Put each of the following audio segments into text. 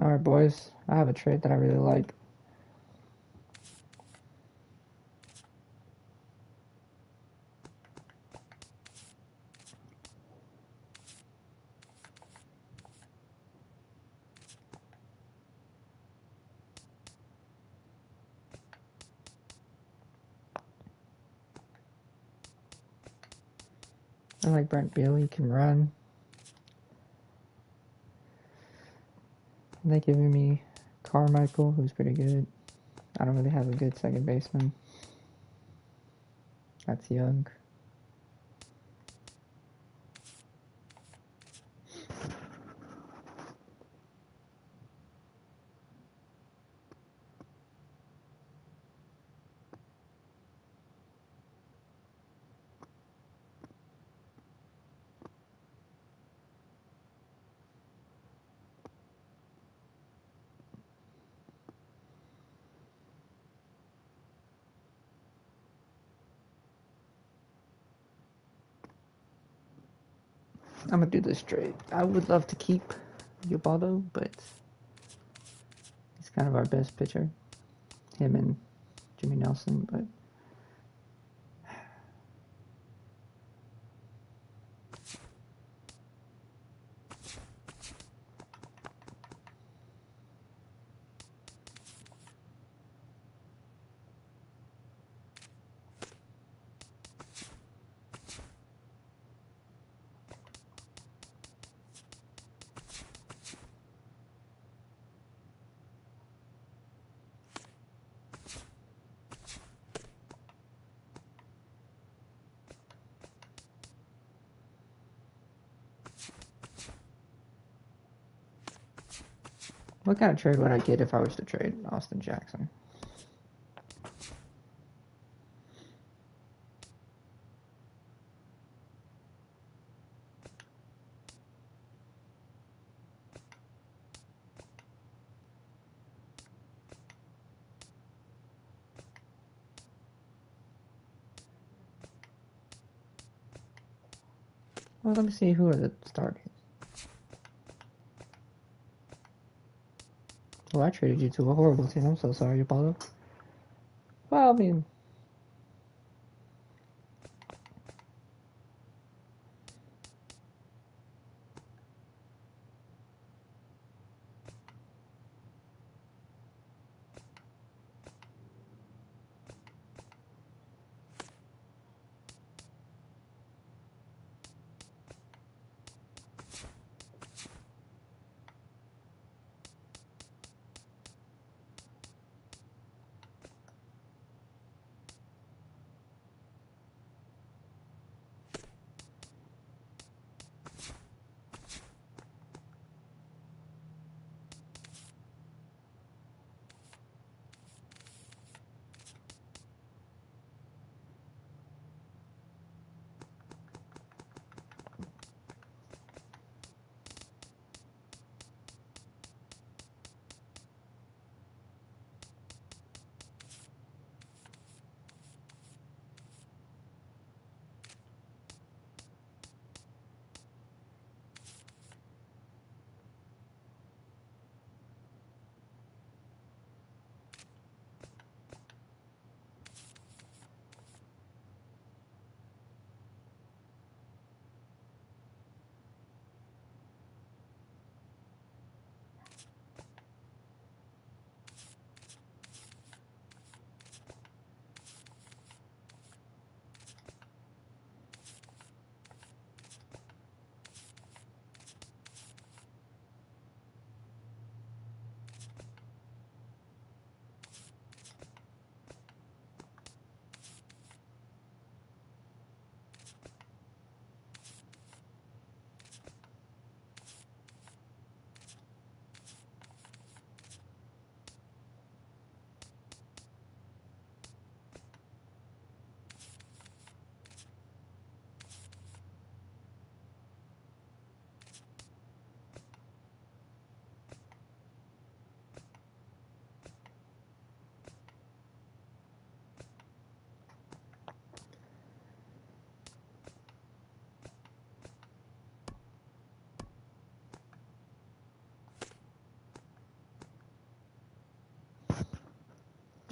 Alright, boys. I have a trade that I really like. I like Brent Beal. He can run. And they're giving me Carmichael, who's pretty good. I don't really have a good second baseman. That's young. I'm gonna do this trade. I would love to keep Ubaldo, but he's kind of our best pitcher. Him and Jimmy Nelson, but what kind of trade would I get if I was to trade Austin Jackson? Well, let me see who are the starters. Well, I traded you to a horrible team. I'm so sorry, Ubaldo. Well, I mean,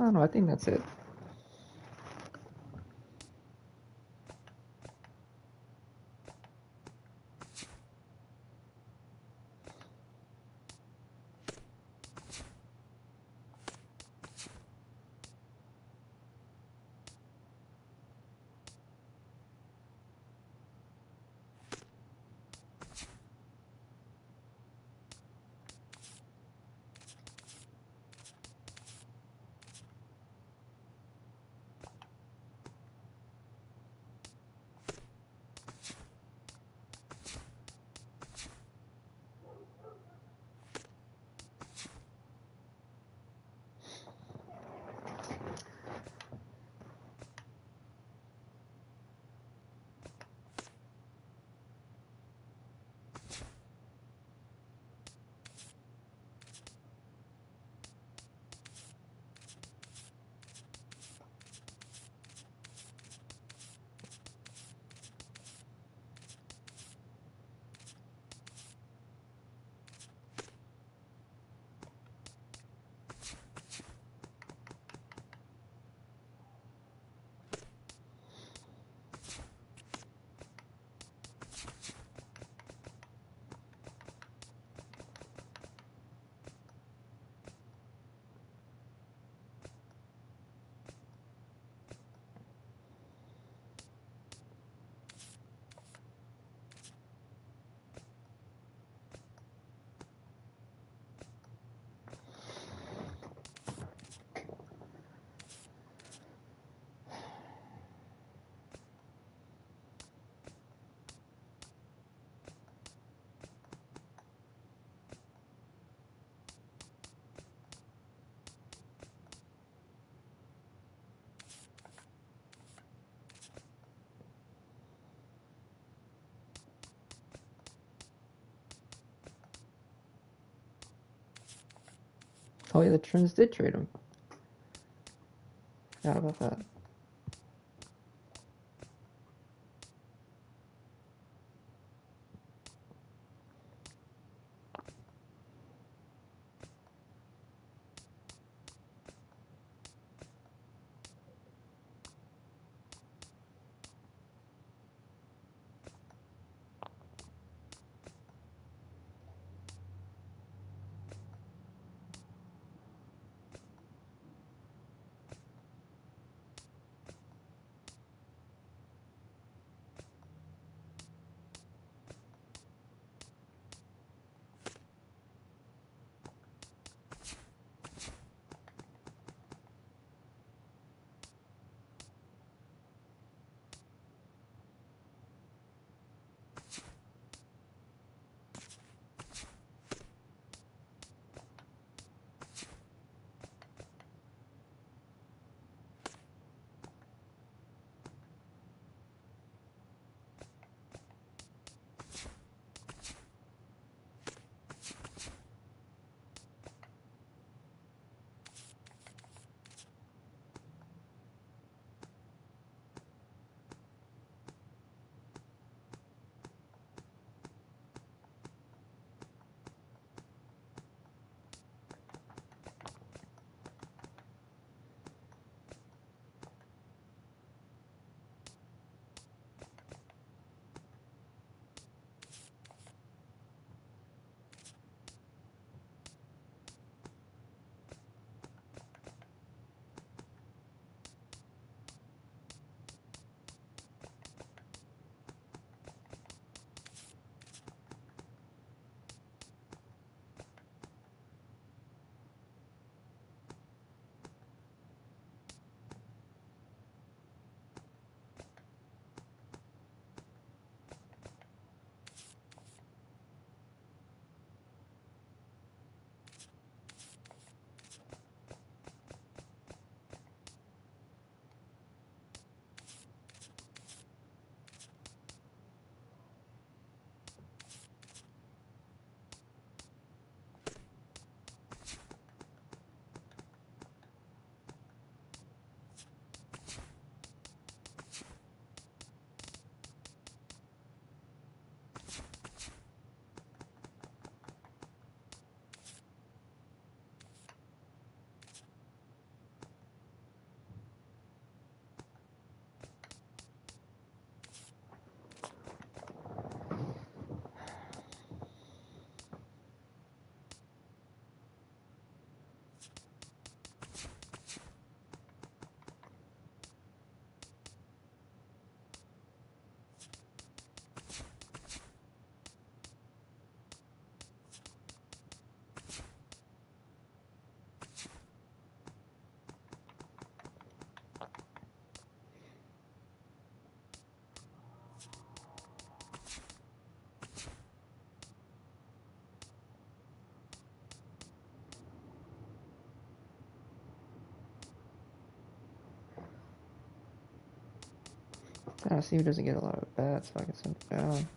I don't know. I think that's it. Oh yeah, the Twins did trade him. Forgot about that. I see who doesn't get a lot of bats so I can send it down.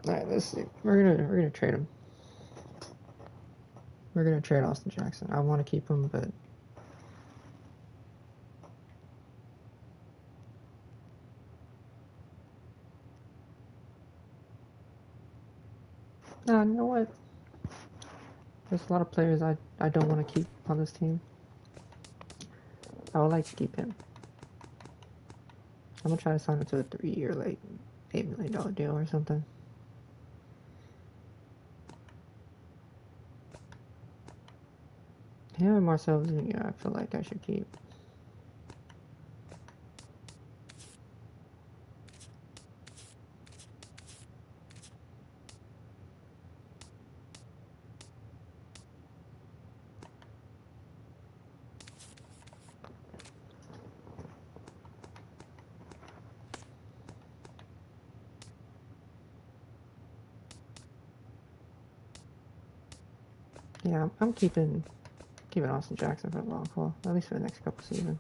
All right, let's see. We're gonna trade him. We're gonna trade Austin Jackson. I want to keep him, but no, you know what? There's a lot of players I don't want to keep on this team. I would like to keep him. I'm gonna try to sign him to a 3-year, like $8 million deal or something. Him and Marcel Jr. I feel like I should keep. Yeah, I'm keeping Austin Jackson for the long haul, at least for the next couple seasons.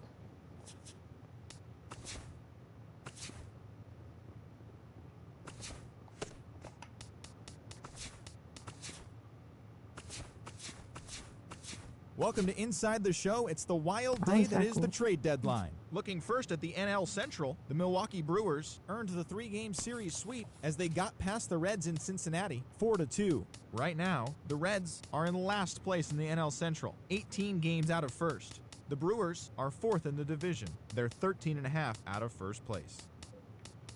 Welcome to Inside the Show. It's the wild day that is the trade deadline. Looking first at the NL Central, the Milwaukee Brewers earned the 3-game series sweep as they got past the Reds in Cincinnati 4-2. Right now, the Reds are in last place in the NL Central, 18 games out of first. The Brewers are fourth in the division. They're 13.5 out of first place.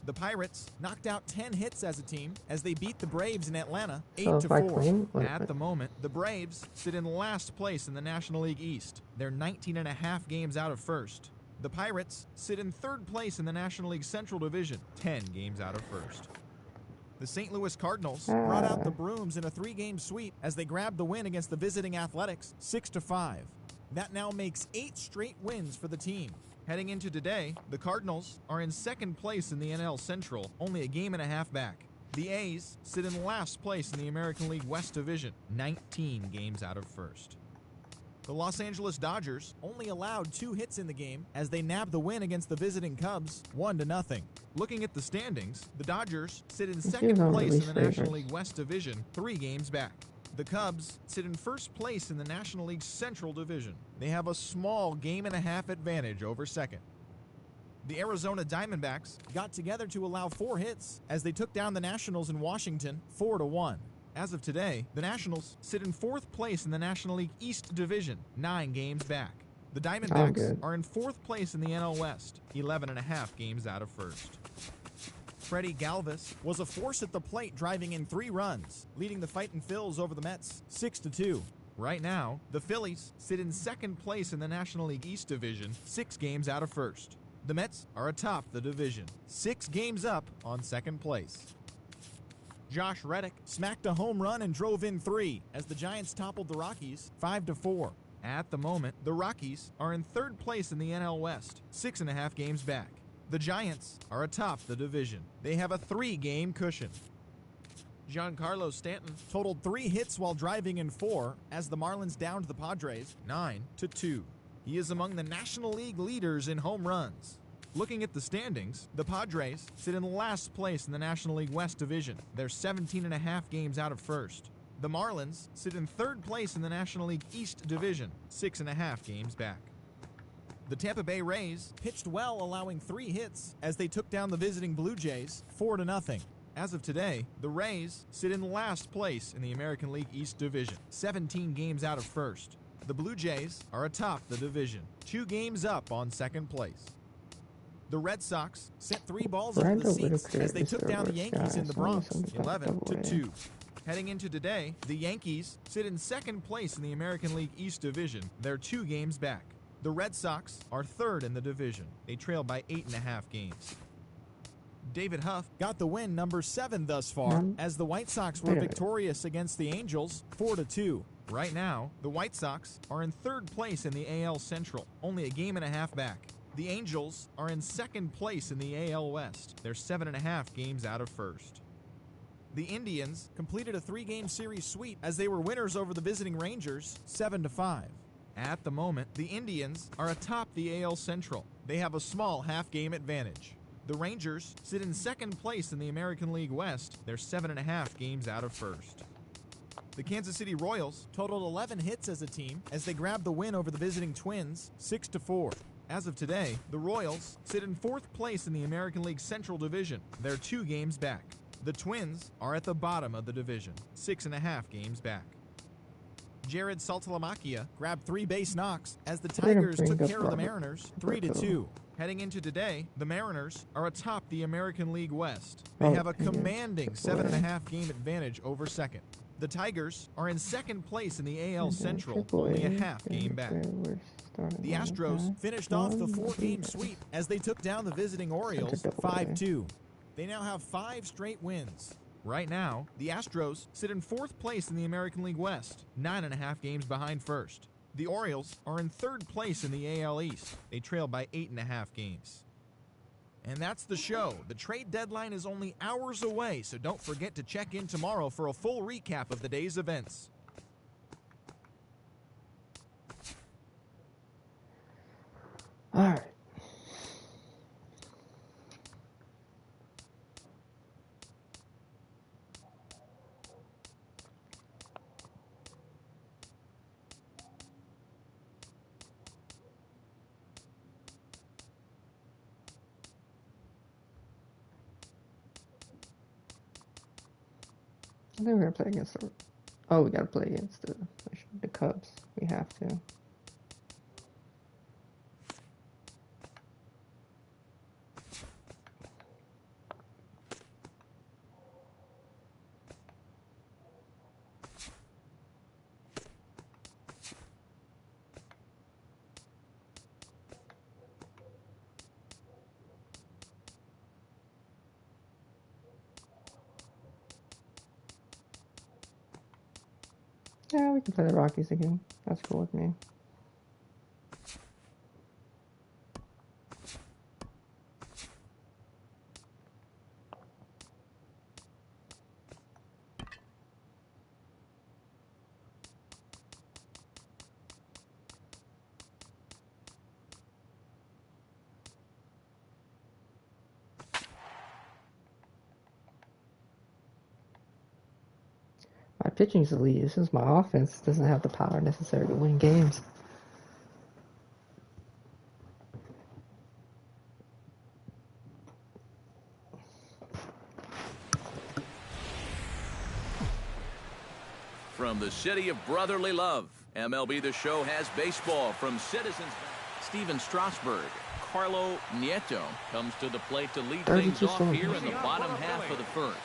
The Pirates knocked out 10 hits as a team as they beat the Braves in Atlanta 8-4. At the moment, the Braves sit in last place in the National League East. They're 19.5 games out of first. The Pirates sit in third place in the National League Central Division, 10 games out of first. The St. Louis Cardinals brought out the brooms in a 3-game sweep as they grabbed the win against the visiting Athletics 6-5. That now makes 8 straight wins for the team. Heading into today, the Cardinals are in second place in the NL Central, only a game and a half back. The A's sit in last place in the American League West Division, 19 games out of first. The Los Angeles Dodgers only allowed 2 hits in the game as they nabbed the win against the visiting Cubs 1-0. Looking at the standings, the Dodgers sit in second place in the National League West Division, 3 games back. The Cubs sit in first place in the National League Central Division. They have a small game-and-a-half advantage over second. The Arizona Diamondbacks got together to allow 4 hits as they took down the Nationals in Washington 4-1. As of today, the Nationals sit in 4th place in the National League East Division, 9 games back. The Diamondbacks are in 4th place in the NL West, 11.5 games out of first. Freddie Galvis was a force at the plate, driving in 3 runs, leading the Fightin' Phils over the Mets 6-2. Right now, the Phillies sit in second place in the National League East Division, 6 games out of first. The Mets are atop the division, 6 games up on second place. Josh Reddick smacked a home run and drove in 3 as the Giants toppled the Rockies 5-4. At the moment, the Rockies are in 3rd place in the NL West, 6.5 games back. The Giants are atop the division. They have a 3-game cushion. Giancarlo Stanton totaled 3 hits while driving in 4 as the Marlins downed the Padres 9-2. He is among the National League leaders in home runs. Looking at the standings, the Padres sit in last place in the National League West Division. They're 17.5 games out of first. The Marlins sit in 3rd place in the National League East Division, 6.5 games back. The Tampa Bay Rays pitched well, allowing 3 hits as they took down the visiting Blue Jays 4-0. As of today, the Rays sit in last place in the American League East Division, 17 games out of first. The Blue Jays are atop the division, 2 games up on 2nd place. The Red Sox sent 3 balls into the seats as they took down the Yankees in the Bronx, 11-2. Heading into today, the Yankees sit in 2nd place in the American League East Division. They're 2 games back. The Red Sox are 3rd in the division. They trail by 8.5 games. David Huff got the win, number 7 thus far, as the White Sox were victorious against the Angels 4-2. Right now, the White Sox are in 3rd place in the AL Central, only a game and a half back. The Angels are in 2nd place in the AL West. They're 7.5 games out of first. The Indians completed a 3-game series sweep as they were winners over the visiting Rangers 7-5. At the moment, the Indians are atop the AL Central. They have a small half-game advantage. The Rangers sit in 2nd place in the American League West. They're 7.5 games out of first. The Kansas City Royals totaled 11 hits as a team as they grabbed the win over the visiting Twins 6-4. As of today, the Royals sit in 4th place in the American League Central Division. They're 2 games back. The Twins are at the bottom of the division, 6.5 games back. Jared Saltalamacchia grabbed 3 base knocks as the Tigers took care of the Mariners 3-2. Heading into today, the Mariners are atop the American League West. They have a commanding 7.5 game advantage over 2nd. The Tigers are in 2nd place in the AL Central, only a half game back. The Astros finished off the 4-game sweep as they took down the visiting Orioles 5-2. They now have 5 straight wins. Right now, the Astros sit in 4th place in the American League West, 9.5 games behind first. The Orioles are in 3rd place in the AL East. They trail by 8.5 games. And that's the show. The trade deadline is only hours away, so don't forget to check in tomorrow for a full recap of the day's events. All right. I think we're gonna play against the. Oh, we gotta play against the Cubs. We have to. Yeah, we can play the Rockies again. That's cool with me. My pitching's elite. This is my offense. Doesn't have the power necessary to win games. From the city of brotherly love, MLB The Show has baseball from Citizens. Steven Strasburg, Carlo Nieto comes to the plate to lead things off here in the bottom half of the first.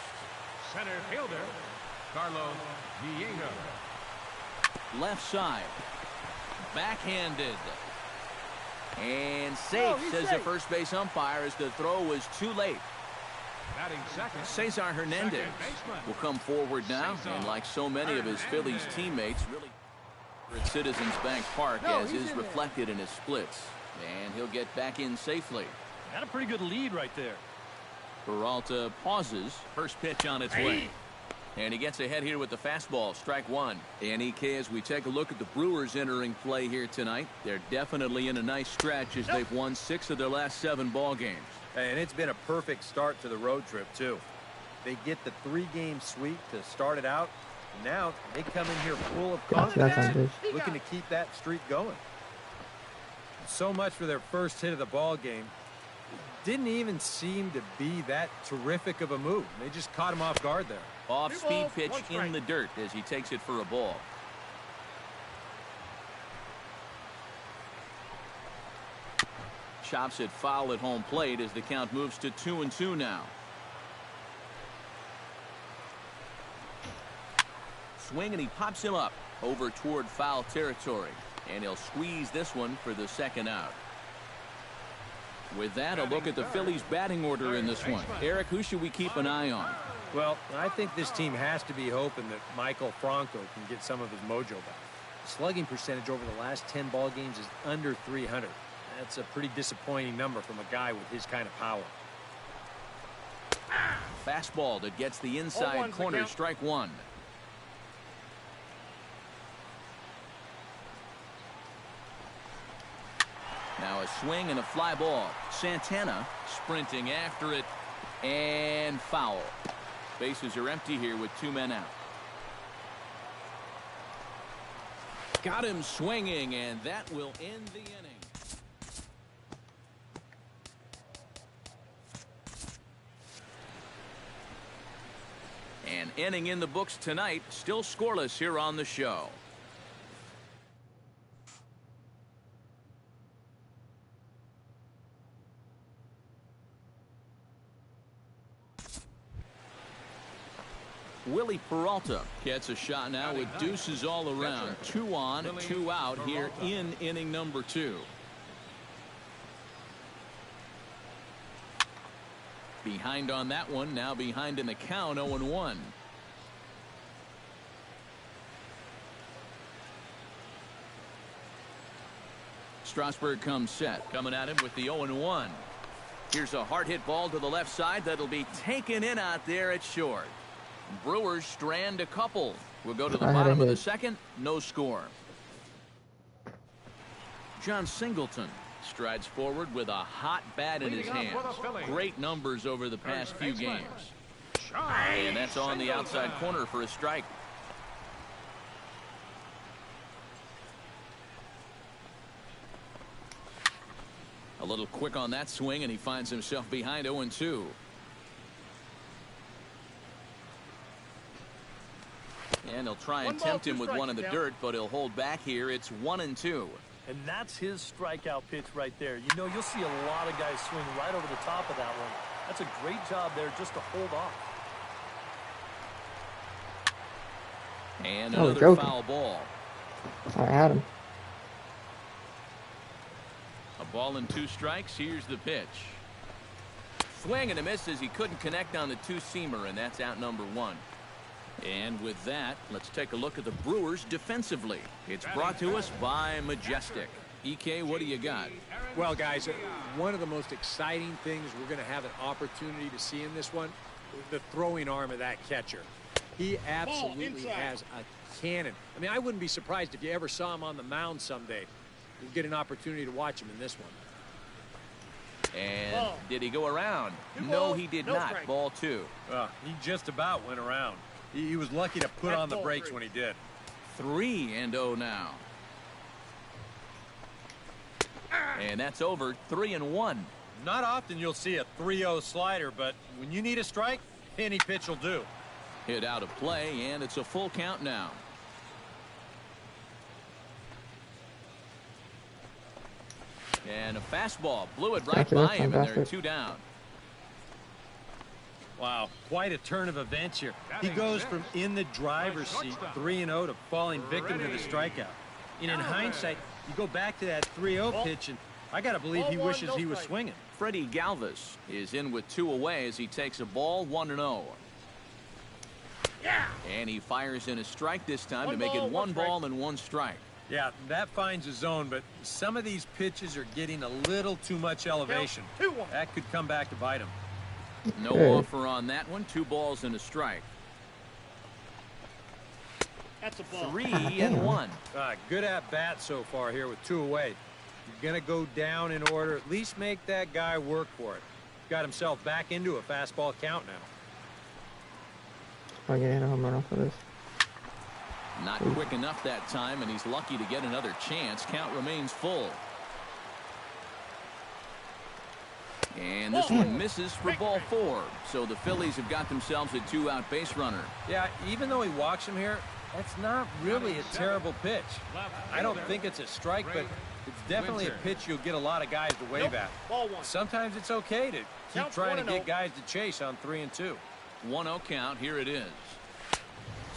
Center fielder, Carlos Viego. Left side. Backhanded. And safe, says the first base umpire, as the throw was too late. Batting second, Cesar Hernandez will come forward now, and like so many of his Phillies teammates, really at Citizens Bank Park, as is reflected in his splits. And he'll get back in safely. Got a pretty good lead right there. Peralta pauses. First pitch on its way. And he gets ahead here with the fastball. Strike one. And EK, as we take a look at the Brewers entering play here tonight, they're definitely in a nice stretch as they've won 6 of their last 7 ball games. And it's been a perfect start to the road trip, too. They get the 3-game sweep to start it out. Now they come in here full of confidence, looking to keep that streak going. So much for their first hit of the ball game. Didn't even seem to be that terrific of a move. They just caught him off guard there. Off-speed pitch in the dirt as he takes it for a ball. Chops it foul at home plate as the count moves to 2-2 now. Swing, and he pops him up over toward foul territory, and he'll squeeze this one for the second out. With that, a look at the Phillies batting order in this one. Eric, who should we keep an eye on? Well, I think this team has to be hoping that Michael Franco can get some of his mojo back. Slugging percentage over the last 10 ball games is under 300. That's a pretty disappointing number from a guy with his kind of power. Fastball that gets the inside corner. Strike one. Now a swing and a fly ball. Santana sprinting after it, and foul. Bases are empty here with 2 men out. Got him swinging, and that will end the inning. An inning in the books tonight, still scoreless here on the show. Wily Peralta gets a shot now with deuces all around. 2 on, 2 out here in inning number 2. Behind on that one, now behind in the count, 0-1. Strasburg comes set, coming at him with the 0-1. Here's a hard hit ball to the left side that'll be taken in out there at short. Brewers strand a couple. We'll go to the bottom of the second. No score. John Singleton strides forward with a hot bat in his hands. Great numbers over the past few games. And that's on the outside corner for a strike. A little quick on that swing, and he finds himself behind 0-2. And he'll try and tempt him with one in the dirt, but he'll hold back here. It's 1-2. And that's his strikeout pitch right there. You know, you'll see a lot of guys swing right over the top of that one. That's a great job there just to hold off. And another foul ball. I had him. A ball and 2 strikes. Here's the pitch. Swing and a miss as he couldn't connect on the 2-seamer, and that's out number 1. And with that, let's take a look at the Brewers defensively. It's brought to us by Majestic. EK, what do you got? Well, guys, one of the most exciting things we're going to have an opportunity to see in this one, the throwing arm of that catcher. He absolutely has a cannon. I mean, I wouldn't be surprised if you ever saw him on the mound someday. You'll get an opportunity to watch him in this one. And did he go around? No, he did not. Ball 2. He just about went around. He was lucky to put on the brakes when he did. 3-0 now. And that's over. 3-1. Not often you'll see a 3-0 slider, but when you need a strike, any pitch will do. Hit out of play, and it's a full count now. And a fastball blew it right by him, and they're 2 down. Wow, quite a turn of events here. He goes from in the driver's seat, 3-0, to falling victim to the strikeout. And in hindsight, you go back to that 3-0 pitch, and I got to believe he wishes he was swinging. Freddie Galvis is in with 2 away as he takes a ball 1-0. Yeah. And he fires in a strike this time to make it 1 ball and 1 strike. Yeah, that finds a zone, but some of these pitches are getting a little too much elevation. That could come back to bite him. No offer on that one. 2 balls and a strike. That's a ball. 3-1. Good at bat so far here with 2 away. You're going to go down in order. At least make that guy work for it. Got himself back into a fastball count now. I get a home run off of this. Not quick enough that time, and he's lucky to get another chance. Count remains full. And this one misses for ball 4. So the Phillies have got themselves a 2-out base runner. Yeah, even though he walks him here, that's not really a terrible pitch. I don't think it's a strike, but it's definitely a pitch you'll get a lot of guys to wave at. Sometimes it's okay to keep trying to get guys to chase on 3 and 2. 1-0 count. Here it is.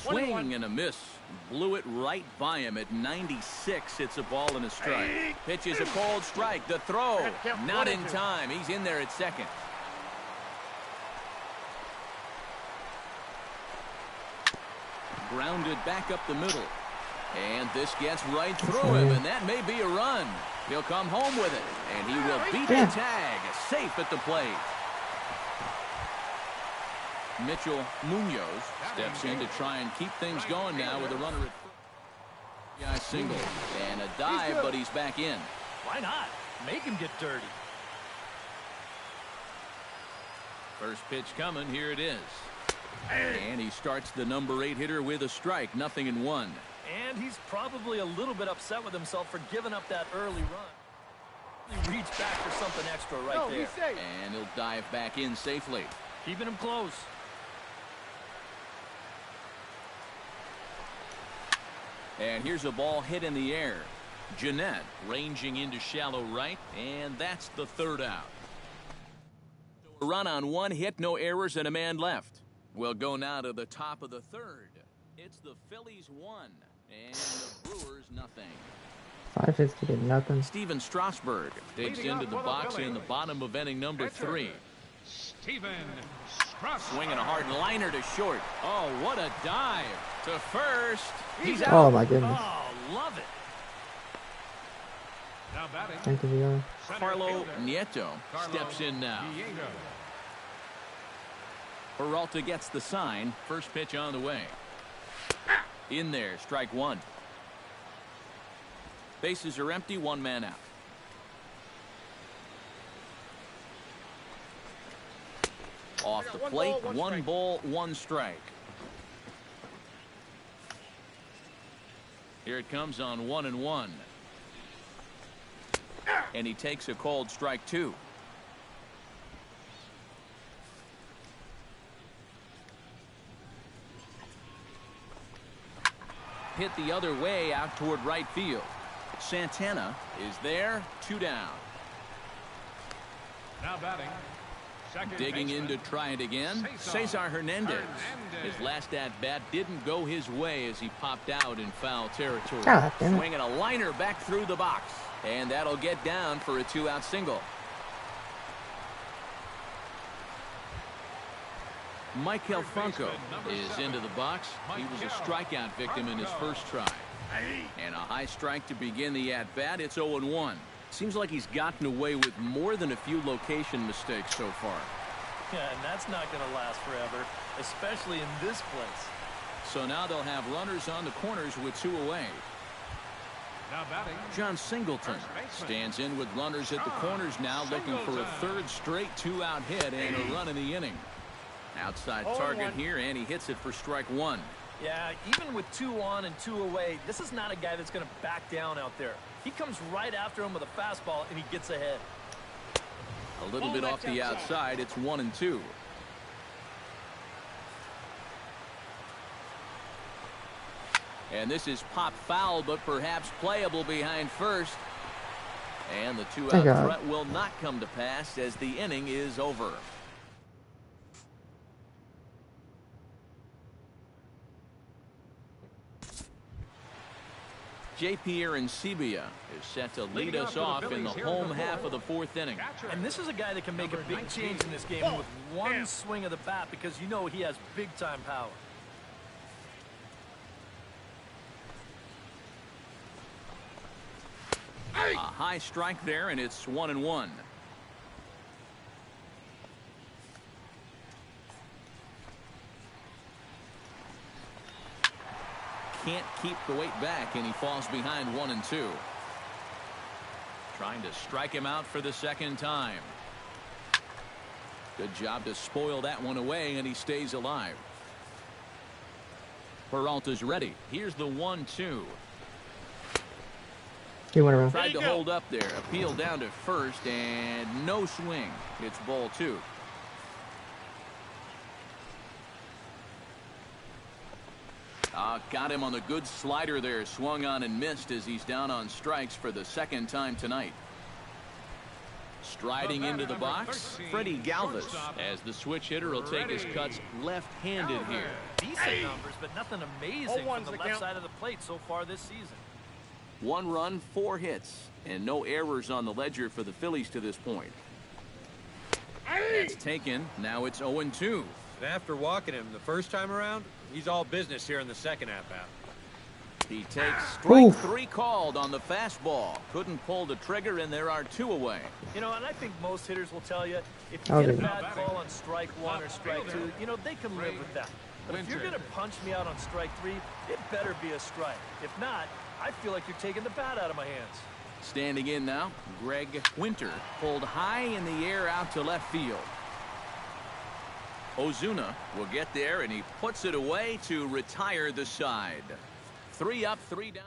Swing and a miss. Blew it right by him at 96. It's a ball and a strike. Pitch is a cold strike. The throw. Not in time. He's in there at second. Grounded back up the middle. And this gets right through him, and that may be a run. He'll come home with it, and he will beat the tag. Safe at the plate. Mitchell Munoz steps in to try and keep things going now with a runner at first. Single and a dive, but he's back in. Why not? Make him get dirty. First pitch coming. Here it is. And he starts the number 8 hitter with a strike. 0-1. And he's probably a little bit upset with himself for giving up that early run. He reached back for something extra right there. And he'll dive back in safely. Keeping him close. And here's a ball hit in the air. Jeanette ranging into shallow right, and that's the 3rd out. A run on 1 hit, no errors, and a man left. We'll go now to the top of the 3rd. It's the Phillies 1 and the Brewers nothing. 5 hits to get nothing. Steven Strasburg digs into the box in the bottom of inning number 3. Steven Strasburg. Swinging a hard liner to short. Oh, what a dive to first. He's out. Oh my goodness. Oh, love it. Now batting. Thank you. Carlo Nieto steps in now. Peralta gets the sign. First pitch on the way. In there, strike 1. Bases are empty, 1 man out. Off the plate, 1 ball, 1 strike. Here it comes on 1-1. And he takes a called strike 2. Hit the other way out toward right field. Santana is there, 2 down. Now batting. Digging in to try it again. Cesar Hernandez. His last at-bat didn't go his way as he popped out in foul territory. Swinging a liner back through the box. And that'll get down for a 2-out single. Michael Franco is into the box. He was a strikeout victim in his first try. And a high strike to begin the at-bat. It's 0-1. Seems like he's gotten away with more than a few location mistakes so far. Yeah, and that's not going to last forever, especially in this place. So now they'll have runners on the corners with 2 away. Now batting. John Singleton stands in with runners at the corners now, looking for a 3rd straight 2-out hit and a run in the inning. Outside target here, and he hits it for strike 1. Yeah, even with 2 on and 2 away, this is not a guy that's going to back down out there. He comes right after him with a fastball, and he gets ahead. A little bit off the outside. It's 1-2. And this is pop foul, but perhaps playable behind first. And the 2-out threat will not come to pass as the inning is over. J.P. Arancibia is set to lead us off in the home half of the fourth inning. And this is a guy that can make a big change in this game with one swing of the bat, because you know he has big-time power. A high strike there, and it's 1-1. Can't keep the weight back, and he falls behind 1-2. Trying to strike him out for the second time. Good job to spoil that one away, and he stays alive. Peralta's ready. Here's the 1-2. He went around. Tried to hold up there. Appeal down to first, and no swing. It's ball 2. Got him on the good slider there. Swung on and missed as he's down on strikes for the second time tonight. Striding into the box, Freddie Galvis, as the switch hitter will take his cuts left-handed here. Decent numbers, but nothing amazing from the left side of the plate so far this season. 1 run, 4 hits, and no errors on the ledger for the Phillies to this point. That's taken. Now it's 0-2. And after walking him the first time around, he's all business here in the second at-bat. He takes strike 3 called on the fastball. Couldn't pull the trigger, and there are 2 away. You know, and I think most hitters will tell you, if you get a bad call on strike 1 or strike 2, you know, they can live with that. But if you're going to punch me out on strike 3, it better be a strike. If not, I feel like you're taking the bat out of my hands. Standing in now, Greg Winter, pulled high in the air out to left field. Ozuna will get there, and he puts it away to retire the side. 3 up, 3 down.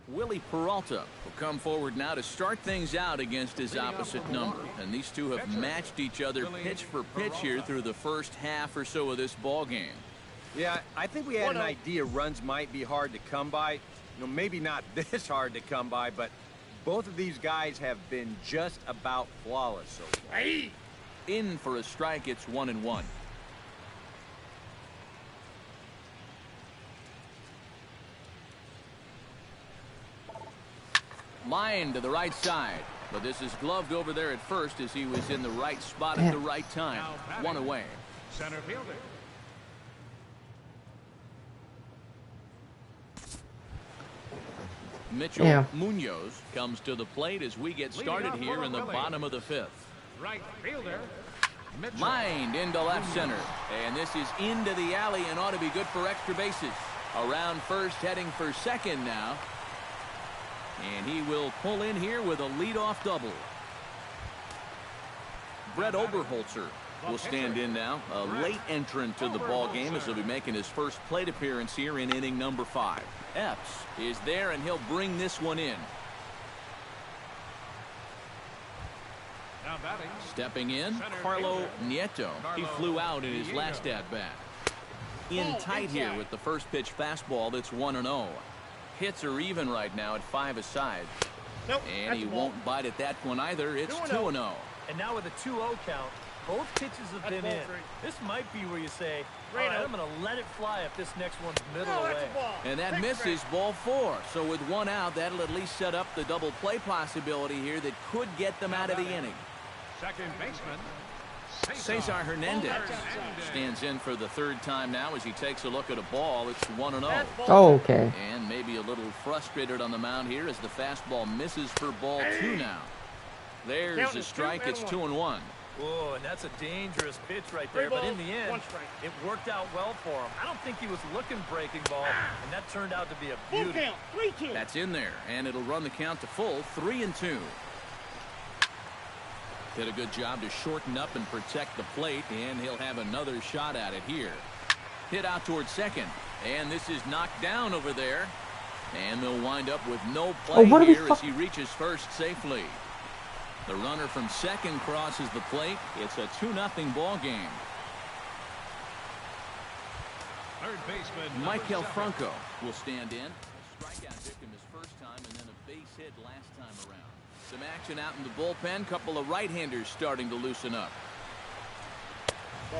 Wily Peralta will come forward now to start things out against his opposite number. And these two have matched each other pitch for pitch here through the first half or so of this ball game. Yeah, I think we had an idea runs might be hard to come by. You know, maybe not this hard to come by, but both of these guys have been just about flawless so far. In for a strike, it's 1-1. Line to the right side, but this is gloved over there at first as he was in the right spot at the right time. 1 away. Center fielder. Mitchell Munoz comes to the plate as we get started here in the bottom of the 5th. Right fielder. Lined into left center, and this is into the alley and ought to be good for extra bases. Around first, heading for second now. And he will pull in here with a leadoff double. Brett Oberholzer will stand in now. A late entrant to the ball game as he'll be making his first plate appearance here in inning number 5. Epps is there, and he'll bring this one in. Now batting. Stepping in, Carlo Nieto. He flew out in his last at-bat. In tight here with the first pitch fastball. That's 1-0. Hits are even right now at 5 aside. And he won't bite at that one either. It's 2-0. And now with a 2-0 count, both pitches have been in. This might be where you say, all right, I'm going to let it fly if this next one's middle away. And that misses, ball 4. So with 1 out, that'll at least set up the double play possibility here that could get them out of the inning. Second baseman. Cesar Hernandez stands in for the 3rd time now as he takes a look at a ball. It's 1-0. Oh, okay. And maybe a little frustrated on the mound here as the fastball misses for ball 2 now. There's a strike. It's 2-1. Whoa, and that's a dangerous pitch right there. But in the end, it worked out well for him. I don't think he was looking breaking ball, and that turned out to be a beauty. That's in there, and it'll run the count to full, 3-2. Did a good job to shorten up and protect the plate, and he'll have another shot at it here. Hit out towards second, and this is knocked down over there. And they'll wind up with no play here as he reaches first safely. The runner from second crosses the plate. It's a 2-0 ball game. Third baseman. Michael Franco will stand in. A strikeout victim his first time, and then a base hit last time around. Some action out in the bullpen. Couple of right-handers starting to loosen up.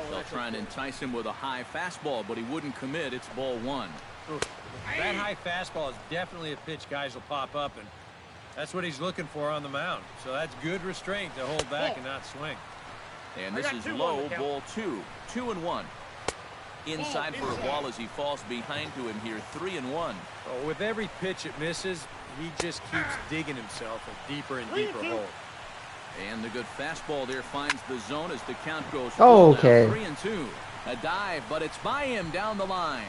They'll try and entice him with a high fastball, but he wouldn't commit. It's ball 1. That high fastball is definitely a pitch guys will pop up, and that's what he's looking for on the mound. So that's good restraint to hold back and not swing. And this is low, ball 2. 2-1. Inside for a ball as he falls behind to him here, 3-1. Oh, with every pitch it misses, he just keeps digging himself a deeper and deeper hole. And the good fastball there finds the zone as the count goes okay. 3-2. A dive, but it's by him down the line.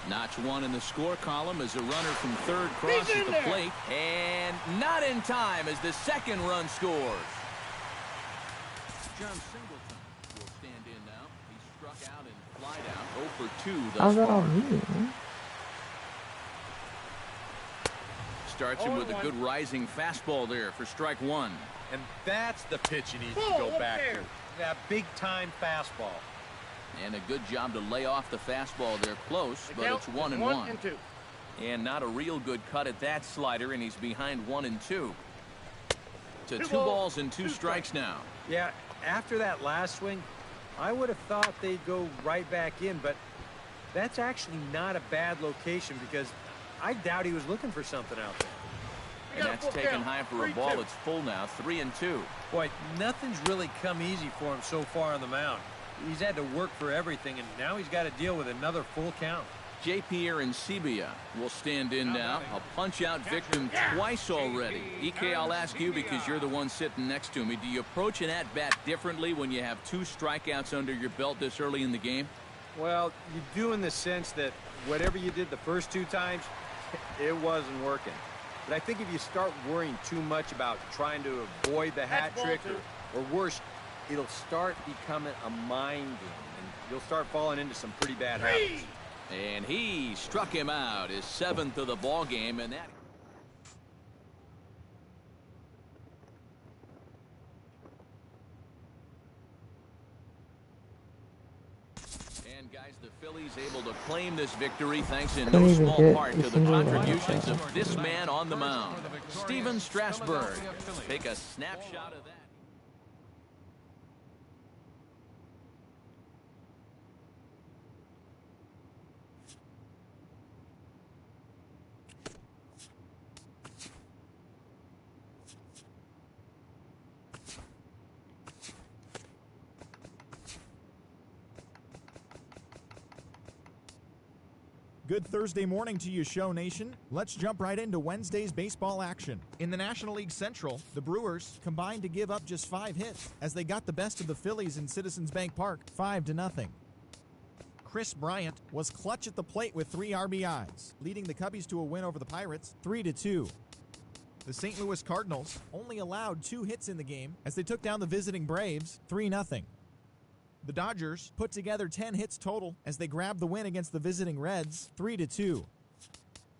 Notch 1 in the score column as a runner from third crosses the plate. And not in time as the second run scores. John Singleton will stand in now. He struck out and flied out. 0 for 2 thus far. On me, man? Starts him with a good rising fastball there for strike 1. And that's the pitch he needs to go back to. That big-time fastball. And a good job to lay off the fastball there close, but it's 1-1. And not a real good cut at that slider, and he's behind 1-2. To 2 balls and 2 strikes now. Yeah, after that last swing, I would have thought they'd go right back in, but that's actually not a bad location because I doubt he was looking for something out there. And that's taken high for a ball. It's full now, 3-2. Boy, nothing's really come easy for him so far on the mound. He's had to work for everything, and now he's got to deal with another full count. J.P. Arancibia will stand in now. A punch-out victim twice already. EK, I'll ask you because you're the one sitting next to me. Do you approach an at-bat differently when you have 2 strikeouts under your belt this early in the game? Well, you do in the sense that whatever you did the first 2 times, it wasn't working. But I think if you start worrying too much about trying to avoid the hat trick or worse, it'll start becoming a mind game, and you'll start falling into some pretty bad habits. And he struck him out, his 7th of the ball game, and that. And guys, the Phillies able to claim this victory thanks in no small part to the contributions of this man on the mound, Stephen Strasburg. Take a snapshot of that. Good Thursday morning to you, Show Nation. Let's jump right into Wednesday's baseball action. In the National League Central, the Brewers combined to give up just 5 hits as they got the best of the Phillies in Citizens Bank Park, 5-0. Chris Bryant was clutch at the plate with 3 RBIs, leading the Cubbies to a win over the Pirates, 3-2. The St. Louis Cardinals only allowed 2 hits in the game as they took down the visiting Braves, 3-0. The Dodgers put together 10 hits total as they grabbed the win against the visiting Reds, 3-2.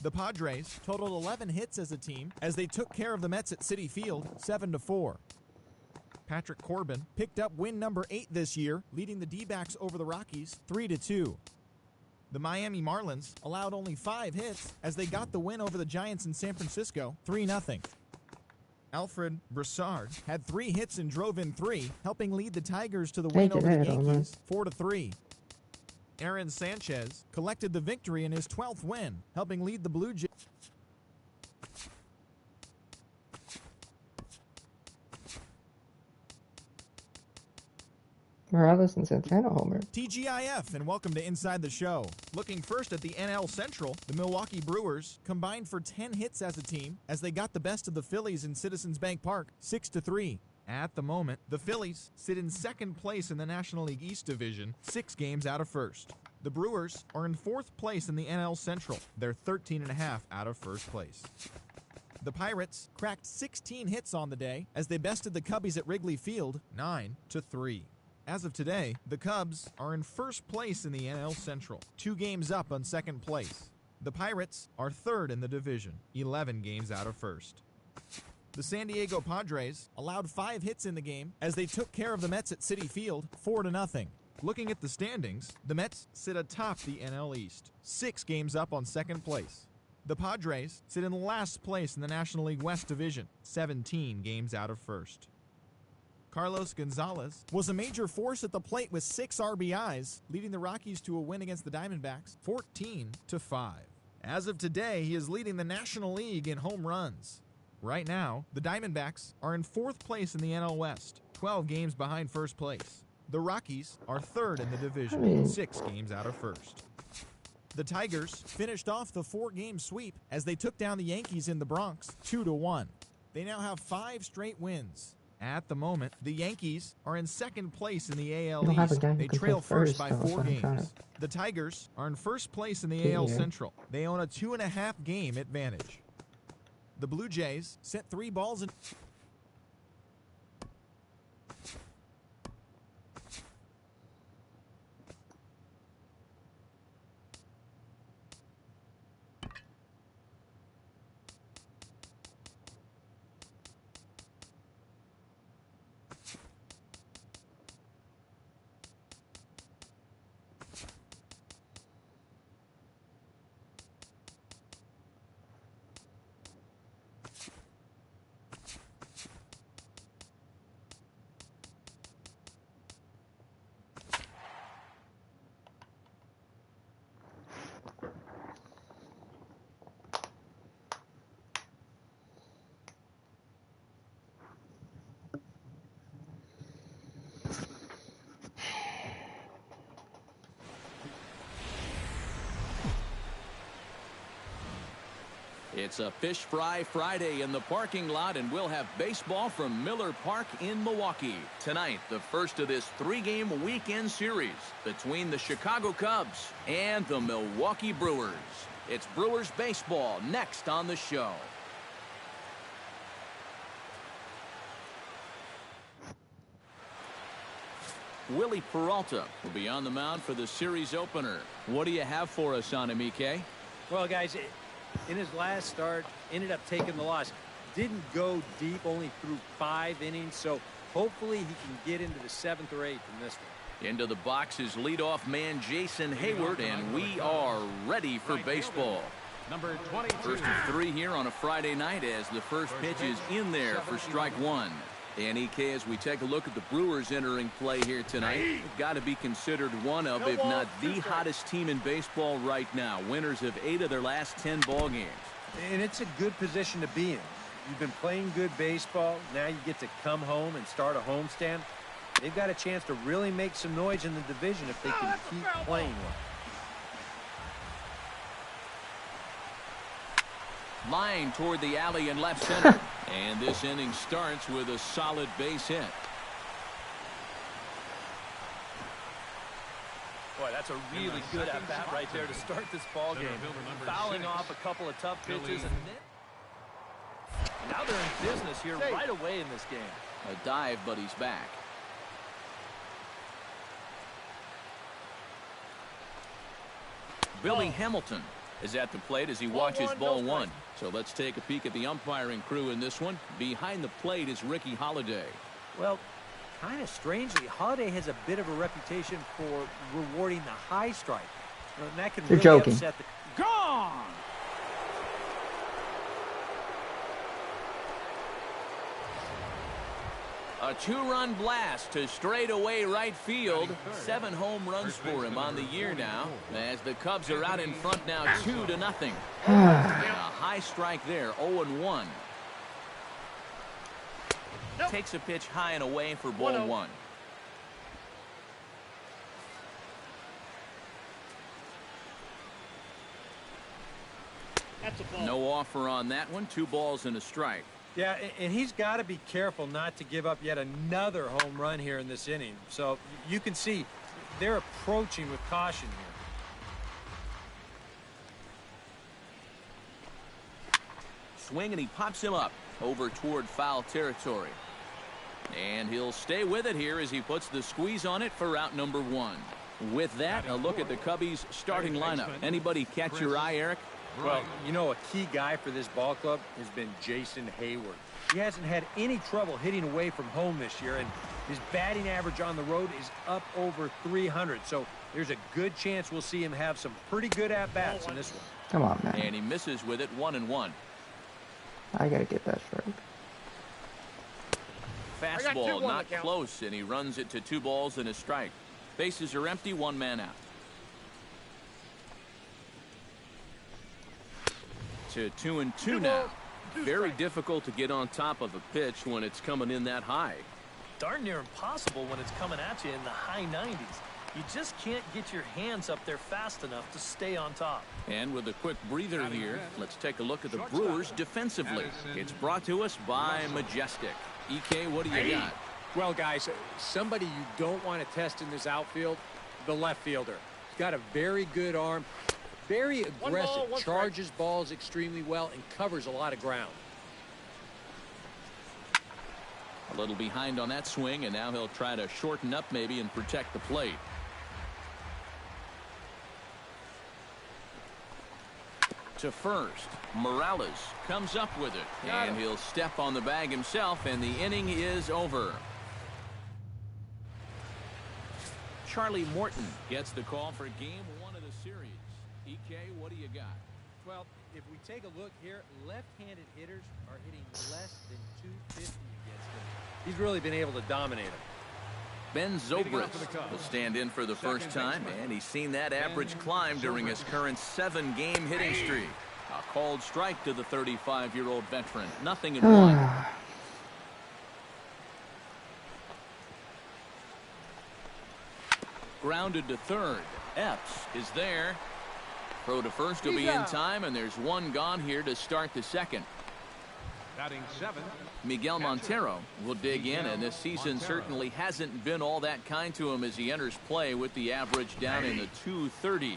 The Padres totaled 11 hits as a team as they took care of the Mets at Citi Field, 7-4. Patrick Corbin picked up win number 8 this year, leading the D-backs over the Rockies, 3-2. The Miami Marlins allowed only 5 hits as they got the win over the Giants in San Francisco, 3-0. Alfred Broussard had 3 hits and drove in 3, helping lead the Tigers to the win over the Yankees, 4-3. Aaron Sanchez collected the victory in his 12th win, helping lead the Blue Jays. Morales and Santana homer. TGIF, and welcome to Inside the Show. Looking first at the NL Central, the Milwaukee Brewers combined for 10 hits as a team as they got the best of the Phillies in Citizens Bank Park, 6-3. At the moment, the Phillies sit in 2nd place in the National League East Division, 6 games out of 1st. The Brewers are in 4th place in the NL Central. They're 13.5 out of 1st place. The Pirates cracked 16 hits on the day as they bested the Cubbies at Wrigley Field, 9-3. As of today, the Cubs are in 1st place in the NL Central, 2 games up on 2nd place. The Pirates are 3rd in the division, 11 games out of 1st. The San Diego Padres allowed 5 hits in the game as they took care of the Mets at Citi Field, 4-0. Looking at the standings, the Mets sit atop the NL East, 6 games up on 2nd place. The Padres sit in last place in the National League West Division, 17 games out of 1st. Carlos Gonzalez was a major force at the plate with 6 RBIs, leading the Rockies to a win against the Diamondbacks, 14-5. As of today, he is leading the National League in home runs. Right now, the Diamondbacks are in 4th place in the NL West, 12 games behind first place. The Rockies are 3rd in the division, 6 games out of first. The Tigers finished off the 4-game sweep as they took down the Yankees in the Bronx 2-1. They now have 5 straight wins. At the moment, the Yankees are in 2nd place in the AL East. They trail first by 4 games. The Tigers are in 1st place in the AL Central. They own a 2.5 game advantage. The Blue Jays sent 3 balls in. It's a Fish Fry Friday in the parking lot, and we'll have baseball from Miller Park in Milwaukee. Tonight, the first of this 3-game weekend series between the Chicago Cubs and the Milwaukee Brewers. It's Brewers baseball next on the show. Wily Peralta will be on the mound for the series opener. What do you have for us on him, EK? Well, guys, in his last start, ended up taking the loss. Didn't go deep, only threw 5 innings, so hopefully he can get into the 7th or 8th in this one. Into the box is leadoff man Jason Hayward, and we are ready for baseball. Number 22. First of 3 here on a Friday night as the first pitch is in there for strike 1. And EK, as we take a look at the Brewers entering play here tonight, they've got to be considered one of, if not the hottest team in baseball right now. Winners of 8 of their last 10 ball games. And it's a good position to be in. You've been playing good baseball. Now you get to come home and start a homestand. They've got a chance to really make some noise in the division if they can keep playing well. Line toward the alley in left center. And this inning starts with a solid base hit. Boy, that's a really good at-bat right there to start this ball game. Fouling off a couple of tough pitches, and now they're in business here right away in this game. A dive, but he's back. Billy Hamilton is at the plate as he watches ball 1. So let's take a peek at the umpiring crew in this one. Behind the plate is Ricky Holiday. Well, kind of strangely, Holiday has a bit of a reputation for rewarding the high strike. And that can really upset the... Gone! A 2-run blast to straightaway right field. 7 home runs for him on the year now, as the Cubs are out in front now 2-0. A high strike there, 0-1. Takes a pitch high and away for ball 1. No offer on that one. 2 balls and a strike. Yeah, and he's got to be careful not to give up yet another home run here in this inning. So you can see they're approaching with caution here. Swing, and he pops him up over toward foul territory. And he'll stay with it here as he puts the squeeze on it for out number 1. With that, a look at the Cubbies' starting lineup. Anybody catch your eye, Eric? Well, you know, a key guy for this ball club has been Jason Hayward. He hasn't had any trouble hitting away from home this year, and his batting average on the road is up over 300. So there's a good chance we'll see him have some pretty good at-bats in this one. Come on, man. And he misses with it, 1-1. I got to get that strike. Fastball not close, and he runs it to 2 balls and a strike. Bases are empty, 1 man out. to 2-2 now. Very difficult to get on top of a pitch when it's coming in that high. Darn near impossible when it's coming at you in the high 90s. You just can't get your hands up there fast enough to stay on top. And with a quick breather here, let's take a look at the Brewers defensively. It's brought to us by Majestic. EK, what do you got? Well, guys, somebody you don't want to test in this outfield, the left fielder. He's got a very good arm, very aggressive, charges balls extremely well, and covers a lot of ground. A little behind on that swing, and now he'll try to shorten up maybe and protect the plate. To first, Morales comes up with it, and he'll step on the bag himself, and the inning is over. Charlie Morton gets the call for game 1 of the series. EK, what do you got? Well, if we take a look here, left-handed hitters are hitting less than 250 against him. He's really been able to dominate him. Ben Zobrist will stand in for the first time, and he's seen that average climb during his current 7-game hitting streak. A called strike to the 35-year-old veteran. Nothing in 1. Grounded to third. Epps is there. Throw to first will be in time, and there's one gone here to start the second. Batting 7. Miguel Montero will dig in, and this season certainly hasn't been all that kind to him as he enters play with the average down in the 230s.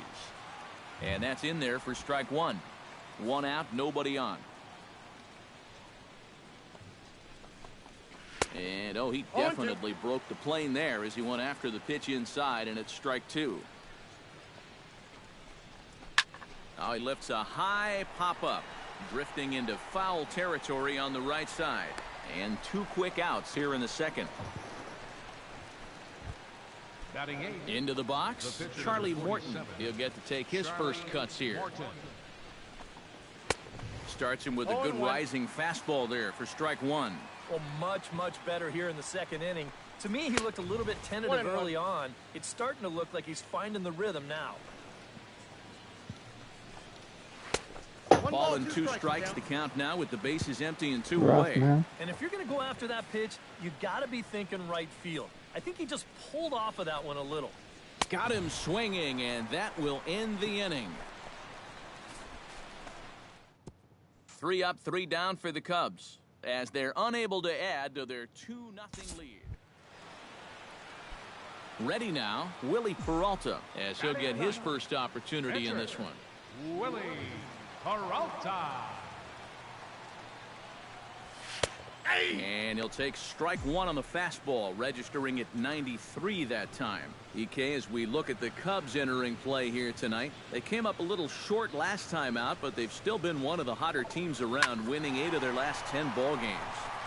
And that's in there for strike 1. 1 out, nobody on. And oh, he definitely broke the plane there as he went after the pitch inside, and it's strike 2. Now he lifts a high pop-up, drifting into foul territory on the right side. And 2 quick outs here in the second. Batting 8. Into the box, Charlie Morton. He'll get to take his first cuts here. Starts him with a good rising fastball there for strike 1. Well, much better here in the second inning. To me, he looked a little bit tentative early on. It's starting to look like he's finding the rhythm now. Ball and 2 strikes to count now with the bases empty and 2 away. And if you're going to go after that pitch, you got to be thinking right field. I think he just pulled off of that one a little. Got him swinging, and that will end the inning. 3 up, 3 down for the Cubs as they're unable to add to their 2-0 lead. Ready now, Wily Peralta, as he'll get his first opportunity in this one. Wily Peralta. And he'll take strike 1 on the fastball, registering at 93 that time. EK, as we look at the Cubs entering play here tonight, they came up a little short last time out, but they've still been one of the hotter teams around, winning 8 of their last 10 ball games.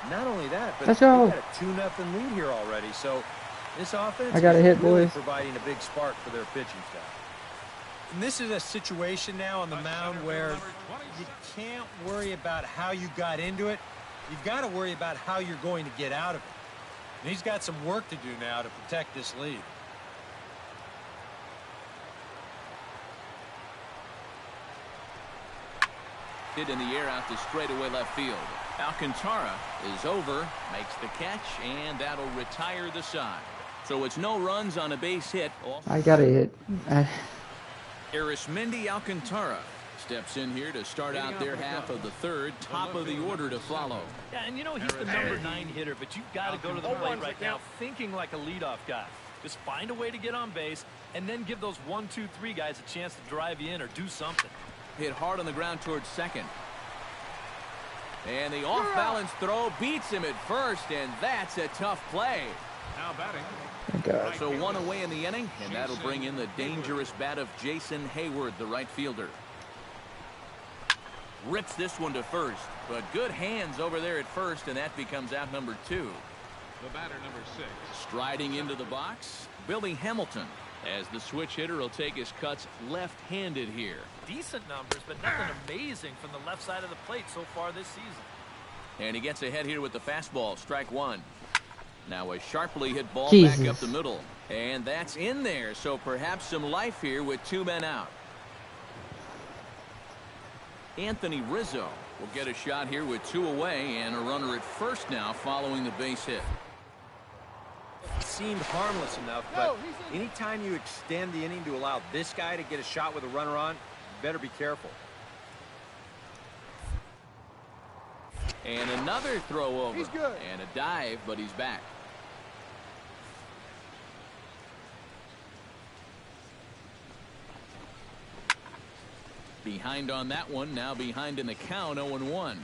Not only that, but Let's they go. got a 2-0 lead here already. So this offense I got a is hit, really boys. providing a big spark for their pitching staff. And this is a situation now on the mound where you can't worry about how you got into it. You've got to worry about how you're going to get out of it. And he's got some work to do now to protect this lead. Hit in the air out to straightaway left field. Alcantara is over, makes the catch, and that'll retire the side. So it's no runs on a base hit. I got a hit. Arismendi Alcantara steps in here to start out their half of the third, top of the order to follow. Yeah, and you know, he's the number 9 hitter, but you've got to go to the plate right now thinking like a leadoff guy. Just find a way to get on base and then give those 1, 2, 3 guys a chance to drive you in or do something. Hit hard on the ground towards second. And the off-balance throw beats him at first, and that's a tough play. Now batting. So 1 away in the inning, and that'll bring in the dangerous bat of Jason Hayward, the right fielder. Rips this one to first, but good hands over there at first, and that becomes out number 2. The batter, number 6. Striding into the box, Billy Hamilton, as the switch hitter will take his cuts left-handed here. Decent numbers, but nothing amazing from the left side of the plate so far this season. And he gets ahead here with the fastball, strike 1. Now a sharply hit ball Jesus. back up the middle. And that's in there, so perhaps some life here with 2 men out. Anthony Rizzo will get a shot here with 2 away and a runner at first now following the base hit. It seemed harmless enough, but anytime you extend the inning to allow this guy to get a shot with a runner on, you better be careful. And another throw over. He's good. And a dive, but he's back. Behind on that one, now behind in the count, 0-1.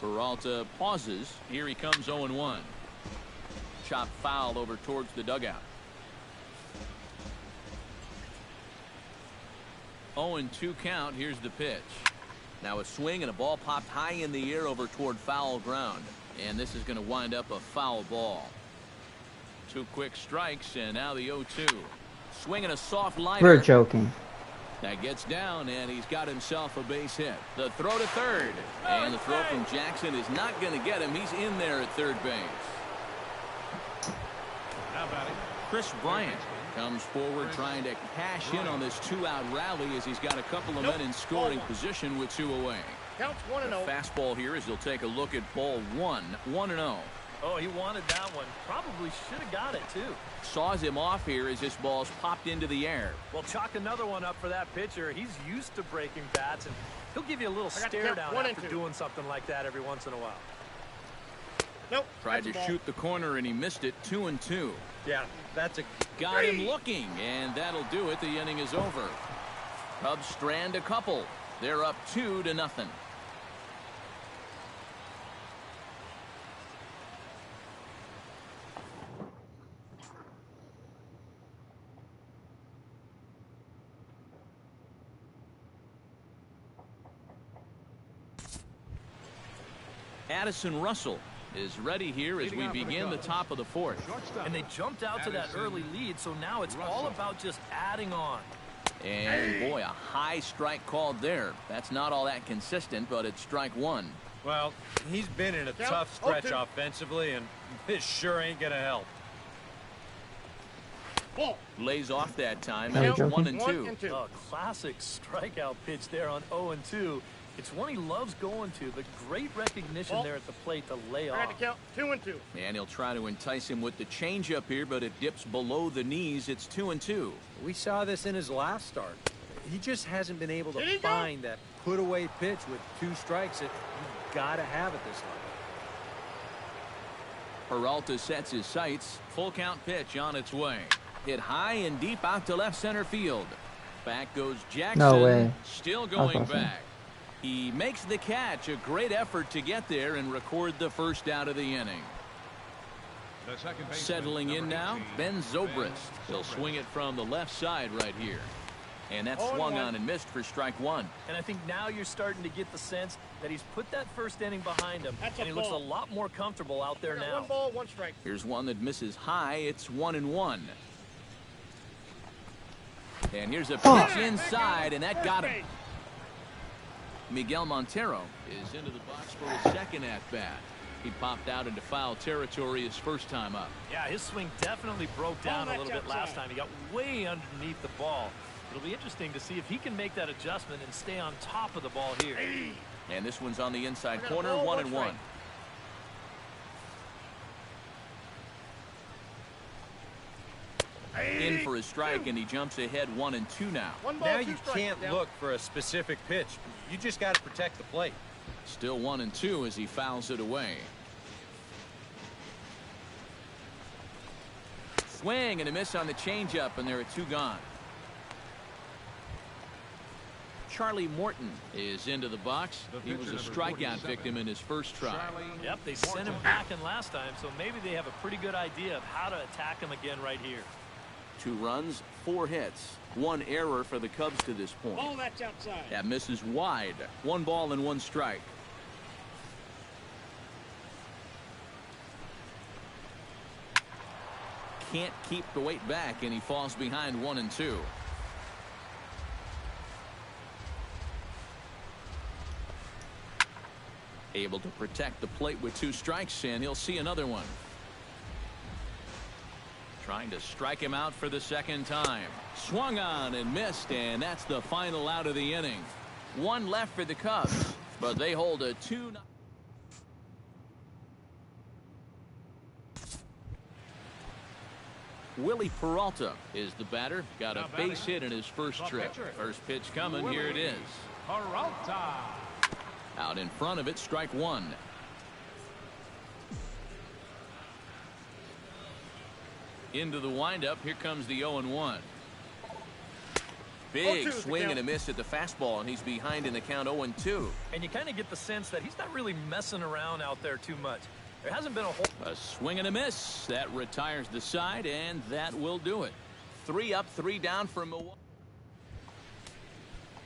Peralta pauses. Here he comes, 0-1. Chop foul over towards the dugout. 0-2 count. Here's the pitch. Now a swing and a ball popped high in the air over toward foul ground. And this is going to wind up a foul ball. 2 quick strikes, and now the 0-2. Swinging a soft liner. We're joking. That gets down, and he's got himself a base hit. The throw to third. And the throw from Jackson is not going to get him. He's in there at third base. Chris Bryant comes forward trying to cash in on this 2-out rally as he's got a couple of men in scoring position with 2 away. Counts 1-0. Fastball here as he'll take a look at ball 1. 1-0. Oh, he wanted that one. Probably should have got it, too. Saws him off here as this ball's popped into the air. Well, chalk another one up for that pitcher. He's used to breaking bats, and he'll give you a little stare down after doing something like that every once in a while. Nope. Tried to shoot the corner, and he missed it. 2-2. Yeah, that's a... Got him looking, and that'll do it. The inning is over. Cubs strand a couple. They're up 2-0. Addison Russell is ready here as we begin the top of the 4th. And they jumped out to that early lead, so now it's all about just adding on. And boy, a high strike called there. That's not all that consistent, but it's strike 1. Well, he's been in a tough stretch offensively, and this sure ain't gonna help. Lays off that time. Are you It's joking? 1-2. A classic strikeout pitch there on 0-2. It's one he loves going to, but great recognition there at the plate to lay off. Trying to count 2-2. And he'll try to entice him with the changeup here, but it dips below the knees. It's 2-2. We saw this in his last start. He just hasn't been able to find that put-away pitch with 2 strikes that you gotta have at this level. Peralta sets his sights. Full count pitch on its way. Hit high and deep out to left center field. Back goes Jackson. No way. Still going back. He makes the catch. A great effort to get there and record the first out of the inning. Settling in now, Ben Zobrist. He'll swing it from the left side right here. And that's swung on and missed for strike 1. And I think now you're starting to get the sense that he's put that first inning behind him, and he looks a lot more comfortable out there now. 1 ball, 1 strike. Here's one that misses high. It's 1-1. And here's a pitch inside, and that got him. Miguel Montero is into the box for his second at-bat. He popped out into foul territory his first time up. Yeah, his swing definitely broke down a little bit last time. He got way underneath the ball. It'll be interesting to see if he can make that adjustment and stay on top of the ball here. And this one's on the inside corner, 1-1. In for a strike, and he jumps ahead 1-2 now. Now you can't look for a specific pitch. You just got to protect the plate. Still 1-2 as he fouls it away. Swing and a miss on the changeup, and there are 2 gone. Charlie Morton is into the box. He was a strikeout victim in his first try. Yep, they sent him packing last time, so maybe they have a pretty good idea of how to attack him again right here. 2 runs, 4 hits, 1 error for the Cubs to this point. Ball, that's outside. That misses wide. 1 ball and 1 strike. Can't keep the weight back, and he falls behind 1-2. Able to protect the plate with 2 strikes, and he'll see another one. Trying to strike him out for the second time. Swung on and missed, and that's the final out of the inning. One left for the Cubs, but they hold a 2-0. Wily Peralta is the batter. Got a base hit in his first trip. First pitch coming. Here it is. Peralta. Out in front of it, strike one. Into the windup. Here comes the 0-1. Big swing and a miss at the fastball, and he's behind in the count 0-2. And you kind of get the sense that he's not really messing around out there too much. There hasn't been a whole... A swing and a miss. That retires the side, and that will do it. 3 up, 3 down for Milwaukee.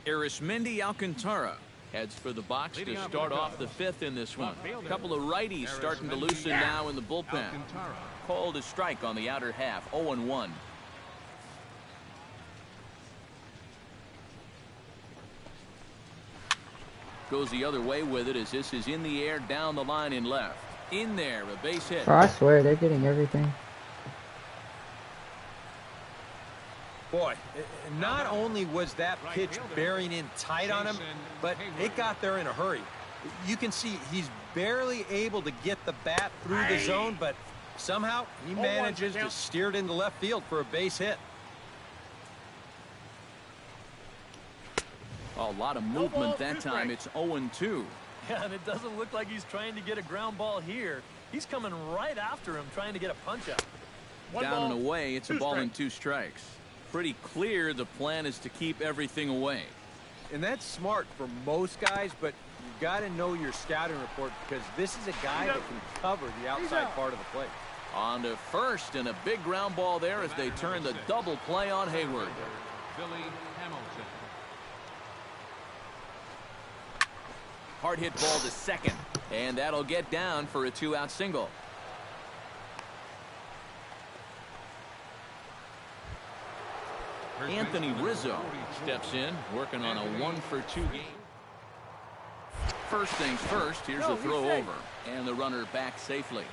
Arismendi Alcantara heads for the box to start off the 5th in this one. A couple of righties starting to loosen now in the bullpen. Called a strike on the outer half. 0-1. Goes the other way with it as this is in the air down the line in left. In there, a base hit. Oh, I swear they're getting everything. Boy, not only was that pitch bearing in tight on him, but it got there in a hurry. You can see he's barely able to get the bat through the zone, but somehow he manages to steer it into left field for a base hit. A lot of movement that time. It's 0-2. Yeah, and it doesn't look like he's trying to get a ground ball here. He's coming right after him, trying to get a punch out. Down and away, it's a ball and 2 strikes. Pretty clear the plan is to keep everything away. And that's smart for most guys, but you got to know your scouting report because this is a guy that can cover the outside part of the plate. On to first, and a big ground ball there as they turn the double play on Hayward. Billy Hamilton. Hard hit ball to second, and that'll get down for a 2-out single. Anthony Rizzo steps in, working on a 1-for-2 game. First things first, here's a throw over, and the runner back safely.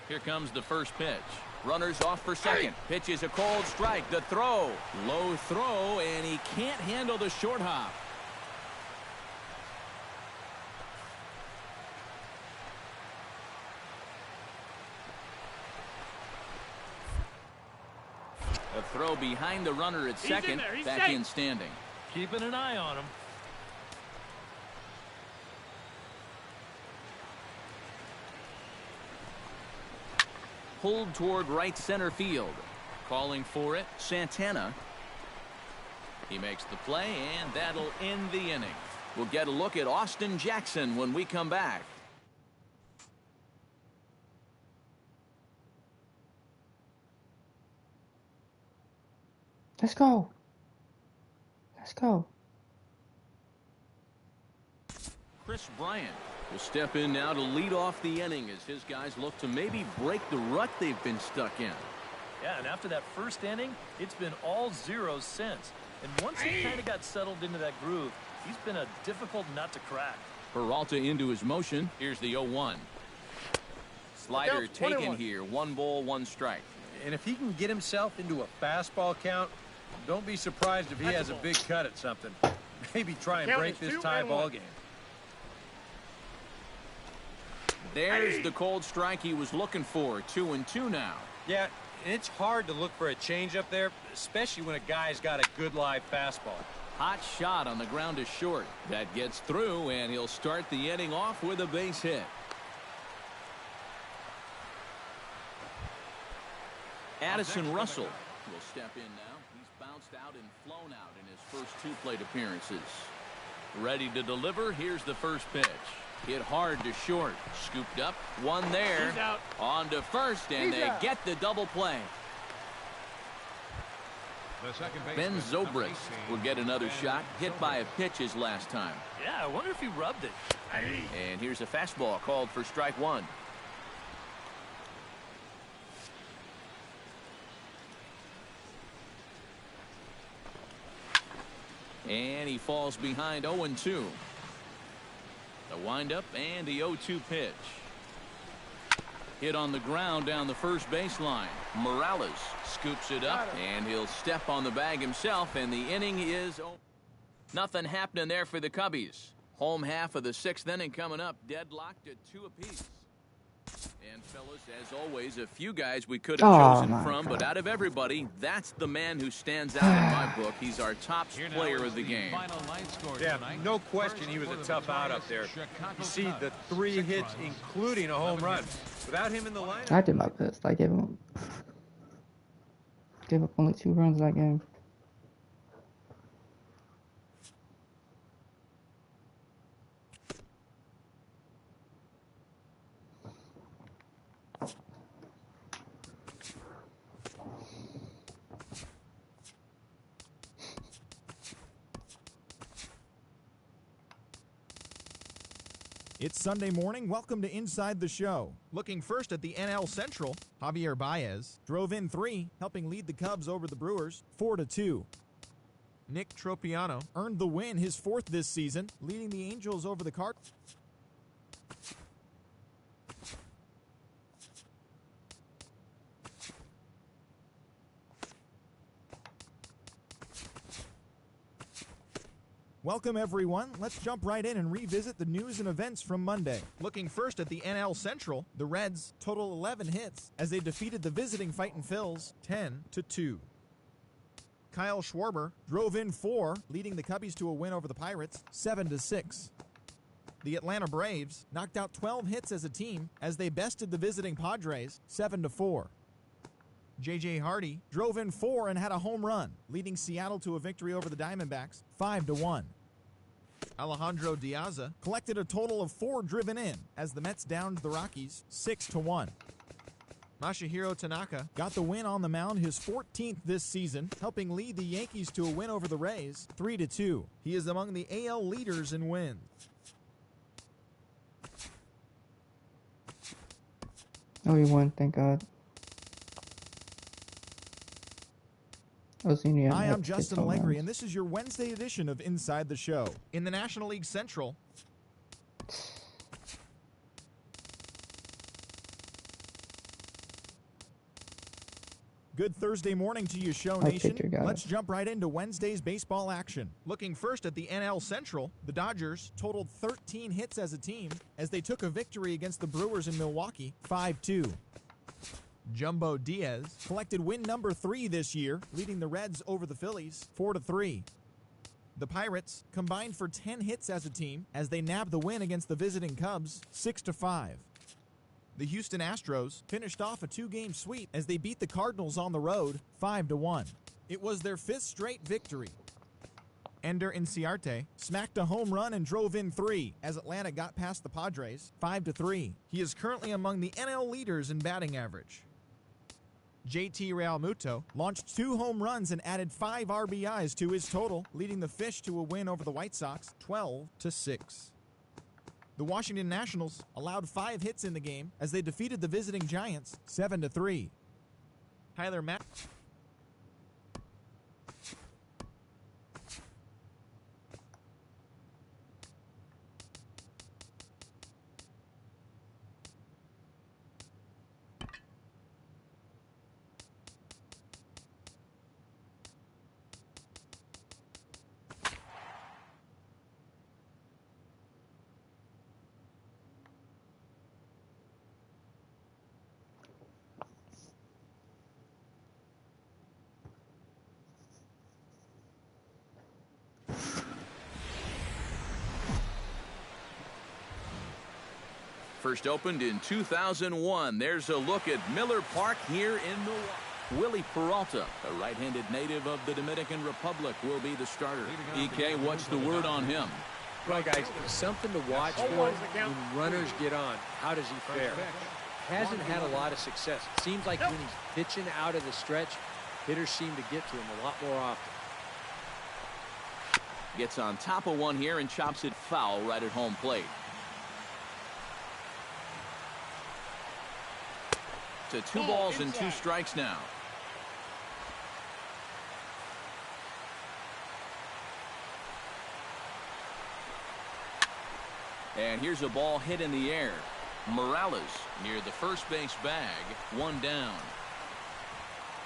Here comes the first pitch. Runners off for second. Pitch is a cold strike. The throw. Low throw, and he can't handle the short hop. A throw behind the runner at second. Back in standing. Keeping an eye on him. Pulled toward right center field. Calling for it, Santana. He makes the play, and that'll end the inning. We'll get a look at Austin Jackson when we come back. Let's go. Let's go. Chris Bryant will step in now to lead off the inning as his guys look to maybe break the rut they've been stuck in. Yeah, and after that first inning, it's been all zeros since. And once he kind of got settled into that groove, he's been a difficult nut to crack. Peralta into his motion. Here's the 0-1. Slider taken here. 1 ball, 1 strike. And if he can get himself into a fastball count, don't be surprised if he has a big cut at something. Maybe try and break this tie ball game. There's the cold strike he was looking for. 2-2 now. Yeah, it's hard to look for a change up there, especially when a guy's got a good live fastball. Hot shot on the ground to short. That gets through, and he'll start the inning off with a base hit. Addison Russell will step in now. He's bounced out and flown out in his first 2 plate appearances. Ready to deliver. Here's the first pitch. Hit hard to short. Scooped up. 1 there. On to first, and they get the double play. Ben Zobrist will get another shot. Hit by a pitch his last time. Yeah, I wonder if he rubbed it. And here's a fastball called for strike 1. And he falls behind 0-2. The windup and the 0-2 pitch. Hit on the ground down the first baseline. Morales scoops it up, and he'll step on the bag himself, and the inning is over. Nothing happening there for the Cubbies. Home half of the 6th inning coming up, deadlocked at 2 apiece. And fellas, as always, a few guys we could have chosen from, but out of everybody, that's the man who stands out in my book. He's our top player of the game. Yeah, no question he was a tough out up there. You see the 3 hits, including a home run. Without him in the lineup. I did my best. I gave up only 2 runs that game. It's Sunday morning. Welcome to Inside the Show. Looking first at the NL Central, Javier Baez drove in 3, helping lead the Cubs over the Brewers 4-2. Nick Tropiano earned the win, his 4th this season, leading the Angels over the Cardinals. Welcome, everyone. Let's jump right in and revisit the news and events from Monday. Looking first at the NL Central, the Reds total 11 hits as they defeated the visiting Fightin' Phils 10-2. Kyle Schwarber drove in 4, leading the Cubbies to a win over the Pirates 7-6. The Atlanta Braves knocked out 12 hits as a team as they bested the visiting Padres 7-4. J.J. Hardy drove in 4 and had a home run, leading Seattle to a victory over the Diamondbacks 5-1. Alejandro Diaza collected a total of 4 driven in as the Mets downed the Rockies 6-1. Masahiro Tanaka got the win on the mound, his 14th this season, helping lead the Yankees to a win over the Rays 3-2. He is among the AL leaders in wins. Oh, he won, thank God. Hi, I'm Justin Allegri, and this is your Wednesday edition of Inside the Show. In the National League Central, good Thursday morning to you, Show Nation. Let's jump right into Wednesday's baseball action. Looking first at the NL Central, the Dodgers totaled 13 hits as a team as they took a victory against the Brewers in Milwaukee 5-2. Jumbo Diaz collected win number 3 this year, leading the Reds over the Phillies 4-3. The Pirates combined for 10 hits as a team as they nabbed the win against the visiting Cubs 6-5. The Houston Astros finished off a 2-game sweep as they beat the Cardinals on the road 5-1. It was their 5th straight victory. Ender Inciarte smacked a home run and drove in 3 as Atlanta got past the Padres 5-3. He is currently among the NL leaders in batting average. JT Realmuto launched 2 home runs and added 5 RBIs to his total, leading the Fish to a win over the White Sox 12-6. The Washington Nationals allowed 5 hits in the game as they defeated the visiting Giants 7-3. Tyler Matt First opened in 2001. There's a look at Miller Park here in Milwaukee. Wily Peralta, a right-handed native of the Dominican Republic, will be the starter. EK, what's the word on him? Well, guys, something to watch for when runners get on. How does he fare? Hasn't had a lot of success. It seems like when he's pitching out of the stretch, hitters seem to get to him a lot more often. Gets on top of one here and chops it foul right at home plate. To 2 balls and 2 strikes now. And here's a ball hit in the air. Morales near the first base bag. One down.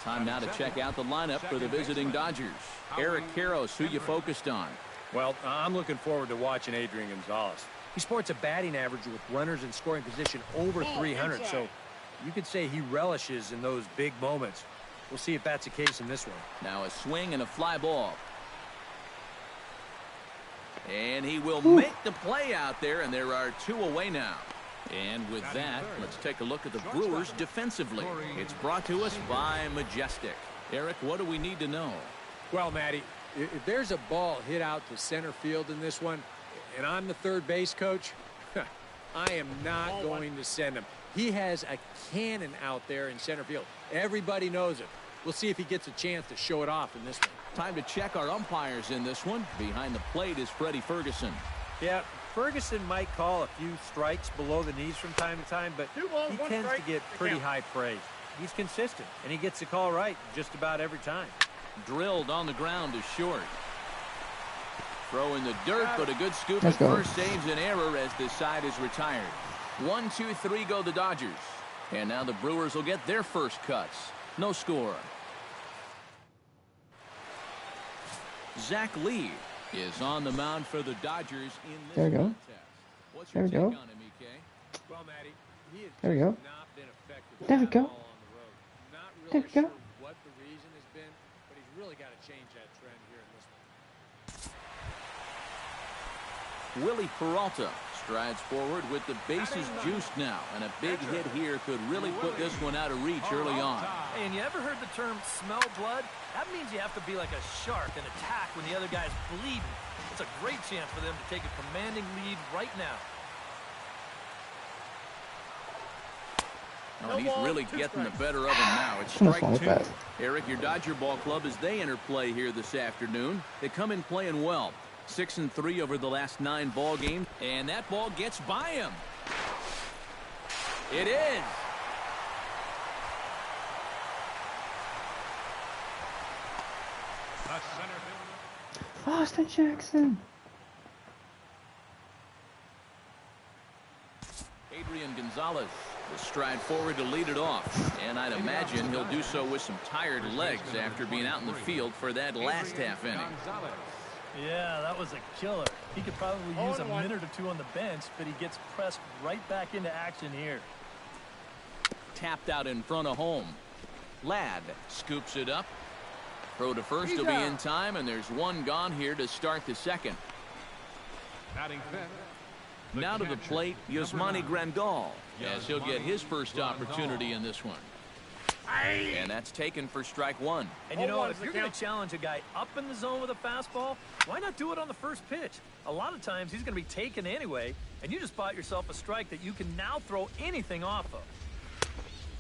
Time now to check out the lineup for the visiting Dodgers. Eric Karros, who you focused on? Well, I'm looking forward to watching Adrian Gonzalez. He sports a batting average with runners in scoring position over 300, so you could say he relishes in those big moments. We'll see if that's the case in this one. Now a swing and a fly ball. And he will make the play out there, and there are 2 away now. And with that, let's take a look at the Brewers defensively. It's brought to us by Majestic. Eric, what do we need to know? Well, Matty, if there's a ball hit out to center field in this one, and I'm the third base coach, I am not going to send him. He has a cannon out there in center field. Everybody knows it. We'll see if he gets a chance to show it off in this one. Time to check our umpires in this one. Behind the plate is Freddie Ferguson. Yeah, Ferguson might call a few strikes below the knees from time to time, but he tends to get pretty high praise. He's consistent, and he gets the call right just about every time. Drilled on the ground is short. Throw in the dirt, but a good scoop at first saves an error as this side is retired. 1, 2, 3 go the Dodgers. And now the Brewers will get their first cuts. No score. Zach Lee is on the mound for the Dodgers in this there we go. contest. What's your There we take go. on him, EK? Well, Matty, he has There we go. not been effective There we at go. all on the road. Not There really we go. sure what the reason has been, but he's really got to change that trend here in this one. Willie Peralta strides forward with the bases juiced now, and a big hit here could really put this one out of reach early on. Hey, and you ever heard the term smell blood? That means you have to be like a shark and attack when the other guy's bleeding. It's a great chance for them to take a commanding lead right now. Oh, and he's really getting the better of him now. It's strike 2. Eric, your Dodger ball club, as they enter play here this afternoon, they come in playing well. 6-3 over the last 9 ball games, and that ball gets by him. It is. Austin Jackson. Adrian Gonzalez will stride forward to lead it off, and I'd imagine he'll do so with some tired legs after being out in the field for that last half inning. Yeah, that was a killer. He could probably use a minute or 2 on the bench, but he gets pressed right back into action here. Tapped out in front of home. Ladd scoops it up. Throw to first will be in time, and there's 1 gone here to start the second. Now to the plate, Yasmani Grandal, as he'll get his first opportunity in this one. And that's taken for strike 1. And you know what? If you're going to challenge a guy up in the zone with a fastball, why not do it on the first pitch? A lot of times he's going to be taken anyway, and you just bought yourself a strike that you can now throw anything off of.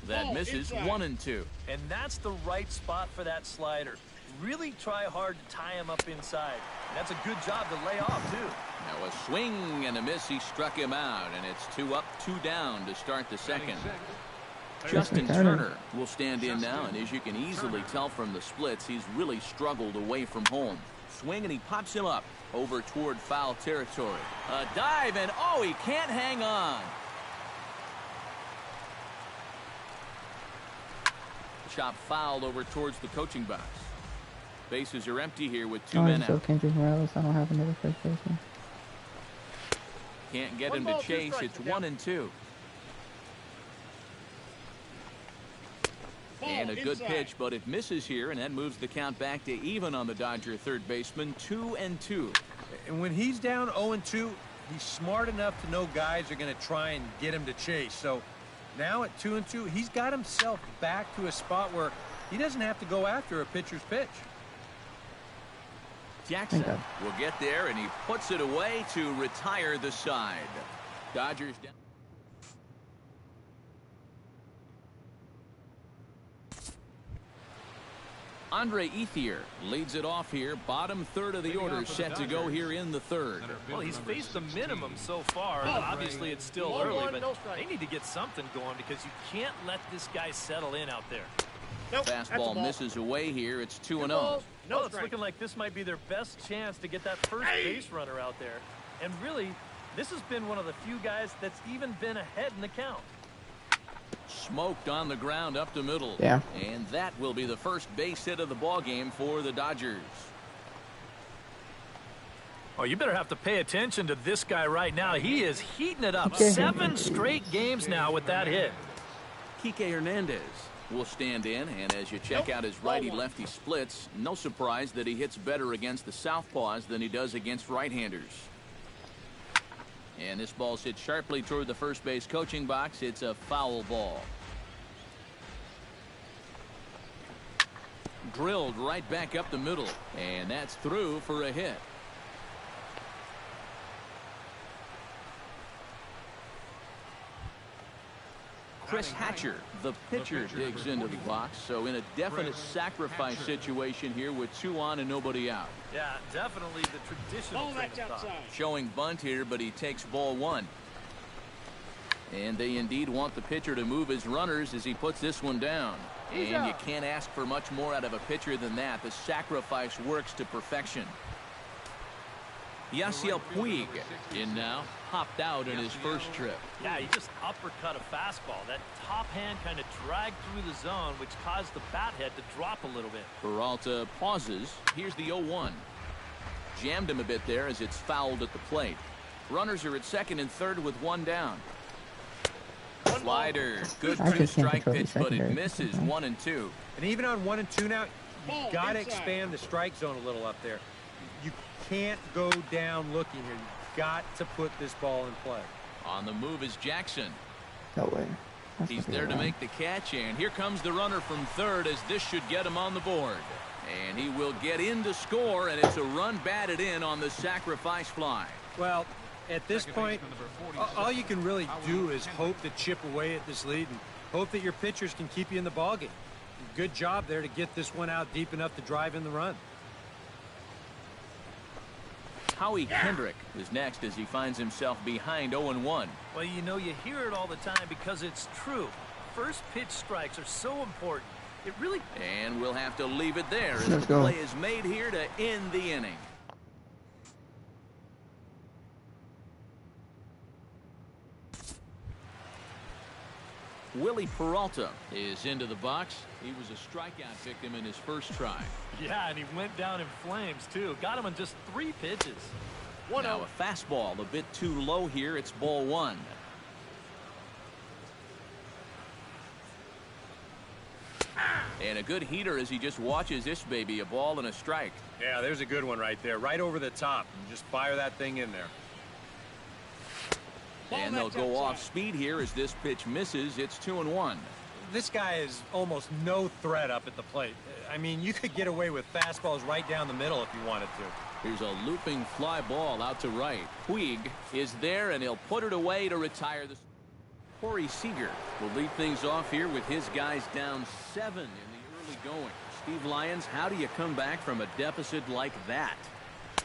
That misses. 1-2. And that's the right spot for that slider. Really try hard to tie him up inside. That's a good job to lay off, too. Now a swing and a miss. He struck him out, and it's 2 up, 2 down to start the second. Justin Turner will stand in now, and as you can easily tell from the splits, he's really struggled away from home. Swing, and he pops him up over toward foul territory. A dive, and oh, he can't hang on. Chop fouled over towards the coaching box. Bases are empty here with 2 men out. Kendrick Morales. I don't have another first baseman. Can't get him to chase. It's 1-2. And a good pitch, but it misses here, and that moves the count back to even on the Dodger third baseman. 2-2. And when he's down 0-2, he's smart enough to know guys are going to try and get him to chase. So now at 2-2, he's got himself back to a spot where he doesn't have to go after a pitcher's pitch. Jackson will get there, and he puts it away to retire the side. Dodgers down. Andre Ethier leads it off here. Bottom third of the order set to go here in the third. Well, he's faced the minimum so far. Obviously, it's still early, but they need to get something going because you can't let this guy settle in out there. Fastball misses away here. It's 2-0. Well, it's looking like this might be their best chance to get that first base runner out there. And really, This has been one of the few guys that's even been ahead in the count. Smoked on the ground up the middle. Yeah. And that will be the first base hit of the ball game for the Dodgers. Oh, you better have to pay attention to this guy right now. He is heating it up. Okay. 7 straight games now with that hit. Kike Hernandez will stand in, and as you check out his righty-lefty splits, no surprise that he hits better against the southpaws than he does against right-handers. And this ball's hit sharply toward the first base coaching box. It's a foul ball. Drilled right back up the middle, and that's through for a hit. Chris Hatcher, the pitcher, digs into the box. So in a definite sacrifice situation here with 2 on and nobody out. Yeah, definitely the traditional train of thought. Showing bunt here, but he takes ball 1. And they indeed want the pitcher to move his runners as he puts this one down. And you can't ask for much more out of a pitcher than that. The sacrifice works to perfection. Yasiel Puig in now, hopped out in his first trip. Yeah, he just uppercut a fastball. That top hand kind of dragged through the zone, which caused the bat head to drop a little bit. Peralta pauses. Here's the 0-1. Jammed him a bit there as it's fouled at the plate. Runners are at second and third with 1 down. Slider, good 2-strike pitch, but it misses 1 and 2. And even on 1 and 2 now, you got to expand the strike zone a little up there. You can't go down looking here. You've got to put this ball in play. On the move is Jackson. No way. He's there to make the catch, and here comes the runner from third as this should get him on the board. And he will get in to score, and it's a run batted in on the sacrifice fly. Well, at this point, all you can really do is hope to chip away at this lead and hope that your pitchers can keep you in the ballgame. Good job there to get this one out deep enough to drive in the run. Howie Kendrick is next as he finds himself behind 0-1. Well, you know, you hear it all the time because it's true. First pitch strikes are so important. It really... And we'll have to leave it there as the play is made here to end the inning. Wily Peralta is into the box. He was a strikeout victim in his first try. Yeah, and he went down in flames, too. Got him on just 3 pitches. Now a fastball a bit too low here. It's ball 1. And a good heater as he just watches this baby. A ball and a strike. Yeah, there's a good one right there. Right over the top. And just fire that thing in there. And they'll go off speed here as this pitch misses. It's 2-1. This guy is almost no threat up at the plate. I mean, you could get away with fastballs right down the middle if you wanted to. Here's a looping fly ball out to right. Puig is there, and he'll put it away to retire the... Corey Seager will lead things off here with his guys down 7 in the early going. Steve Lyons, how do you come back from a deficit like that?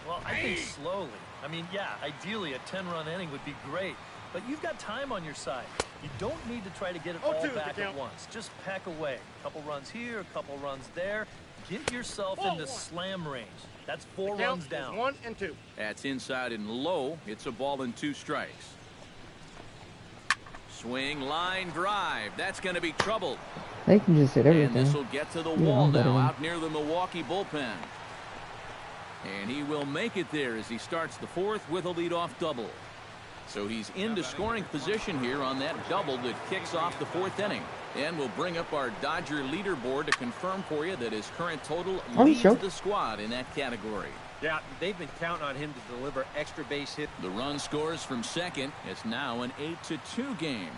Well, I think slowly. I mean, yeah, ideally a 10-run inning would be great. But you've got time on your side. You don't need to try to get it all back at once. Just pack away. A couple runs here, a couple runs there. Get yourself into slam range. That's 4 runs down. 1 and 2. That's inside and low. It's a ball and 2 strikes. Swing, line, drive. That's going to be trouble. They can just hit everything. And this will get to the wall now out near the Milwaukee bullpen. And he will make it there as he starts the 4th with a leadoff double. So he's into scoring position here on that double that kicks off the 4th inning. And we'll bring up our Dodger leaderboard to confirm for you that his current total leads the squad in that category. Yeah, they've been counting on him to deliver extra base hit. The run scores from second. It's now an 8-2 game.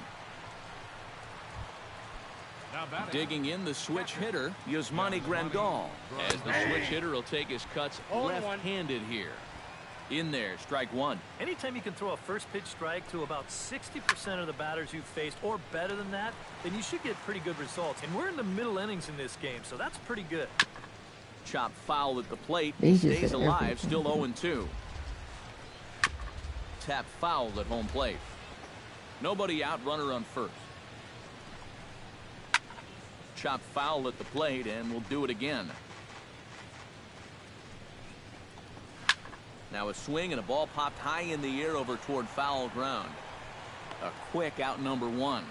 Digging in the switch hitter, Yasmani Grandal. As the switch hitter will take his cuts left-handed here. In there, strike 1. Anytime you can throw a first pitch strike to about 60% of the batters you've faced or better than that, then you should get pretty good results. And we're in the middle innings in this game, so that's pretty good. Chop foul at the plate. He stays alive, still 0-2. Tap foul at home plate. Nobody out, runner on first. Chop foul at the plate, and we'll do it again. Now a swing and a ball popped high in the air over toward foul ground. A quick out number one.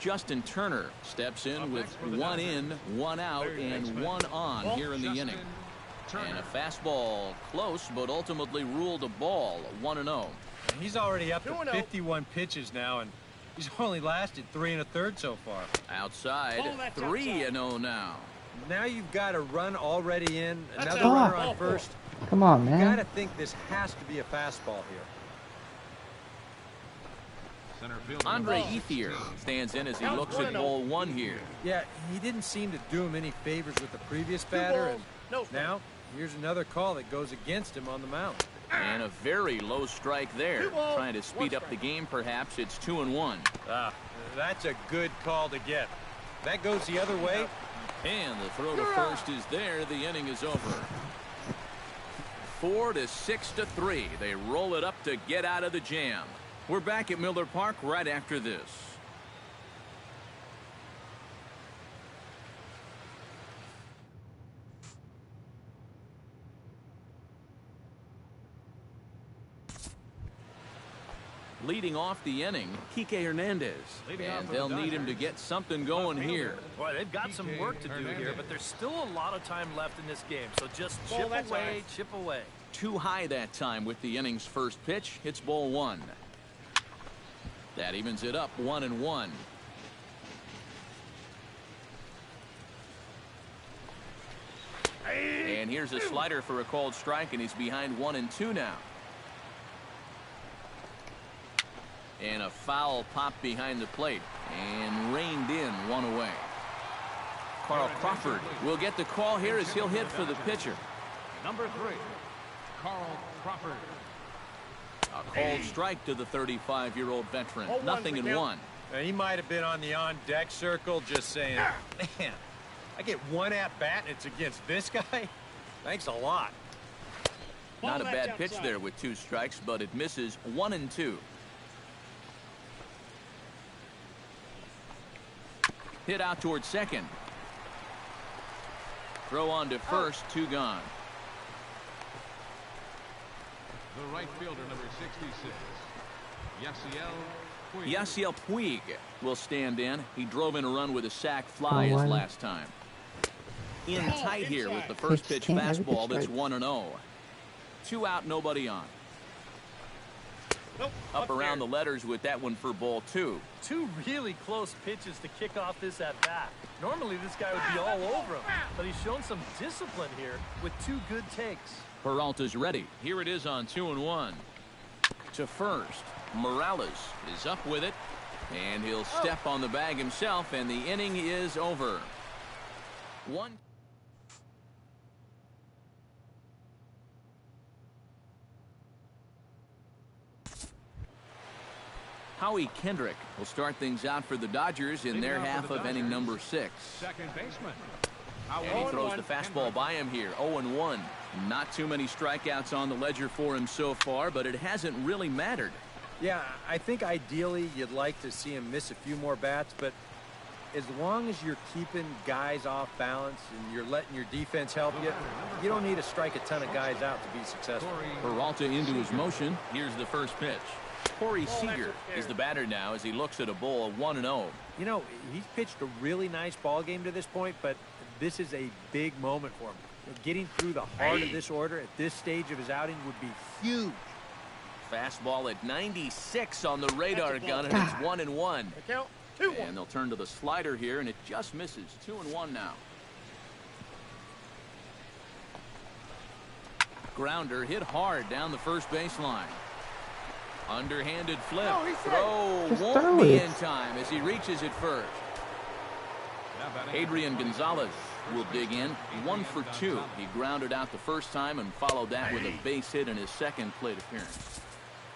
Justin Turner steps in with one in, one out, and one on here in the inning. And a fastball close, but ultimately ruled a ball, 1-0. He's already up to 51 pitches now, and he's only lasted 3 1/3 so far. Outside, 3-0 now. Now you've got a run already in, another runner on first. Come on, You man. got to think this has to be a fastball here. Andre Ethier stands in as he looks at ball one here. Yeah, he didn't seem to do him any favors with the previous batter, and now here's another call that goes against him on the mound. And a very low strike there. Trying to speed up the game, perhaps. It's 2-1. That's a good call to get. That goes the other way. And the throw to first is there. The inning is over. 4-6-3. They roll it up to get out of the jam. We're back at Miller Park right after this. Leading off the inning, Kike Hernandez. And they'll need him to get something going here. Boy, they've got some work to do here, but there's still a lot of time left in this game. So just chip away. Too high that time with the inning's first pitch. It's ball one. That evens it up 1-1. And here's a slider for a called strike, and he's behind 1-2 now. And a foul pop behind the plate and reined in, one away. Carl Crawford will get the call here as he'll hit for the pitcher. Number 3, Carl Crawford. A called strike to the 35-year-old veteran. 0-1. He might have been on the on-deck circle just saying, man, I get one at-bat and it's against this guy? Thanks a lot. Not a bad pitch there with 2 strikes, but it misses 1-2. Hit out towards second. Throw on to first, 2 gone. The right fielder, number 66, Yasiel Puig will stand in. He drove in a run with a sac fly his last time. In tight here with the first pitch fastball. That's 1-0. 2 out, nobody on. Up around the letters with that one for ball 2. 2 really close pitches to kick off this at bat. Normally this guy would be all over him, but he's shown some discipline here with 2 good takes. Peralta's ready. Here it is on 2-1. To first, Morales is up with it, and he'll step on the bag himself, and the inning is over. 1. Howie Kendrick will start things out for the Dodgers in their half of inning number 6. second baseman. And he throws the fastball by him here. 0-1. Not too many strikeouts on the ledger for him so far, but it hasn't really mattered. Yeah, I think ideally you'd like to see him miss a few more bats, but as long as you're keeping guys off balance and you're letting your defense help you, you don't need to strike a ton of guys out to be successful. Peralta into his motion. Here's the first pitch. Corey Seager is the batter now as he looks at a ball of 1-0. You know, he's pitched a really nice ball game to this point, but this is a big moment for him. Getting through the heart of this order at this stage of his outing would be huge. Fastball at 96 on the radar gun, and it's 1-1. And they'll turn to the slider here, and it just misses. 2-1 now. Grounder hit hard down the first baseline. Underhanded flip. Throw won't be in time as he reaches it first. Adrian Gonzalez will dig in. 1 for 2. He grounded out the first time and followed that with a base hit in his second plate appearance.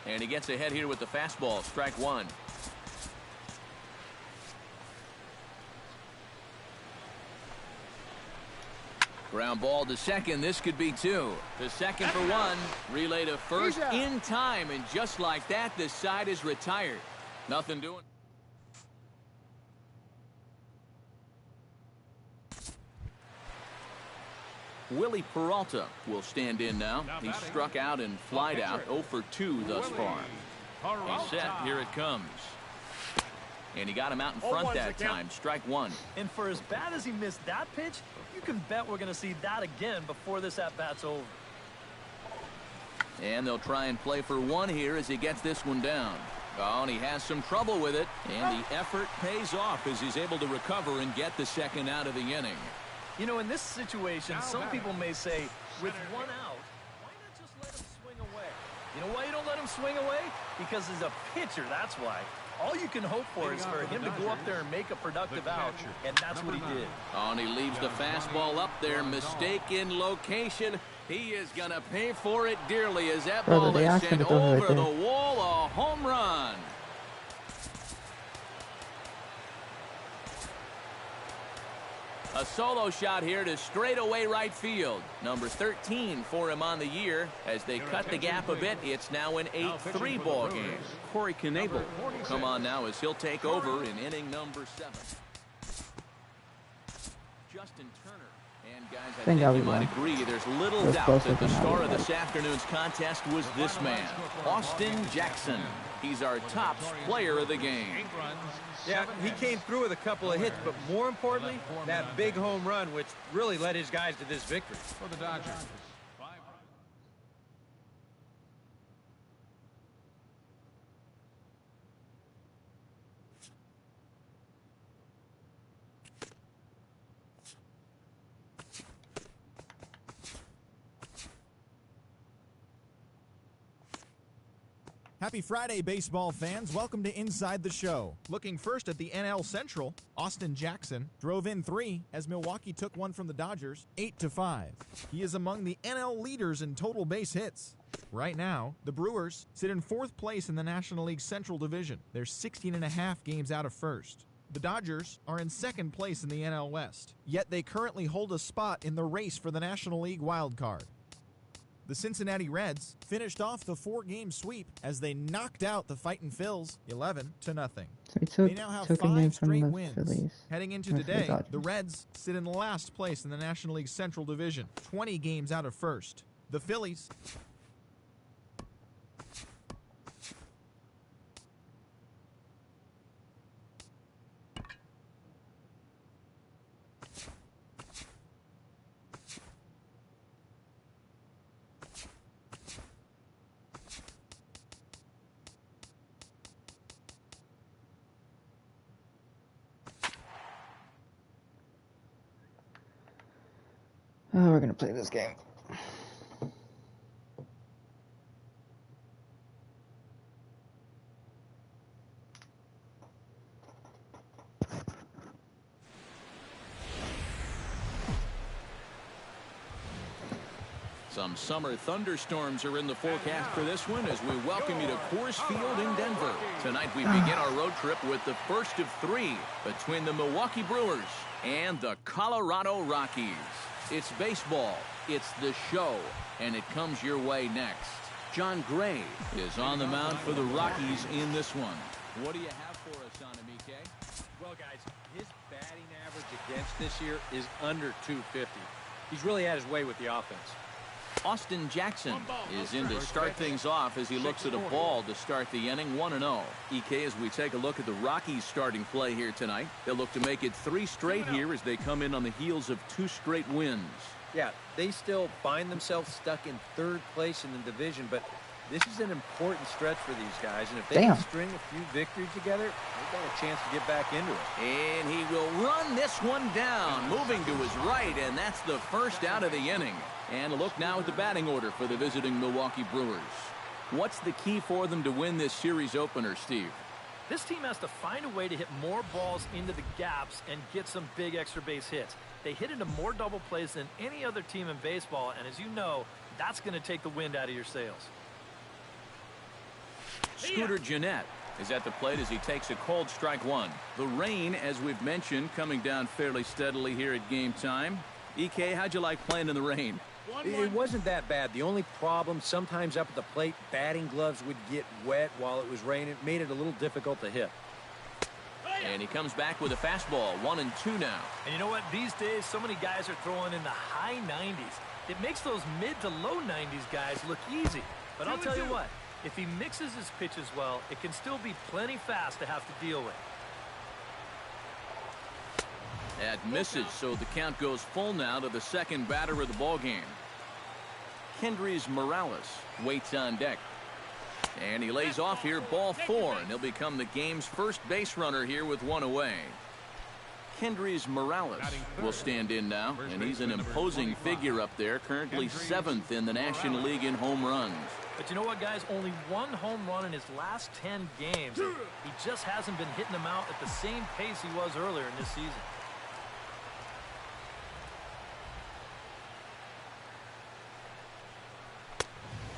And he gets ahead here with the fastball. Strike 1. Ground ball to second. This could be 2. To second for 1. Relay to first in time. And just like that, the side is retired. Nothing doing. Wily Peralta will stand in now. He's struck out and flied out 0 for 2 thus far. He's set. Here it comes. And he got him out in front that time. Strike one. And for as bad as he missed that pitch, you can bet we're going to see that again before this at-bat's over. And they'll try and play for one here as he gets this one down. Oh, and he has some trouble with it. And the effort pays off as he's able to recover and get the second out of the inning. You know, in this situation, some people may say, with one out, why not just let him swing away? You know why you don't let him swing away? Because as a pitcher, that's why. All you can hope for is for him to go up there and make a productive out, and that's what he did. Oh, and he leaves the fastball up there. Mistaken location. He is going to pay for it dearly as that ball is sent over the wall. A home run. A solo shot here to straightaway right field. Number 13 for him on the year. As they cut the gap a bit, it's now an 8-3 ball game. Corey Knebel will come on now as he'll take over in inning number 7. Justin Turner. And guys, I think you might agree, there's little doubt that the star of this afternoon's contest was this man, Austin Jackson. He's our top player of the game. Yeah, he came through with a couple of hits, but more importantly, that big home run, which really led his guys to this victory. For the Dodgers. Happy Friday, baseball fans. Welcome to Inside the Show. Looking first at the NL Central, Austin Jackson drove in 3 as Milwaukee took one from the Dodgers 8-5. He is among the NL leaders in total base hits. Right now, the Brewers sit in 4th place in the National League Central Division. They're 16.5 games out of first. The Dodgers are in 2nd place in the NL West, yet they currently hold a spot in the race for the National League wild card. The Cincinnati Reds finished off the 4-game sweep as they knocked out the Fightin' Phils 11-0. So they now have 5 straight wins. Heading into today, the Reds sit in last place in the National League Central Division, 20 games out of first. The Phillies Oh, we're gonna play this game. Some summer thunderstorms are in the forecast for this one as we welcome you to Coors Field in Denver. Tonight we begin our road trip with the first of 3 between the Milwaukee Brewers and the Colorado Rockies. It's baseball, it's the show, and it comes your way next. John Gray is on the mound for the Rockies in this one. What do you have for us on him, EK? Well, guys, his batting average against this year is under 250. He's really had his way with the offense. Austin Jackson is in to start things off as he looks at a ball to start the inning, 1-0. EK, as we take a look at the Rockies' starting play here tonight, they'll look to make it 3 straight here as they come in on the heels of 2 straight wins. Yeah, they still find themselves stuck in 3rd place in the division, but this is an important stretch for these guys, and if they can string a few victories together, they've got a chance to get back into it. And he will run this one down, moving to his right, and that's the first out of the inning. And a look now at the batting order for the visiting Milwaukee Brewers. What's the key for them to win this series opener, Steve? This team has to find a way to hit more balls into the gaps and get some big extra base hits. They hit into more double plays than any other team in baseball, and as you know, that's going to take the wind out of your sails. Scooter Gennett is at the plate as he takes a cold strike 1. The rain, as we've mentioned, coming down fairly steadily here at game time. EK, how'd you like playing in the rain? It wasn't that bad. The only problem, sometimes up at the plate, batting gloves would get wet while it was raining. It made it a little difficult to hit. And he comes back with a fastball, 1-2 now. And you know what? These days, so many guys are throwing in the high 90s. It makes those mid to low 90s guys look easy. But I'll tell you what, if he mixes his pitches well, it can still be plenty fast to have to deal with. That misses, so the count goes full now to the second batter of the ballgame. Kendrys Morales waits on deck. And he lays off here, ball 4, and he'll become the game's first base runner here with one away. Kendrys Morales will stand in now, and he's an imposing figure up there, currently 7th in the National League in home runs. But you know what, guys? Only 1 home run in his last 10 games. He just hasn't been hitting them out at the same pace he was earlier in this season.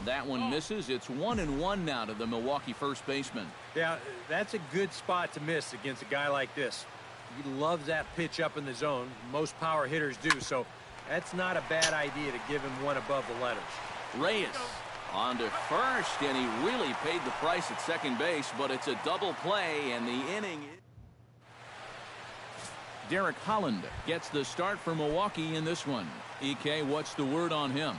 That one misses. It's 1-1 now to the Milwaukee first baseman. Yeah, that's a good spot to miss against a guy like this. He loves that pitch up in the zone. Most power hitters do, so that's not a bad idea to give him one above the letters. Reyes on to first, and he really paid the price at second base, but it's a double play, and the inning. Derek Holland gets the start for Milwaukee in this one. EK, what's the word on him?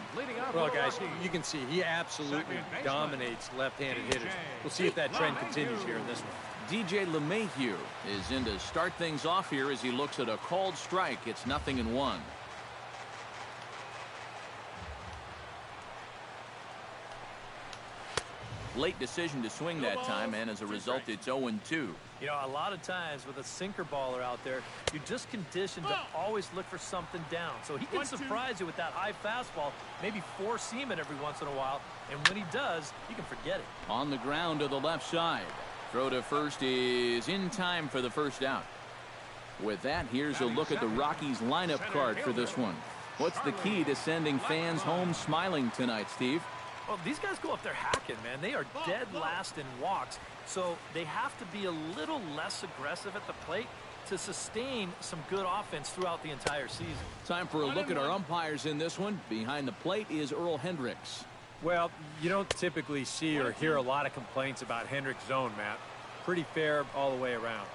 Well, guys, you can see he absolutely dominates left-handed hitters. We'll see if that trend continues here in this one. DJ LeMahieu is in to start things off here as he looks at a called strike. It's 0-1. Late decision to swing that time, and as a result, it's 0-2. You know, a lot of times with a sinker baller out there, you're just conditioned to always look for something down. So he can surprise you with that high fastball, maybe four-seam it every once in a while, and when he does, you can forget it. On the ground to the left side. Throw to first is in time for the first out. With that, here's a look at the Rockies lineup card for this one. What's the key to sending fans home smiling tonight, Steve? Well, these guys go up there hacking, man. They are dead last in walks, so they have to be a little less aggressive at the plate to sustain some good offense throughout the entire season. Time for a look at our umpires in this one. Behind the plate is Earl Hendricks. Well, you don't typically see or hear a lot of complaints about Hendricks' zone, Matt. Pretty fair all the way around.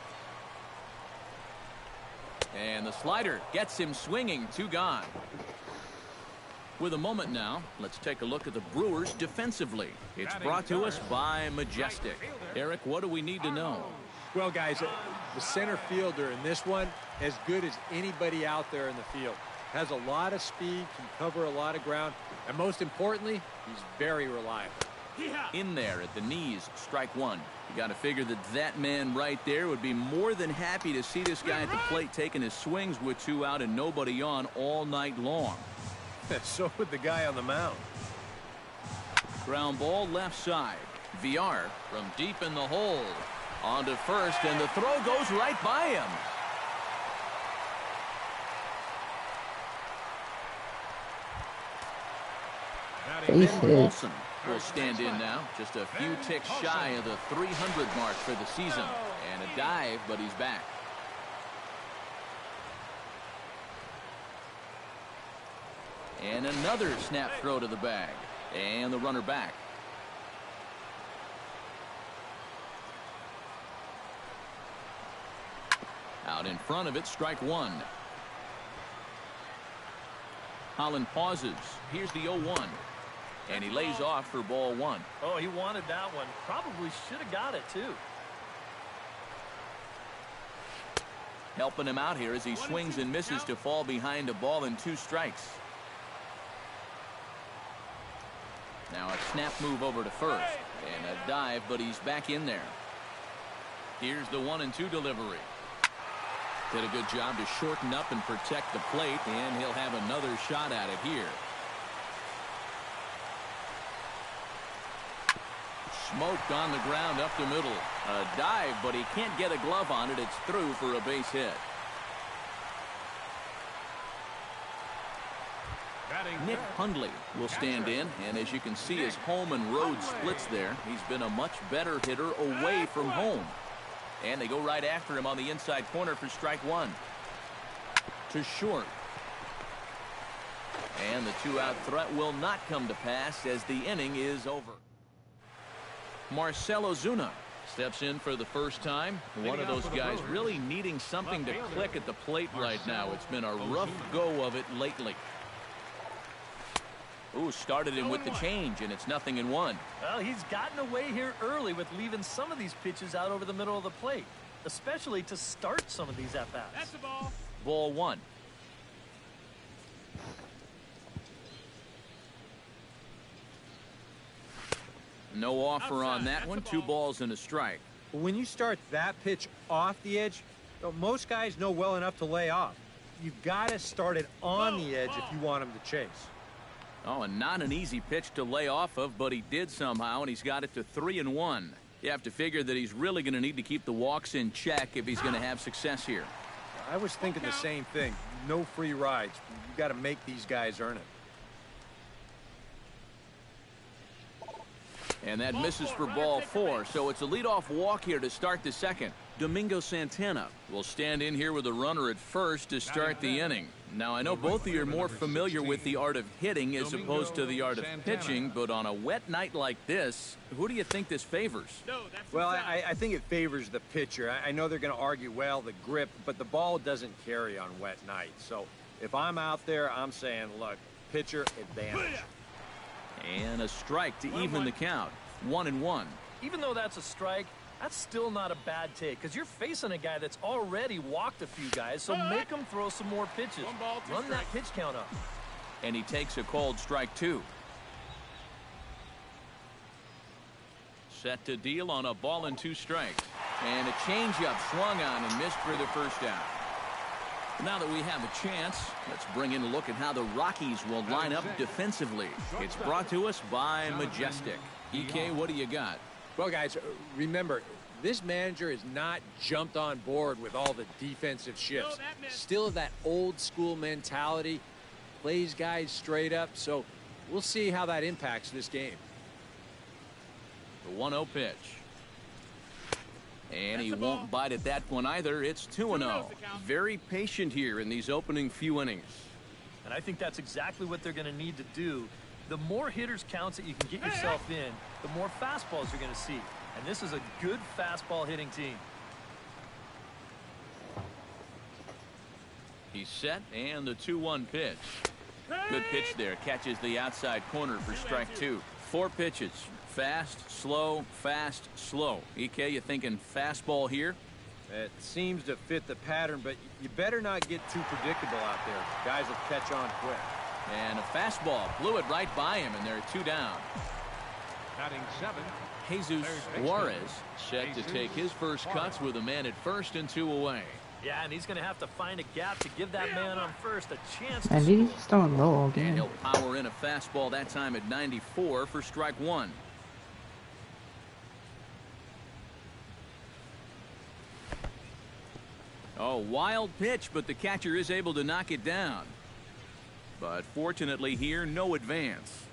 And the slider gets him swinging, 2 gone. With a moment now, let's take a look at the Brewers defensively. It's brought to us by Majestic. Eric, what do we need to know? Well, guys, the center fielder in this one, as good as anybody out there in the field. Has a lot of speed, can cover a lot of ground, and most importantly, he's very reliable. In there at the knees, strike 1. You got to figure that man right there would be more than happy to see this guy at the plate taking his swings with 2 out and nobody on all night long. So would the guy on the mound. Ground ball left side. VR from deep in the hole. On to first, and the throw goes right by him. Base hit. Wilson will stand in now. Just a few ticks shy of the 300 mark for the season. And a dive, but he's back. And another snap throw to the bag. And the runner back. Out in front of it, strike 1. Holland pauses. Here's the 0-1. And he lays off for ball 1. Oh, he wanted that one. Probably should have got it, too. Helping him out here as he swings and misses to fall behind a ball and 2 strikes. Now a snap move over to first. And a dive, but he's back in there. Here's the 1-2 delivery. Did a good job to shorten up and protect the plate, and he'll have another shot at it here. Smoked on the ground up the middle. A dive, but he can't get a glove on it. It's through for a base hit. Nick Hundley will stand in, and as you can see, his home and road splits there. He's been a much better hitter away from home. And they go right after him on the inside corner for strike 1. To short. And the 2-out threat will not come to pass as the inning is over. Marcell Ozuna Steps in for the first time. One of those guys really needing something to click at the plate right now. It's been a rough go of it lately. Ooh, started him with the change, and it's 0-1. Well, he's gotten away here early with leaving some of these pitches out over the middle of the plate, especially to start some of these at-bats. That's the ball. Ball 1. No offer on that one. 2 balls and a strike. When you start that pitch off the edge, most guys know well enough to lay off. You've got to start it on the edge if you want him to chase. Oh, and not an easy pitch to lay off of, but he did somehow, and he's got it to 3-1. You have to figure that he's really going to need to keep the walks in check if he's going to have success here. I was thinking the same thing. No free rides. You got to make these guys earn it. And that misses for ball 4, so it's a leadoff walk here to start the second. Domingo Santana will stand in here with a runner at first to start the inning. Now, I know both of you are more familiar with the art of hitting as opposed to the art of pitching, but on a wet night like this, who do you think this favors? Well, I think it favors the pitcher. I know they're going to argue, well, the grip, but the ball doesn't carry on wet nights. So if I'm out there, I'm saying, look, pitcher advantage. And a strike to even the count. 1-1. Even though that's a strike, that's still not a bad take, because you're facing a guy that's already walked a few guys, so make him throw some more pitches. Run that pitch count up. And he takes a called strike 2. Set to deal on a ball and 2 strikes. And a changeup swung on and missed for the first out. Now that we have a chance, let's bring in a look at how the Rockies will line up defensively. It's brought to us by Majestic. EK, what do you got? Well, guys, remember, this manager has not jumped on board with all the defensive shifts. Still that old school mentality, plays guys straight up, so we'll see how that impacts this game. The 1-0 pitch. And he won't bite at that one either. It's 2-0. Very patient here in these opening few innings. And I think that's exactly what they're going to need to do. The more hitters counts that you can get yourself in, the more fastballs you're going to see. And this is a good fastball hitting team. He's set, and the 2-1 pitch. Good pitch there. Catches the outside corner for strike 2. 4 pitches. Fast, slow, fast, slow. EK, you thinking fastball here? It seems to fit the pattern, but you better not get too predictable out there. Guys will catch on quick. And a fastball blew it right by him, and there are 2 down. Batting 7. Jesus Juarez set to take his first cuts with a man at first and 2 away. Yeah, and he's going to have to find a gap to give that man on first a chance to And he's throwing low all And game. he'll power in a fastball that time at 94 for strike 1. Oh, wild pitch, but the catcher is able to knock it down. But fortunately here, no advance.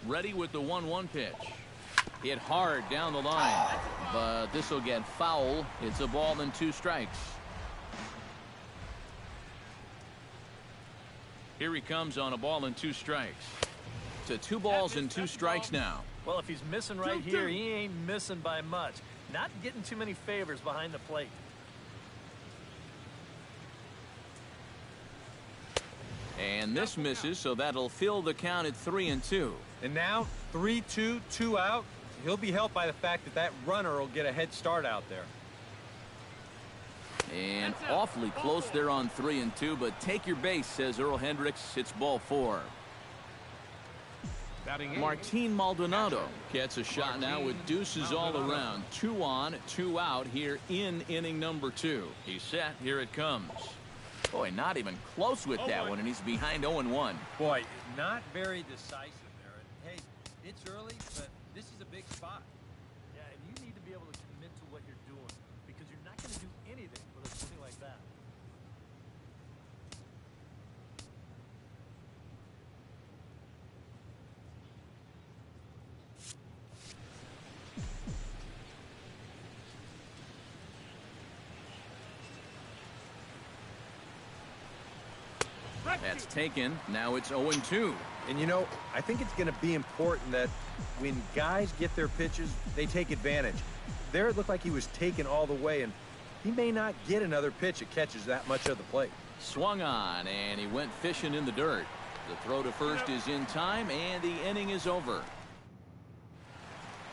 Ready with the 1-1 pitch. Hit hard down the line, but this will get foul. It's a ball and 2 strikes. Here he comes on a ball and 2 strikes. To 2 balls and 2 strikes now. Well, if he's missing right here, he ain't missing by much. Not getting too many favors behind the plate. And this misses, so that'll fill the count at 3-2. And now 3-2, 2 out. He'll be helped by the fact that that runner will get a head start out there. And awfully close there on 3-2, but take your base, says Earl Hendricks. It's ball 4. Martin Maldonado gets a shot now with deuces all around. 2 on, 2 out here in inning number 2. He's set. Here it comes. Boy, not even close with that one, and he's behind 0-1. Boy, not very decisive there. And, hey, it's early, but this is a big spot. Yeah, and you need to be able to commit to what you're doing, because you're not going to do anything with a swing like that. That's taken. Now it's 0-2. And, you know, I think it's going to be important that when guys get their pitches, they take advantage. There it looked like he was taken all the way, and he may not get another pitch that catches that much of the plate. Swung on, and he went fishing in the dirt. The throw to first is in time, and the inning is over.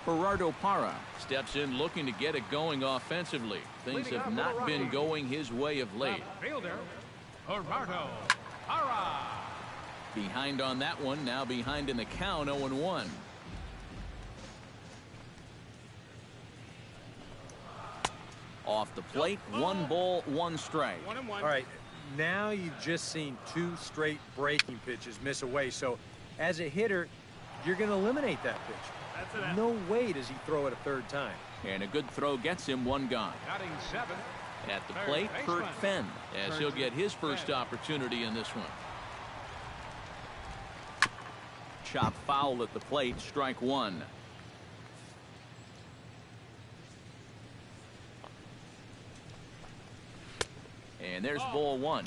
Peralta steps in looking to get it going offensively. Things have not been going his way of late. Fielder, Peralta. Behind on that one, now behind in the count, 0-1. Off the plate, 1 ball, 1 strike. All right, now you've just seen 2 straight breaking pitches miss away. So as a hitter, you're going to eliminate that pitch. No way does he throw it a 3rd time. And a good throw gets him 1 gone. Batting 7th. At the plate, Kurt Fenn, as he'll get his first opportunity in this one. Chop foul at the plate, strike 1. And there's ball 1.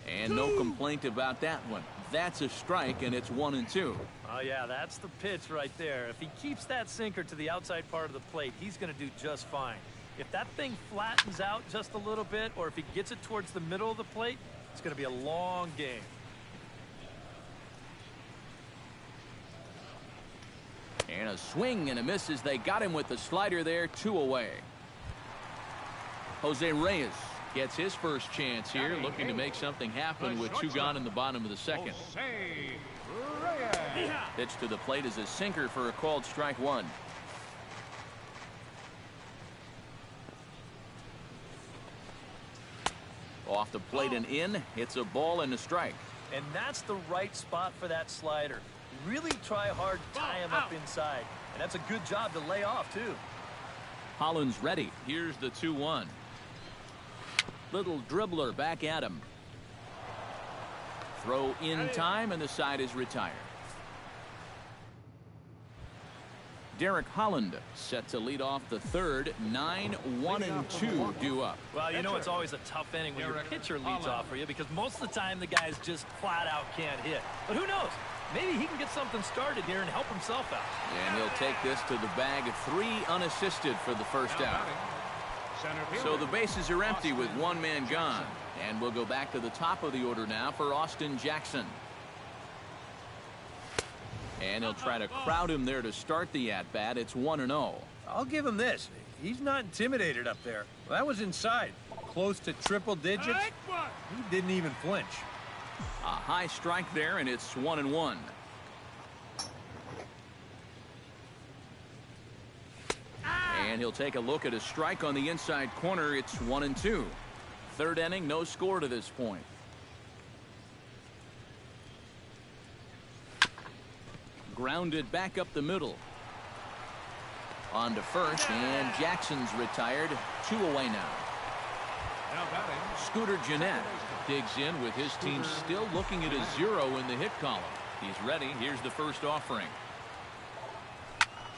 And no complaint about that one. That's a strike, and it's 1-2. Oh, yeah, that's the pitch right there. If he keeps that sinker to the outside part of the plate, he's going to do just fine. If that thing flattens out just a little bit, or if he gets it towards the middle of the plate, it's going to be a long game. And a swing and a miss as they got him with the slider there, 2 away. Jose Reyes gets his first chance here, looking to make something happen with 2 gone in the bottom of the 2nd. Pitch to the plate is a sinker for a called strike 1. Off the plate and in, it's a ball and a strike. And that's the right spot for that slider. Really try hard to tie him up inside. And that's a good job to lay off, too. Holland's ready. Here's the 2-1. Little dribbler back at him. Throw in time, and the side is retired. Derek Holland set to lead off the 3rd. 9-1-2 due up. Well, you know it's always a tough inning when your pitcher leads off for you, because most of the time the guys just flat out can't hit. But who knows? Maybe he can get something started here and help himself out. And he'll take this to the bag. 3 unassisted for the first out. So the bases are empty with 1 man gone. And we'll go back to the top of the order now for Austin Jackson. And he'll try to crowd him there to start the at-bat. It's 1-0. I'll give him this. He's not intimidated up there. Well, that was inside. Close to triple digits. He didn't even flinch. A high strike there, and it's 1-1. And he'll take a look at a strike on the inside corner. It's 1-2. 3rd inning, no score to this point. Grounded back up the middle. On to first, and Jackson's retired. 2 away now. Scooter Gennett digs in with his team still looking at a 0 in the hit column. He's ready. Here's the first offering.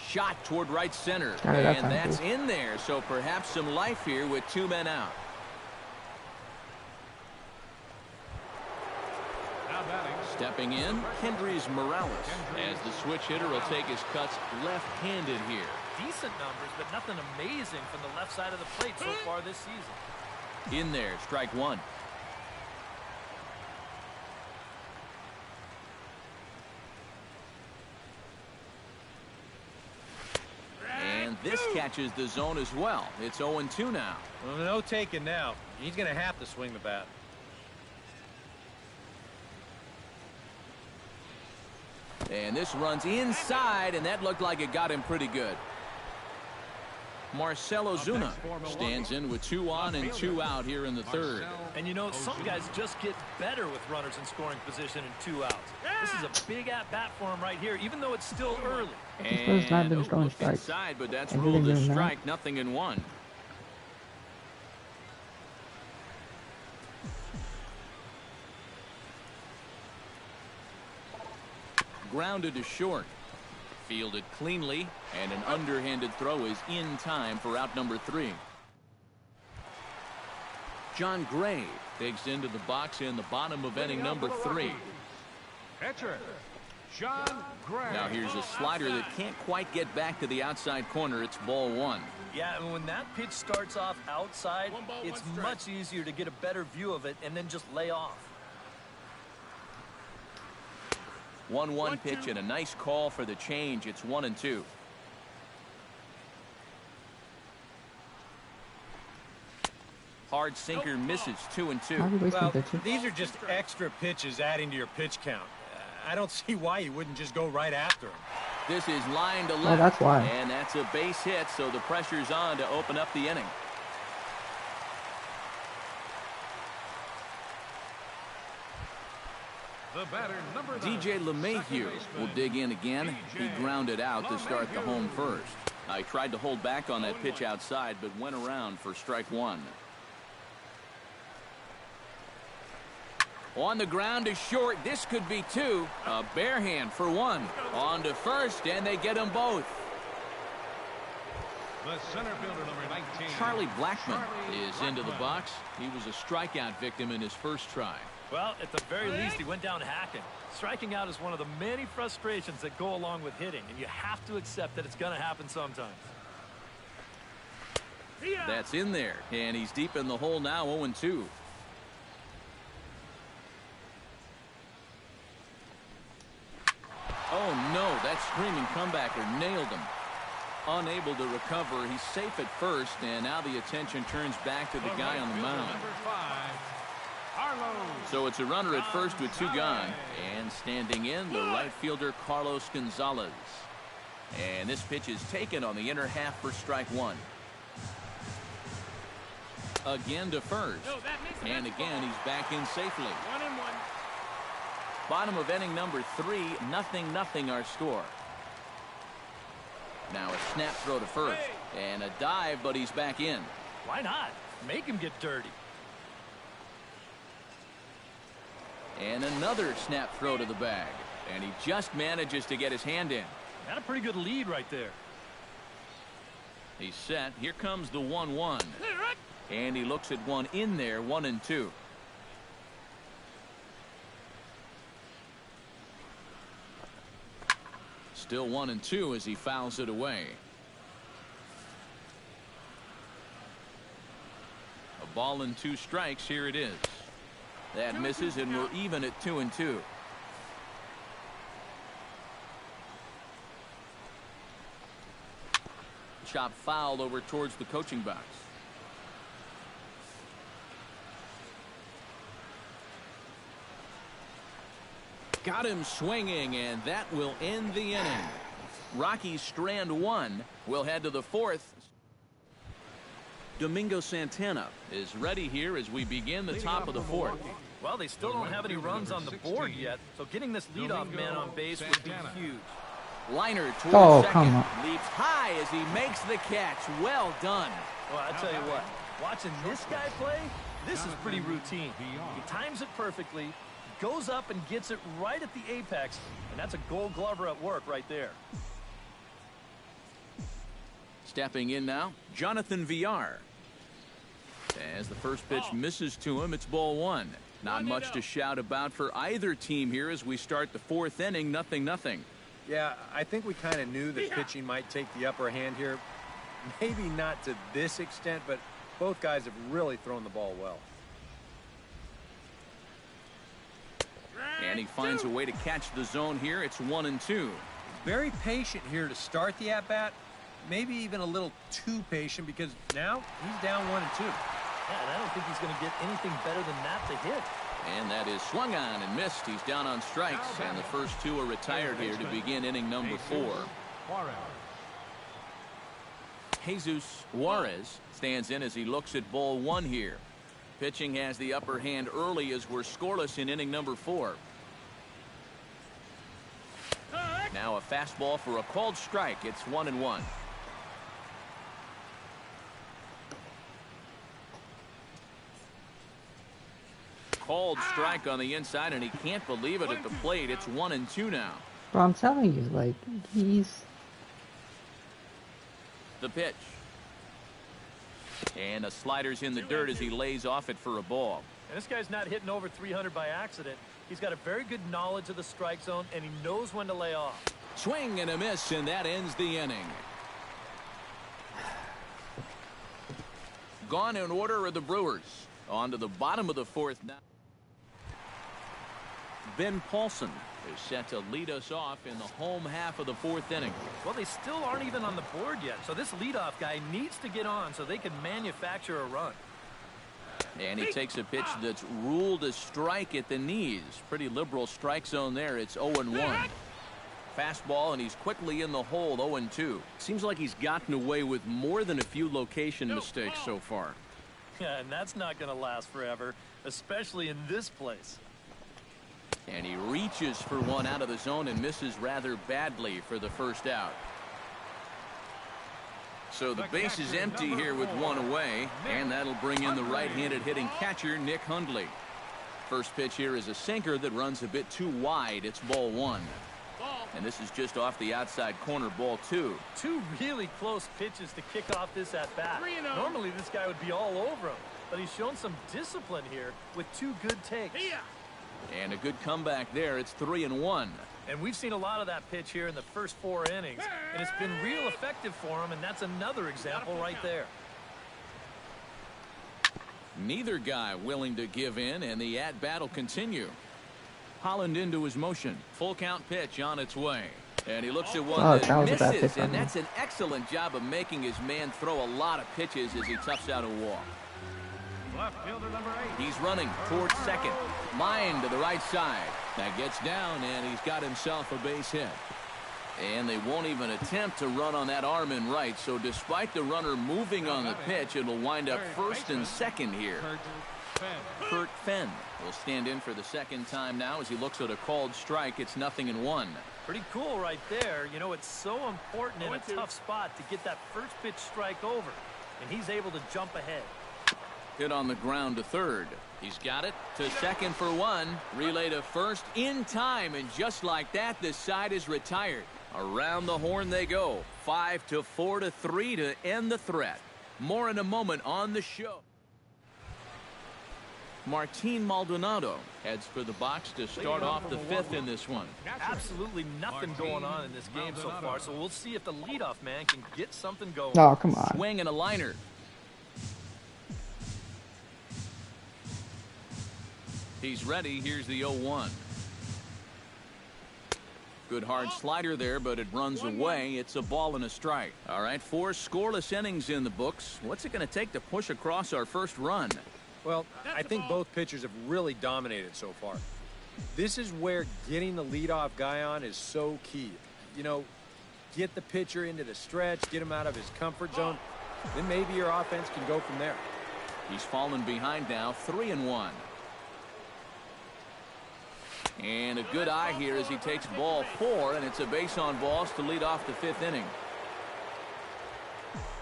Shot toward right center, and that's in there. So perhaps some life here with 2 men out. Stepping in, Kendrys Morales, as the switch hitter will take his cuts left-handed here. Decent numbers, but nothing amazing from the left side of the plate so far this season. In there, strike 1. And this catches the zone as well. It's 0-2 now. Well, no taking now. He's going to have to swing the bat. And this runs inside, and that looked like it got him pretty good. Marcell Ozuna stands in with 2 on and 2 out here in the 3rd. And you know, some guys just get better with runners in scoring position and 2 outs. This is a big at-bat for him right here, even though it's still early. And not been throwing strikes. Inside, but that's ruled a strike, nothing in 1. Grounded to short. Fielded cleanly, and an underhanded throw is in time for out number 3. John Gray digs into the box in the bottom of inning number 3. Pitcher, John Gray. Now here's a slider that can't quite get back to the outside corner. It's ball 1. Yeah, and when that pitch starts off outside, it's much easier to get a better view of it and then just lay off. 1-1 pitch and a nice call for the change. It's 1-2. Hard sinker misses. 2-2. Well, these are just extra pitches adding to your pitch count. I don't see why you wouldn't just go right after him. This is line to left. Oh, that's why. And that's a base hit, so the pressure's on to open up the inning. The batter, number 9. DJ LeMahieu will dig in again. He grounded out to start the home first. I tried to hold back on that pitch outside, but went around for strike 1. On the ground is short. This could be 2. A bare hand for 1. On to first, and they get them both. The center fielder, number 19. Charlie Blackmon is into the box. He was a strikeout victim in his first try. Well, at the very least, he went down hacking. Striking out is one of the many frustrations that go along with hitting, and you have to accept that it's going to happen sometimes. That's in there, and he's deep in the hole now, 0-2. Oh, no, that screaming comebacker nailed him. Unable to recover, he's safe at first, and now the attention turns back to the guy on the mound. Number 5, Carlos. So it's a runner at first with 2 gone, and standing in, the right fielder Carlos Gonzalez. And this pitch is taken on the inner half for strike 1. Again to first, and again he's back in safely. 1-1. Bottom of inning number 3, 0-0 our score. Now a snap throw to first, and a dive, but he's back in. Why not? Make him get dirty. And another snap throw to the bag, and he just manages to get his hand in. Got a pretty good lead right there. He's set. Here comes the 1-1. And he looks at one in there, 1-2. Still 1-2 as he fouls it away. A ball and 2 strikes. Here it is. That misses, and we're even at 2-2. Chop fouled over towards the coaching box. Got him swinging, and that will end the inning. Rockies strand 1. We'll head to the 4th. Domingo Santana is ready here as we begin the top of the 4th. Well, they still don't have any runs on the board yet, so getting this leadoff man on base would be huge. Liner towards second. Come on. Leaps high as he makes the catch. Well done. Well, I tell you what, watching this guy play, this is pretty routine. He times it perfectly, goes up and gets it right at the apex, and that's a Gold Glover at work right there. Stepping in now, Jonathan Villar. As the first pitch misses to him, it's ball 1. Not much to shout about for either team here as we start the 4th inning, 0-0. Yeah, I think we kind of knew that pitching might take the upper hand here. Maybe not to this extent, but both guys have really thrown the ball well. And he finds a way to catch the zone here. It's 1-2. Very patient here to start the at-bat. Maybe even a little too patient because now he's down 1-2. Yeah, and I don't think he's going to get anything better than that to hit. And that is swung on and missed. He's down on strikes, and the first 2 are retired here to begin inning number 4. Jesus Juarez stands in as he looks at ball 1 here. Pitching has the upper hand early as we're scoreless in inning number 4. Now a fastball for a called strike. It's 1-1. Called strike on the inside, and he can't believe it at the plate. It's 1-2 now. Bro, I'm telling you, like, he's... The pitch. And a slider's in the dirt as he lays off it for a ball. And this guy's not hitting over 300 by accident. He's got a very good knowledge of the strike zone, and he knows when to lay off. Swing and a miss, and that ends the inning. Gone in order are the Brewers. On to the bottom of the fourth now. Ben Paulson is set to lead us off in the home half of the fourth inning. Well, they still aren't even on the board yet, so this leadoff guy needs to get on so they can manufacture a run. And he takes a pitch that's ruled a strike at the knees. Pretty liberal strike zone there. It's 0-1. Fastball, and he's quickly in the hole, 0-2. Seems like he's gotten away with more than a few location mistakes so far. Yeah, and that's not going to last forever, especially in this place. And he reaches for one out of the zone and misses rather badly for the first out. So the base is empty here with one away, and that'll bring in the right-handed hitting catcher, Nick Hundley. First pitch here is a sinker that runs a bit too wide. It's ball one. And this is just off the outside corner, ball two. Two really close pitches to kick off this at-bat. Normally this guy would be all over him, but he's shown some discipline here with two good takes. And a good comeback there. It's 3-1. And we've seen a lot of that pitch here in the first 4 innings, and it's been real effective for him, and that's another example right there. Neither guy willing to give in, and the at-bat will continue. Holland into his motion. Full count pitch on its way. And he looks at one that misses, and that's an excellent job of making his man throw a lot of pitches as he toughs out a walk. Left fielder number 8. He's running towards second. Line to the right side. That gets down, and he's got himself a base hit. And they won't even attempt to run on that arm in right, so despite the runner moving on the pitch, it'll wind up first and second here. Kurt Fenn will stand in for the second time now as he looks at a called strike. It's 0-1. Pretty cool right there. You know, it's so important in a tough spot to get that first pitch strike over, and he's able to jump ahead. Hit on the ground to third. He's got it to second for one. Relay to first in time, and just like that, this side is retired. Around the horn they go. 5-4-3 to end the threat. More in a moment on the show. Martin Maldonado heads for the box to start off the fifth in this one. Absolutely nothing going on in this game so far, so we'll see if the leadoff man can get something going. Oh, come on. Swing and a liner. He's ready. Here's the 0-1. Good hard slider there, but it runs away. It's a ball and a strike. All right, 4 scoreless innings in the books. What's it going to take to push across our first run? Well, I think both pitchers have really dominated so far. This is where getting the leadoff guy on is so key. You know, get the pitcher into the stretch, get him out of his comfort zone, then maybe your offense can go from there. He's fallen behind now, 3-1. And a good eye here as he takes ball 4, and it's a base on balls to lead off the fifth inning.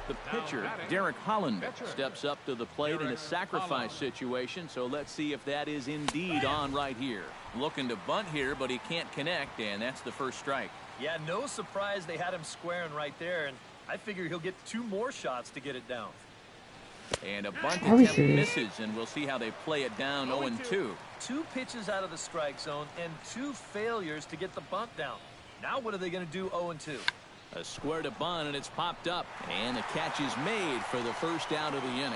The pitcher, Derek Holland, steps up to the plate in a sacrifice situation, so let's see if that is indeed on right here. Looking to bunt here, but he can't connect, and that's the first strike. Yeah, no surprise they had him squaring right there, and I figure he'll get 2 more shots to get it down. And a bunt attempt misses, and we'll see how they play it down 0-2. 2 pitches out of the strike zone and 2 failures to get the bunt down. Now what are they going to do 0-2? A square to bunt, and it's popped up, and the catch is made for the first out of the inning.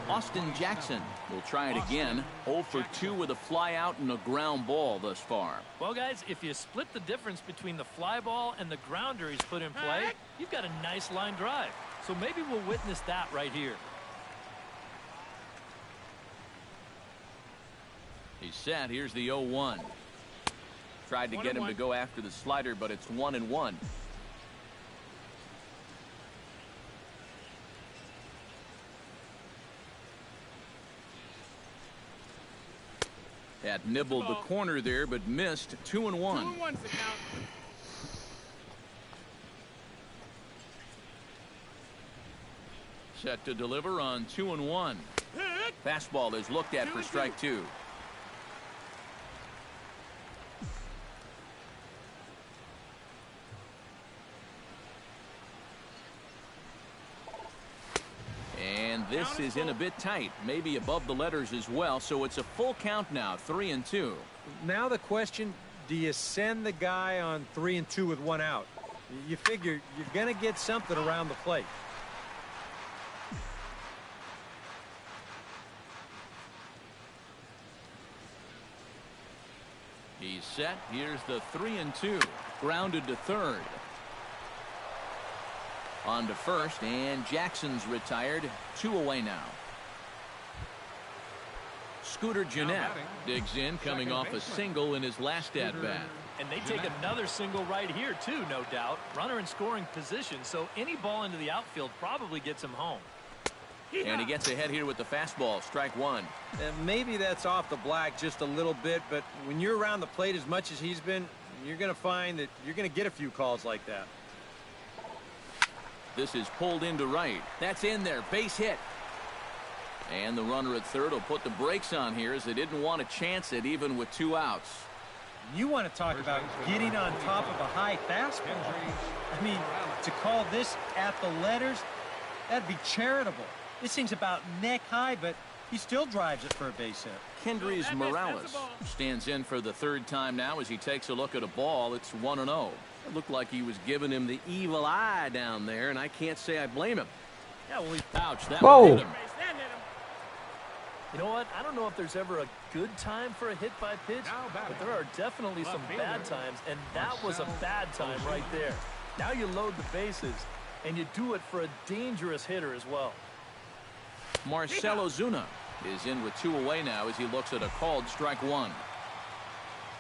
Austin Jackson will try it again. 0 for 2 with a fly out and a ground ball thus far. Well, guys, if you split the difference between the fly ball and the grounder he's put in play, you've got a nice line drive. So maybe we'll witness that right here. He's set. Here's the 0-1. Tried to get him to go after the slider, but it's 1-1. That nibbled the corner there, but missed. 2-1. Set to deliver on 2-1. Fastball is looked at for strike 2. This is in a bit tight, maybe above the letters as well, so it's a full count now, 3-2. Now the question, do you send the guy on 3-2 with one out? You figure you're going to get something around the plate. He's set. Here's the 3-2. Grounded to third. On to first, and Jackson's retired. 2 away now. Scooter Gennett digs in, coming off a single in his last at-bat. And they take another single right here, too, no doubt. Runner in scoring position, so any ball into the outfield probably gets him home. And he gets ahead here with the fastball, strike one. And maybe that's off the black just a little bit, but when you're around the plate as much as he's been, you're going to find that you're going to get a few calls like that. This is pulled into right. That's in there, base hit. And the runner at third will put the brakes on here as they didn't want to chance it even with 2 outs. You want to talk about getting on top of a high fastball. I mean, to call this at the letters, that'd be charitable. This thing's about neck high, but he still drives it for a base hit. Kendrys Morales stands in for the 3rd time now as he takes a look at a ball. It's 1-0. It looked like he was giving him the evil eye down there, and I can't say I blame him. Yeah, well, ouch, that Whoa. hit him. You know what? I don't know if there's ever a good time for a hit by pitch, but there are definitely some bad times, and that was a bad time right there. Now you load the bases, and you do it for a dangerous hitter as well. Marcell Ozuna is in with 2 away now as he looks at a called strike one.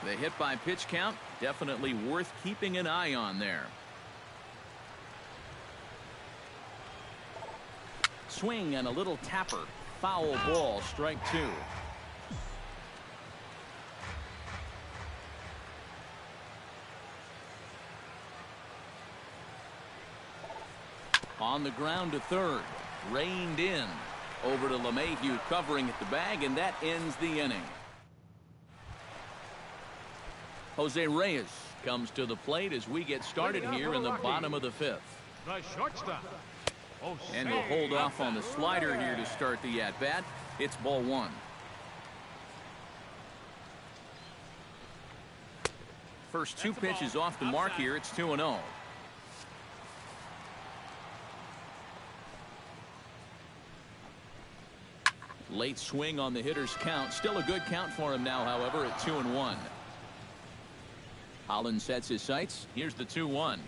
The hit by pitch count definitely worth keeping an eye on there. Swing and a little tapper. Foul ball, strike 2. On the ground to third. Reined in. Over to LeMahieu covering at the bag, and that ends the inning. Jose Reyes comes to the plate as we get started here in the bottom of the 5th. The shortstop. And he'll hold off on the slider here to start the at-bat. It's ball 1. First 2 pitches off the mark here. It's 2-0. Late swing on the hitter's count. Still a good count for him now, however, at 2-1. Holland sets his sights. Here's the 2-1.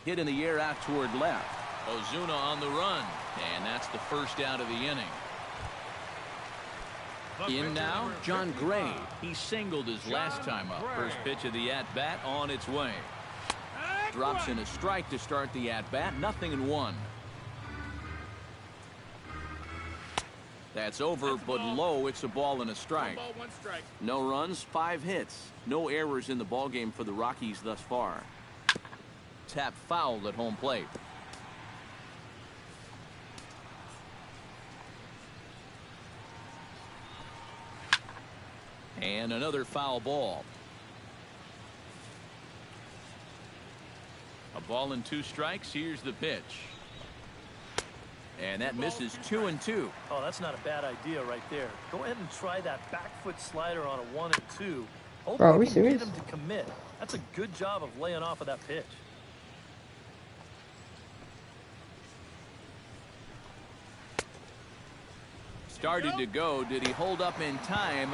Hit in the air out toward left. Ozuna on the run, and that's the first out of the inning. In now, John Gray. He singled his last time up. First pitch of the at-bat on its way. Drops in a strike to start the at-bat. 0-1. That's over, but low. It's a ball and a strike. No runs, 5 hits. No errors in the ballgame for the Rockies thus far. Tap fouled at home plate. And another foul ball. A ball and 2 strikes. Here's the pitch. And that misses 2-2. Oh, that's not a bad idea right there. Go ahead and try that back foot slider on a 1-2. Hope Bro, are you we can serious? get him to commit. That's a good job of laying off of that pitch. Started to go. Did he hold up in time?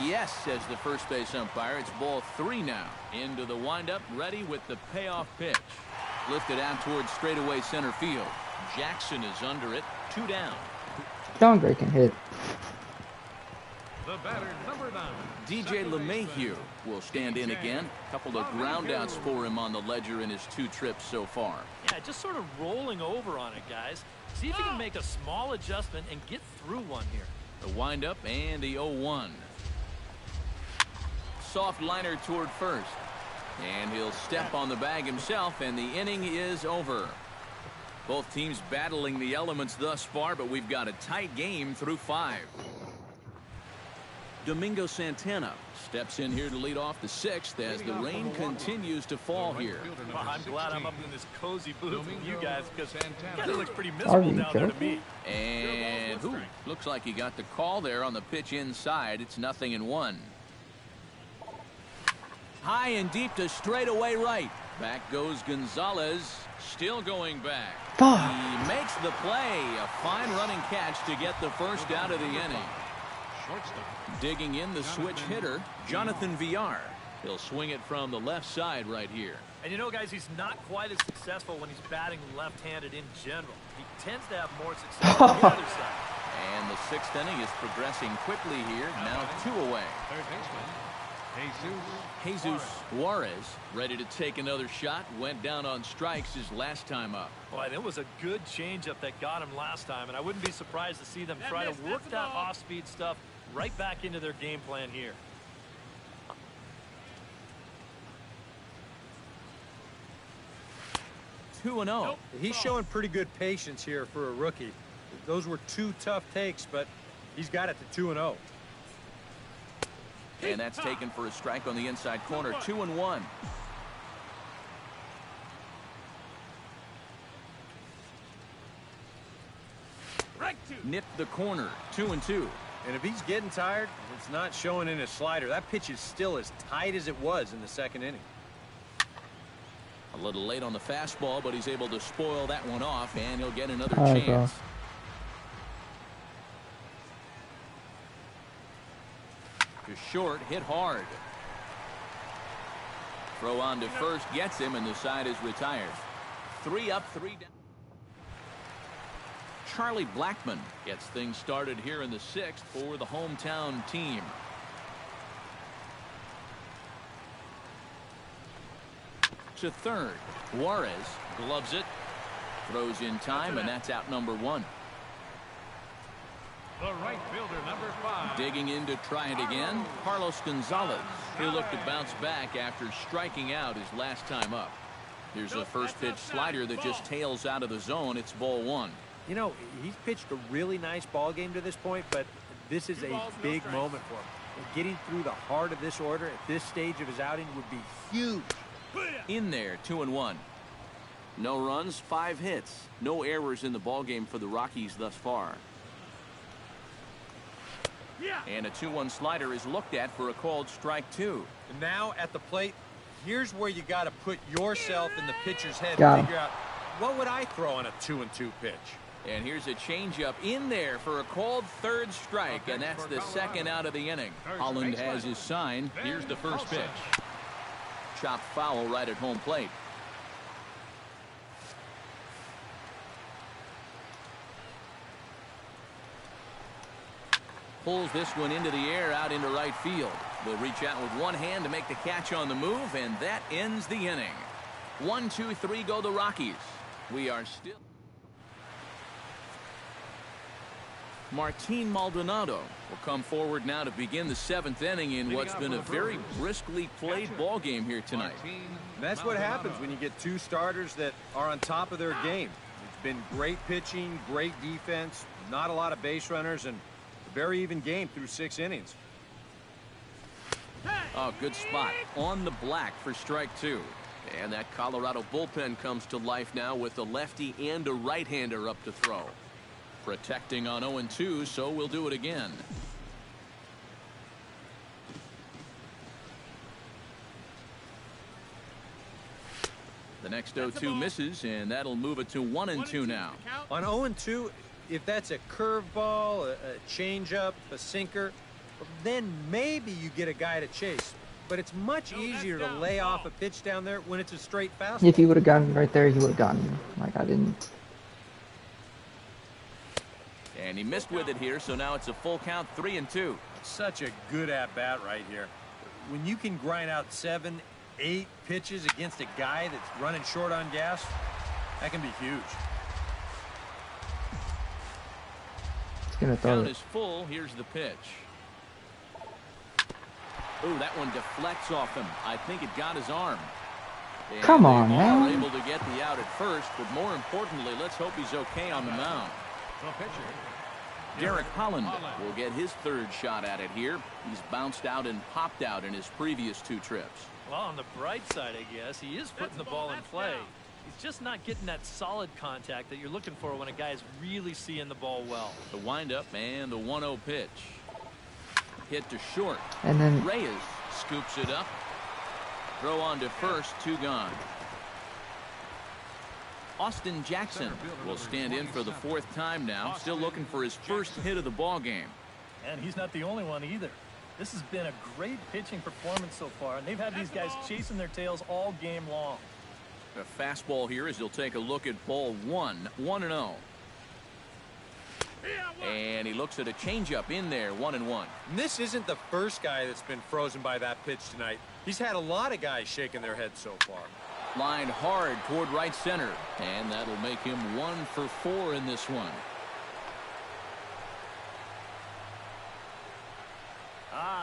Yes, says the first base umpire. It's ball 3 now. Into the windup, ready with the payoff pitch. Lifted out towards straightaway center field. Jackson is under it. 2 down. John Gray can hit. The batter, number 9. DJ LeMahieu will stand in again. Couple of groundouts for him on the ledger in his 2 trips so far. Yeah, just sort of rolling over on it, guys. See if you can make a small adjustment and get through one here. The windup and the 0-1. Soft liner toward first. And he'll step on the bag himself, and the inning is over. Both teams battling the elements thus far, but we've got a tight game through 5. Domingo Santana steps in here to lead off the sixth as the rain continues to fall here. Well, I'm glad I'm up in this cozy booth with you guys because it looks pretty miserable down there to me. And looks like he got the call there on the pitch inside. It's 0-1. High and deep to straightaway right. Back goes Gonzalez, still going back. He makes the play. A fine running catch to get the first out of the inning. Digging in the switch hitter, Jonathan Villar. He'll swing it from the left side right here. And you know, guys, he's not quite as successful when he's batting left-handed in general. He tends to have more success on the other side. And the sixth inning is progressing quickly here. Now 2 away. Jesus Juarez ready to take another shot. Went down on strikes his last time up. Boy, that was a good changeup that got him last time, and I wouldn't be surprised to see them try to work that off-speed stuff right back into their game plan here. Two and 0. He's showing pretty good patience here for a rookie. Those were 2 tough takes, but he's got it to 2-0. And that's taken for a strike on the inside corner. 2-1. Nipped the corner. 2-2. And if he's getting tired, it's not showing in his slider. That pitch is still as tight as it was in the second inning. A little late on the fastball, but he's able to spoil that one off, and he'll get another chance. To short, hit hard. Throw on to first, gets him, and the side is retired. 3 up, 3 down. Charlie Blackmon gets things started here in the sixth for the hometown team. To third, Juarez gloves it, throws in time, and that's out number 1. The right fielder, number 5. Digging in to try it again, Carlos Gonzalez. He'll look to bounce back after striking out his last time up. Here's a first pitch slider that just tails out of the zone. It's ball 1. You know, he's pitched a really nice ball game to this point, but this is a big moment for him. Getting through the heart of this order at this stage of his outing would be huge. In there, 2-1. No runs, 5 hits. No errors in the ball game for the Rockies thus far. And a 2-1 slider is looked at for a called strike 2. And now at the plate, here's where you got to put yourself in the pitcher's head and figure out, what would I throw on a 2-2 pitch? And here's a changeup in there for a called third strike, and that's the second out of the inning. Holland has his sign. Here's the first pitch. Chopped foul right at home plate. Pulls this one into the air out into right field. They'll reach out with one hand to make the catch on the move, and that ends the inning. 1, 2, 3 go the Rockies. We are still. Martin Maldonado will come forward now to begin the 7th inning in what's been a very briskly played ball game here tonight. And that's what happens when you get 2 starters that are on top of their game. It's been great pitching, great defense, not a lot of base runners, and a very even game through 6 innings. Oh, good spot on the black for strike 2. And that Colorado bullpen comes to life now with a lefty and a right-hander up to throw. Protecting on 0-2, so we'll do it again. The next 0-2 misses, and that'll move it to 1-2 now. On 0-2, if that's a curveball, a changeup, a sinker, then maybe you get a guy to chase. But it's much easier to lay off a pitch down there when it's a straight fastball. If he would have gotten right there, he would have gotten. Like, I didn't. And he missed with it here, so now it's a full count, 3-2. Such a good at-bat right here. When you can grind out 7, 8 pitches against a guy that's running short on gas, that can be huge. It's gonna throw Count it. is full. Here's the pitch. Ooh, that one deflects off him. I think it got his arm. And come on, they man. are able to get the out at first, but more importantly, let's hope he's okay on the mound. The pitcher, Derek Holland will get his third shot at it here. He's bounced out and popped out in his previous 2 trips. Well, on the bright side, I guess, he is putting the ball in play. He's just not getting that solid contact that you're looking for when a guy's really seeing the ball well. The windup and the 1-0 pitch. Hit to short. And then Reyes scoops it up. Throw on to first, 2 gone. Austin Jackson will stand in for the 4th time now, still looking for his first hit of the ball game. And he's not the only one either. This has been a great pitching performance so far, and they've had these guys chasing their tails all game long. A fastball here as he'll take a look at ball 1, 1-0. And he looks at a changeup in there, 1-1. This isn't the first guy that's been frozen by that pitch tonight. He's had a lot of guys shaking their heads so far. Lined hard toward right center, and that'll make him 1 for 4 in this one.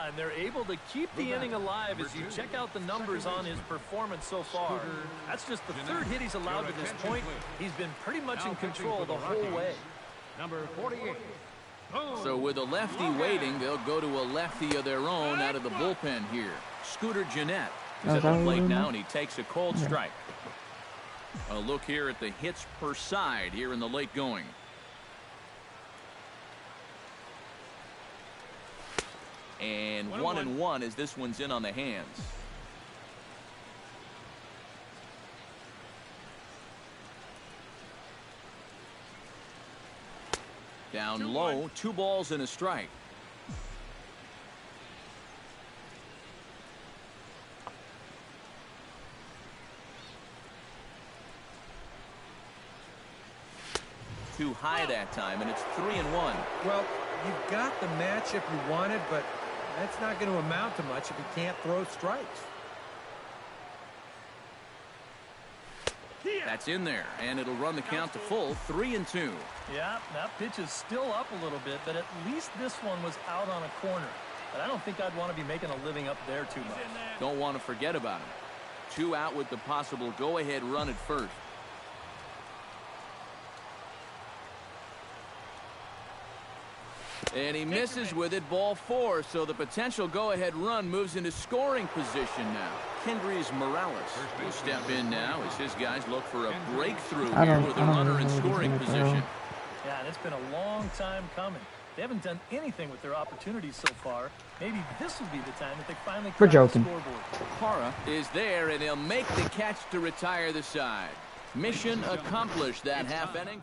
And they're able to keep the inning alive as you check out the numbers on his performance so far. That's just the 3rd hit he's allowed to this point. He's been pretty much in control the whole way. Number 48. So with a lefty waiting, they'll go to a lefty of their own out of the bullpen here. Scooter Jeanette is at the plate now, and he takes a cold strike. A look here at the hits per side here in the late going. And 1-1 as this one's in on the hands. Down low, 2 balls and a strike. Too high that time, and it's 3-1. Well, you've got the matchup you wanted, but that's not going to amount to much if you can't throw strikes. That's in there, and it'll run the count to full, 3-2. Yeah, that pitch is still up a little bit, but at least this one was out on a corner. But I don't think I'd want to be making a living up there too much. Don't want to forget about him. 2 out with the possible go-ahead run at first. And he misses with it, ball 4, so the potential go-ahead run moves into scoring position now. Kendrys Morales will step in now as his guys look for a breakthrough here with a runner in scoring position. Yeah, and it's been a long time coming. They haven't done anything with their opportunities so far. Maybe this will be the time that they finally crack the scoreboard. Parra is there, and he'll make the catch to retire the side. Mission accomplished that half inning.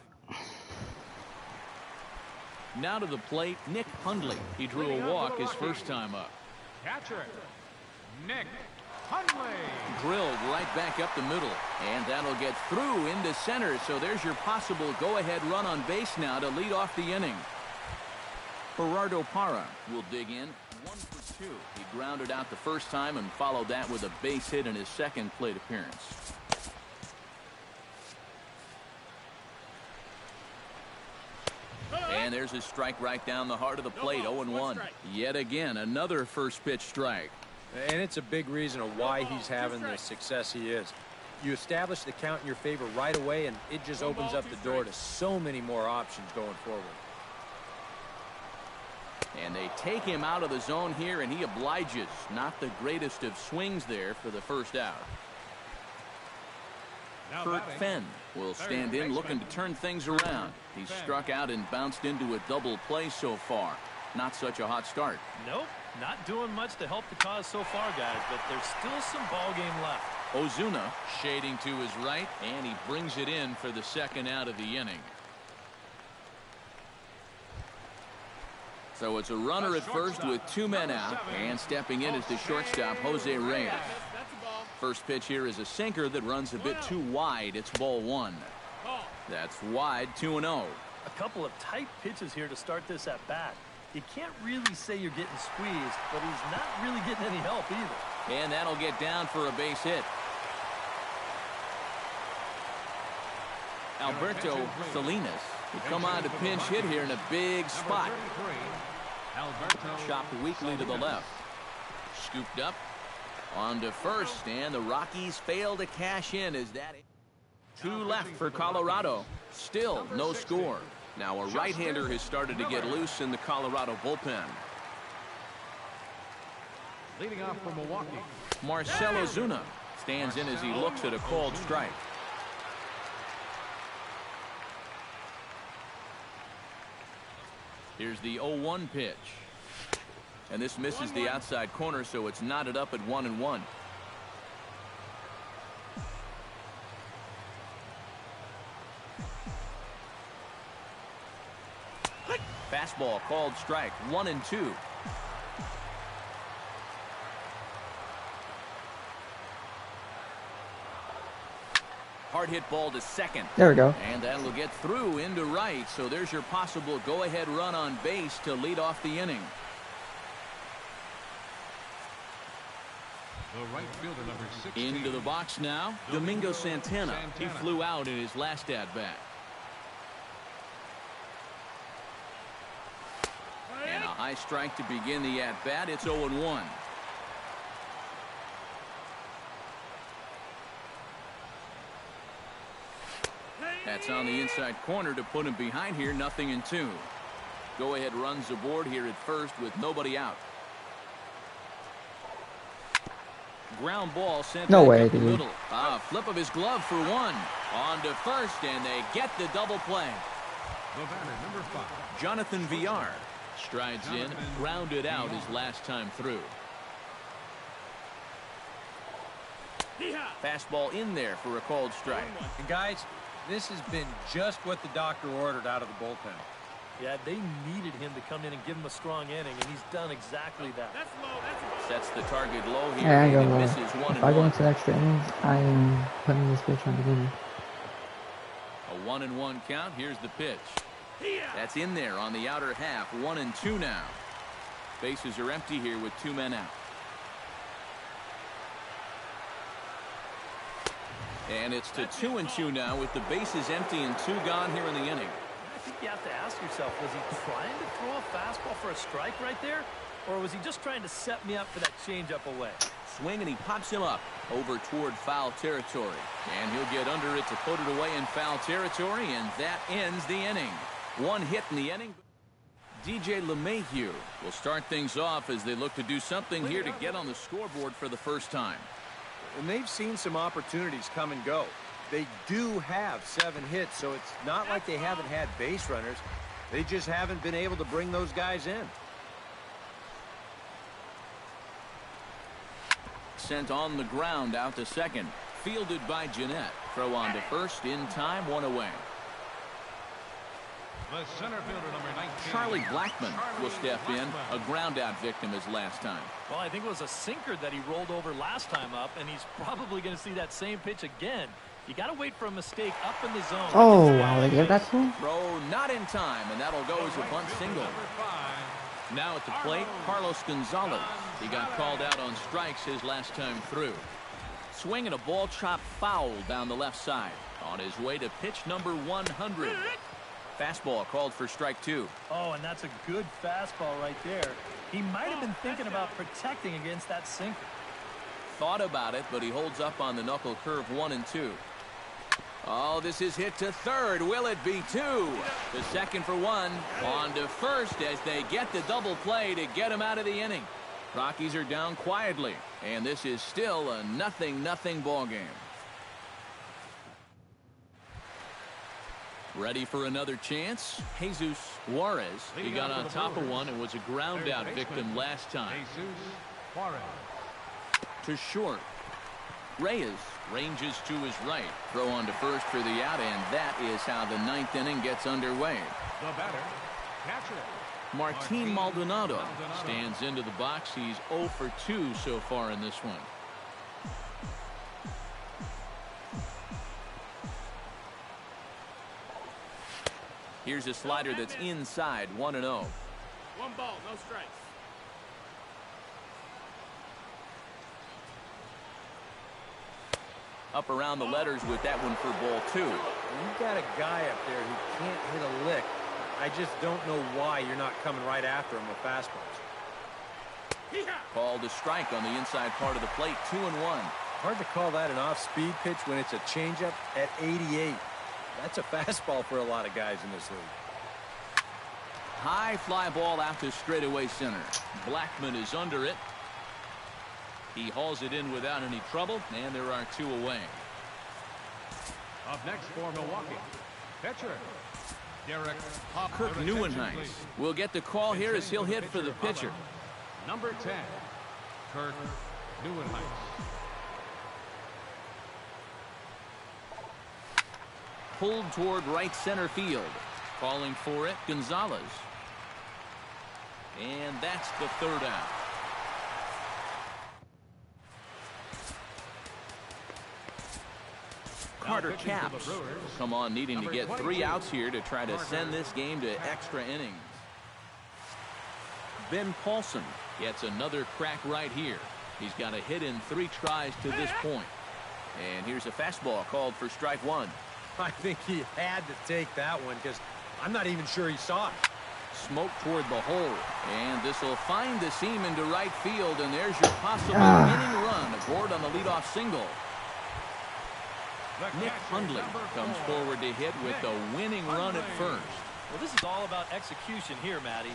Now to the plate, Nick Hundley. He drew a walk his first time up. Catcher, Nick Hundley. Drilled right back up the middle, and that'll get through into center. So there's your possible go-ahead run on base now to lead off the inning. Gerardo Parra will dig in. 1 for 2. He grounded out the first time and followed that with a base hit in his second plate appearance. And there's his strike right down the heart of the plate, 0-1. Yet again, another first pitch strike. And it's a big reason of why he's having the success he is. You establish the count in your favor right away, and it just opens up the door to so many more options going forward. And they take him out of the zone here, and he obliges. Not the greatest of swings there for the first out. Kurt Fenn will stand in looking to turn things around. He's struck out and bounced into a double play so far. Not such a hot start. Nope, not doing much to help the cause so far, guys, but there's still some ball game left. Ozuna shading to his right, and he brings it in for the second out of the inning. So it's a runner at first with 2 men out, and stepping in is the shortstop, Jose Reyes. First pitch here is a sinker that runs a bit too wide. It's ball 1. That's wide, 2-0. A couple of tight pitches here to start this at bat. You can't really say you're getting squeezed, but he's not really getting any help either. And that'll get down for a base hit. Alberto Salinas will come on to pinch hit here in a big spot. Chopped weakly to the left. Scooped up. On to first, and the Rockies fail to cash in. Is that it? 2 left for Colorado. Still no score. Now a right-hander has started to get loose in the Colorado bullpen. Leading off for Milwaukee, Marcell Ozuna stands in as he looks at a called strike. Here's the 0-1 pitch. And this misses the outside corner, so it's knotted up at 1-1. Fastball called strike, 1-2. Hard hit ball to second. There we go. And that'll get through into right. So there's your possible go-ahead run on base to lead off the inning. the right fielder, number 16. Into the box now, Domingo Santana. He flew out in his last at-bat. And a high strike to begin the at-bat. It's 0-1. That's on the inside corner to put him behind here. 0-2. Go ahead runs aboard here at first with nobody out. Ground ball sent no back way, up the dude. middle. Flip of his glove for one. On to first, and they get the double play. The batter, number 5. Jonathan Villar strides in, grounded out his last time through. Fastball in there for a called strike. And guys, this has been just what the doctor ordered out of the bullpen. Yeah, they needed him to come in and give him a strong inning, and he's done exactly that. Sets the target low here, Yeah, I and go it low. misses If I go 1-1. into extra innings, I am putting this pitch on the winner. A 1-1 count. Here's the pitch. That's in there on the outer half. 1-2 now. Bases are empty here with 2 men out. And it's to 2-2 now with the bases empty and 2 gone here in the inning. I think you have to ask yourself, was he trying to throw a fastball for a strike right there? Or was he just trying to set me up for that changeup away? Swing, and he pops him up over toward foul territory. And he'll get under it to put it away in foul territory, and that ends the inning. 1 hit in the inning. DJ LeMahieu will start things off as they look to do something here to get on the scoreboard for the first time. And they've seen some opportunities come and go. They do have 7 hits, so it's not like they haven't had base runners. They just haven't been able to bring those guys in. Sent on the ground out to second. Fielded by Jeanette. Throw on to first in time. 1 away. The center fielder, number 19. Charlie Blackmon will step in. A ground out victim his last time. Well, I think it was a sinker that he rolled over last time up, and he's probably going to see that same pitch again. You got to wait for a mistake up in the zone. Oh, wow, they gave that to him? Throw not in time, and that'll go as a bunt single. Now at the plate, Carlos Gonzalez. He got called out on strikes his last time through. Swing and a ball chopped foul down the left side. On his way to pitch number 100. Fastball called for strike 2. Oh, and that's a good fastball right there. He might have been thinking about protecting against that sinker. Thought about it, but he holds up on the knuckle curve. 1-2. Oh, this is hit to third. Will it be 2? The second for 1. On to first as they get the double play to get him out of the inning. Rockies are down quietly, and this is still a 0-0 ball game. Ready for another chance? Jesus Juarez. He got on top of one and was a ground out victim last time. Jesus Juarez. To short. Reyes ranges to his right. Throw on to first for the out, and that is how the 9th inning gets underway. The batter, catcher. Martin Maldonado stands into the box. He's 0 for 2 so far in this one. Here's a slider that's inside. 1-0. 1 ball, no strikes. Up around the letters with that one for ball 2. You've got a guy up there who can't hit a lick. I just don't know why you're not coming right after him with fastballs. Called a strike on the inside part of the plate. 2-1. Hard to call that an off-speed pitch when it's a changeup at 88. That's a fastball for a lot of guys in this league. high fly ball out to straightaway center. Blackman is under it. He hauls it in without any trouble, and there are 2 away. Up next for Milwaukee, pitcher Derek Kirk Neuenhuis will get the call here as he'll hit for the pitcher. Number 10, Kirk Neuenhuis. Pulled toward right center field. Calling for it, Gonzalez. And that's the 3rd out. Carter Capps come on needing to get 3 outs here to try to send this game to extra innings. Ben Paulson gets another crack right here. He's got a hit in 3 tries to this point. And here's a fastball called for strike 1. I think he had to take that one because I'm not even sure he saw it. Smoke toward the hole. And this will find the seam into right field. And there's your possible winning run aboard on the leadoff single. Nick Hundley comes forward to hit with the winning run at first. Well, this is all about execution here, Matty.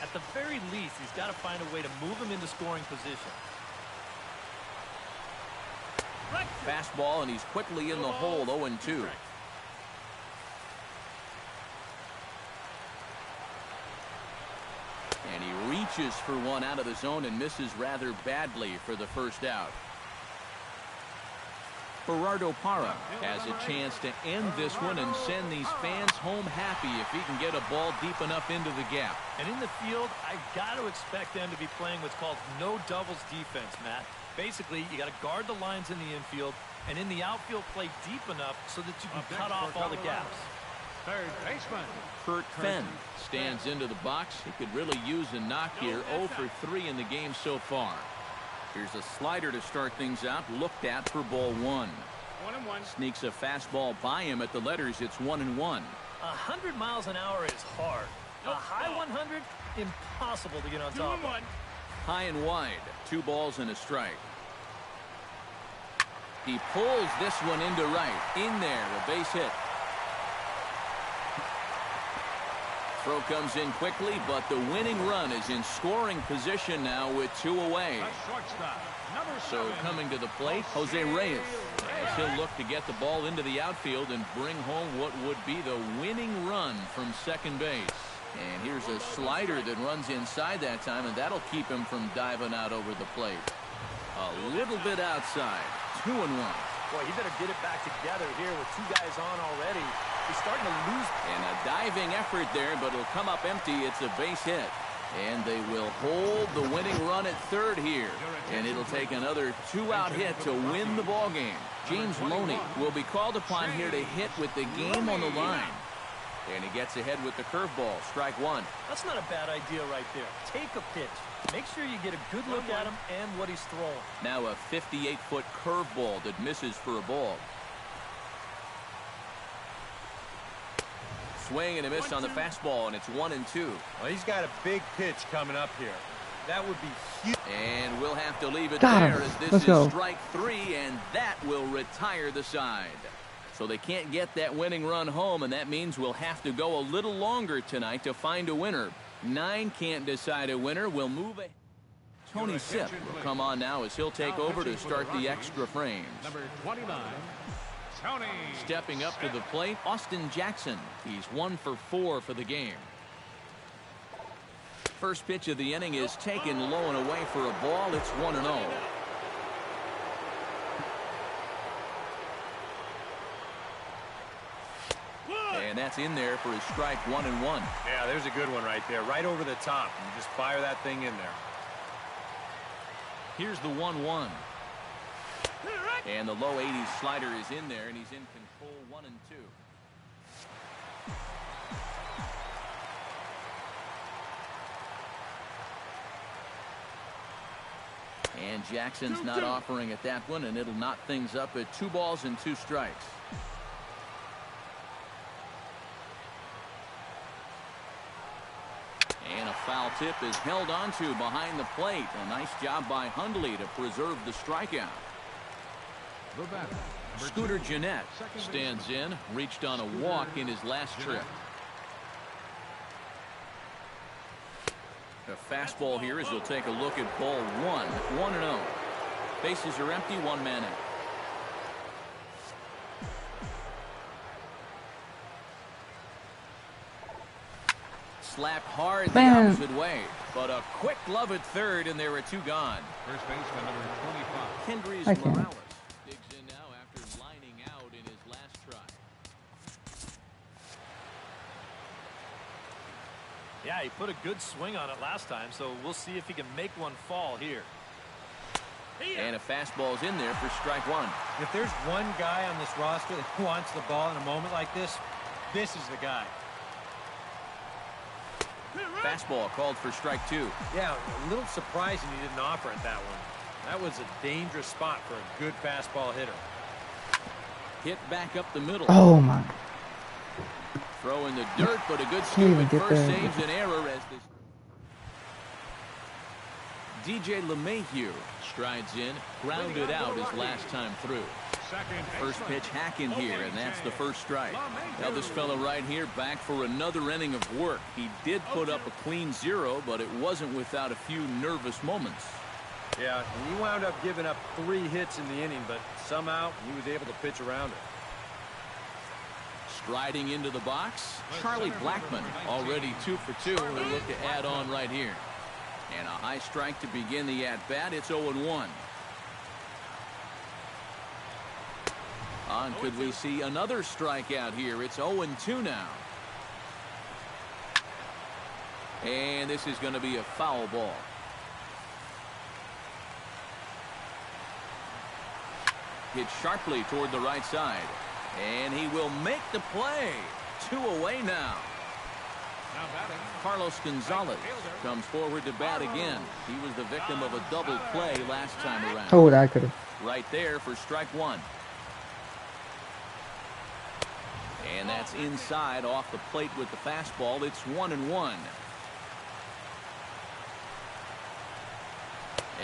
At the very least, he's got to find a way to move him into scoring position. Fastball, and he's quickly in the hole, 0-2. And he reaches for one out of the zone and misses rather badly for the 1st out. Gerardo Parra has a chance to end this one and send these fans home happy if he can get a ball deep enough into the gap. And in the field, I've got to expect them to be playing what's called no doubles defense, Matt. Basically, you got to guard the lines in the infield, and in the outfield, play deep enough so that you can cut off all the gaps. 3rd baseman Kurt Fenn stands into the box. He could really use a knock here. 0 for 3 in the game so far. Here's a slider to start things out. Looked at for ball 1. 1-1. Sneaks a fastball by him at the letters. It's 1-1. 100 miles an hour is hard. A high 100, impossible to get on top of. High and wide. 2 balls and a strike. He pulls this one into right. In there, a base hit. Throw comes in quickly, but the winning run is in scoring position now with 2 away. So coming to the plate, Jose Reyes, as he'll look to get the ball into the outfield and bring home what would be the winning run from second base. And here's a slider that runs inside that time, and that'll keep him from diving out over the plate. A little bit outside. 2-1. Boy, he better get it back together here with 2 guys on already. He's starting to lose. And a diving effort there, but it'll come up empty. It's a base hit. And they will hold the winning run at 3rd here. And it'll take another 2-out hit to win the ball game. James Loney will be called upon here to hit with the game on the line. And he gets ahead with the curveball. Strike 1. That's not a bad idea right there. Take a pitch. Make sure you get a good look at him and what he's throwing. Now a 58-foot curveball that misses for a ball. Swing and a miss on the fastball, and it's 1-2. Well, he's got a big pitch coming up here. That would be huge. And we'll have to leave it Got there him. as this Let's is go. strike 3, and that will retire the side. So they can't get that winning run home, and that means we'll have to go a little longer tonight to find a winner. 9 can't decide a winner. We'll move it. Tony Sipp will come on now as he'll take over to start the extra frames. Number 29, Tony. Stepping up to the plate, Austin Jackson. He's 1 for 4 for the game. First pitch of the inning is taken low and away for a ball. It's 1-0. And that's in there for his strike 1-1. Yeah, there's a good one right there. Right over the top. You just fire that thing in there. Here's the 1-1. And the low 80s slider is in there, and he's in control 1-2. And Jackson's not offering at that one, and it'll knot things up at 2 balls and 2 strikes. And a foul tip is held onto behind the plate. A nice job by Hundley to preserve the strikeout. Scooter Gennett stands in, reached on a walk in his last trip. A fastball here as he'll take a look at ball one. 1-0. Bases are empty, one man out. Slapped hard the opposite way, but a quick glove at third, and there are two gone. First baseman number 25. Kendrys Morales digs in now after lining out in his last try. Yeah, he put a good swing on it last time, so we'll see if he can make one fall here. And a fastball's in there for strike one. If there's one guy on this roster that wants the ball in a moment like this, this is the guy. Fastball called for strike two. Yeah, a little surprising he didn't offer it that one. That was a dangerous spot for a good fastball hitter. Hit back up the middle. Oh, my. Throw in the dirt, but a good scoop at first saves an error as this. DJ LeMahieu strides in, grounded out his last time through. First pitch hack in here, and that's the first strike. Now this fellow right here back for another inning of work. He did put up a clean 0, but it wasn't without a few nervous moments. Yeah, he wound up giving up 3 hits in the inning, but somehow he was able to pitch around it. Striding into the box, Charlie Blackmon, already 2 for 2. He'll look to add on right here. And a high strike to begin the at-bat. It's 0-1. Could we see another strikeout here? It's 0-2 now. And this is going to be a foul ball. Hit sharply toward the right side. And he will make the play. 2 away now. Carlos Gonzalez comes forward to bat again. He was the victim of a double play last time around. Oh, that could have. Right there for strike one. And that's inside off the plate with the fastball. It's 1-1.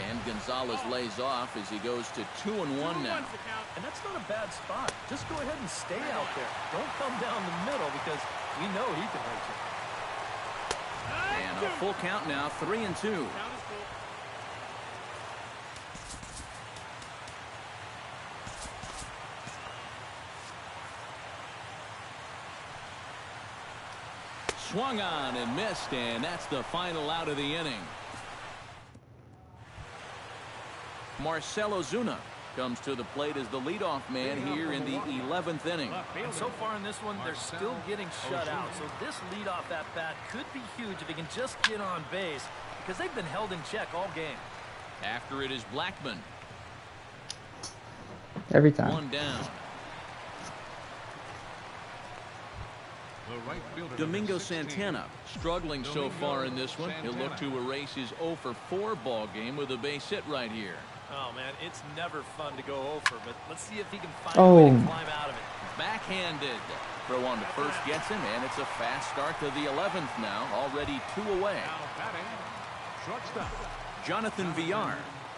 And Gonzalez lays off as he goes to 2-1 now. And that's not a bad spot. Just go ahead and stay out there. Don't come down the middle because we know he can hurt you. And a full count now, 3-2. Swung on and missed, and that's the final out of the inning. Marcell Ozuna comes to the plate as the leadoff man here in the 11th inning. And so far in this one, they're still getting shut out. So this leadoff at bat could be huge if he can just get on base because they've been held in check all game. After it is Blackmon. Every time. One down. Domingo Santana struggling so far in this one. He'll look to erase his 0 for 4 ball game with a base hit right here. Oh, man, it's never fun to go over, but let's see if he can find a way to climb out of it. Backhanded. Throw on to first gets him, and it's a fast start to the 11th now. Already 2 away. Jonathan Villar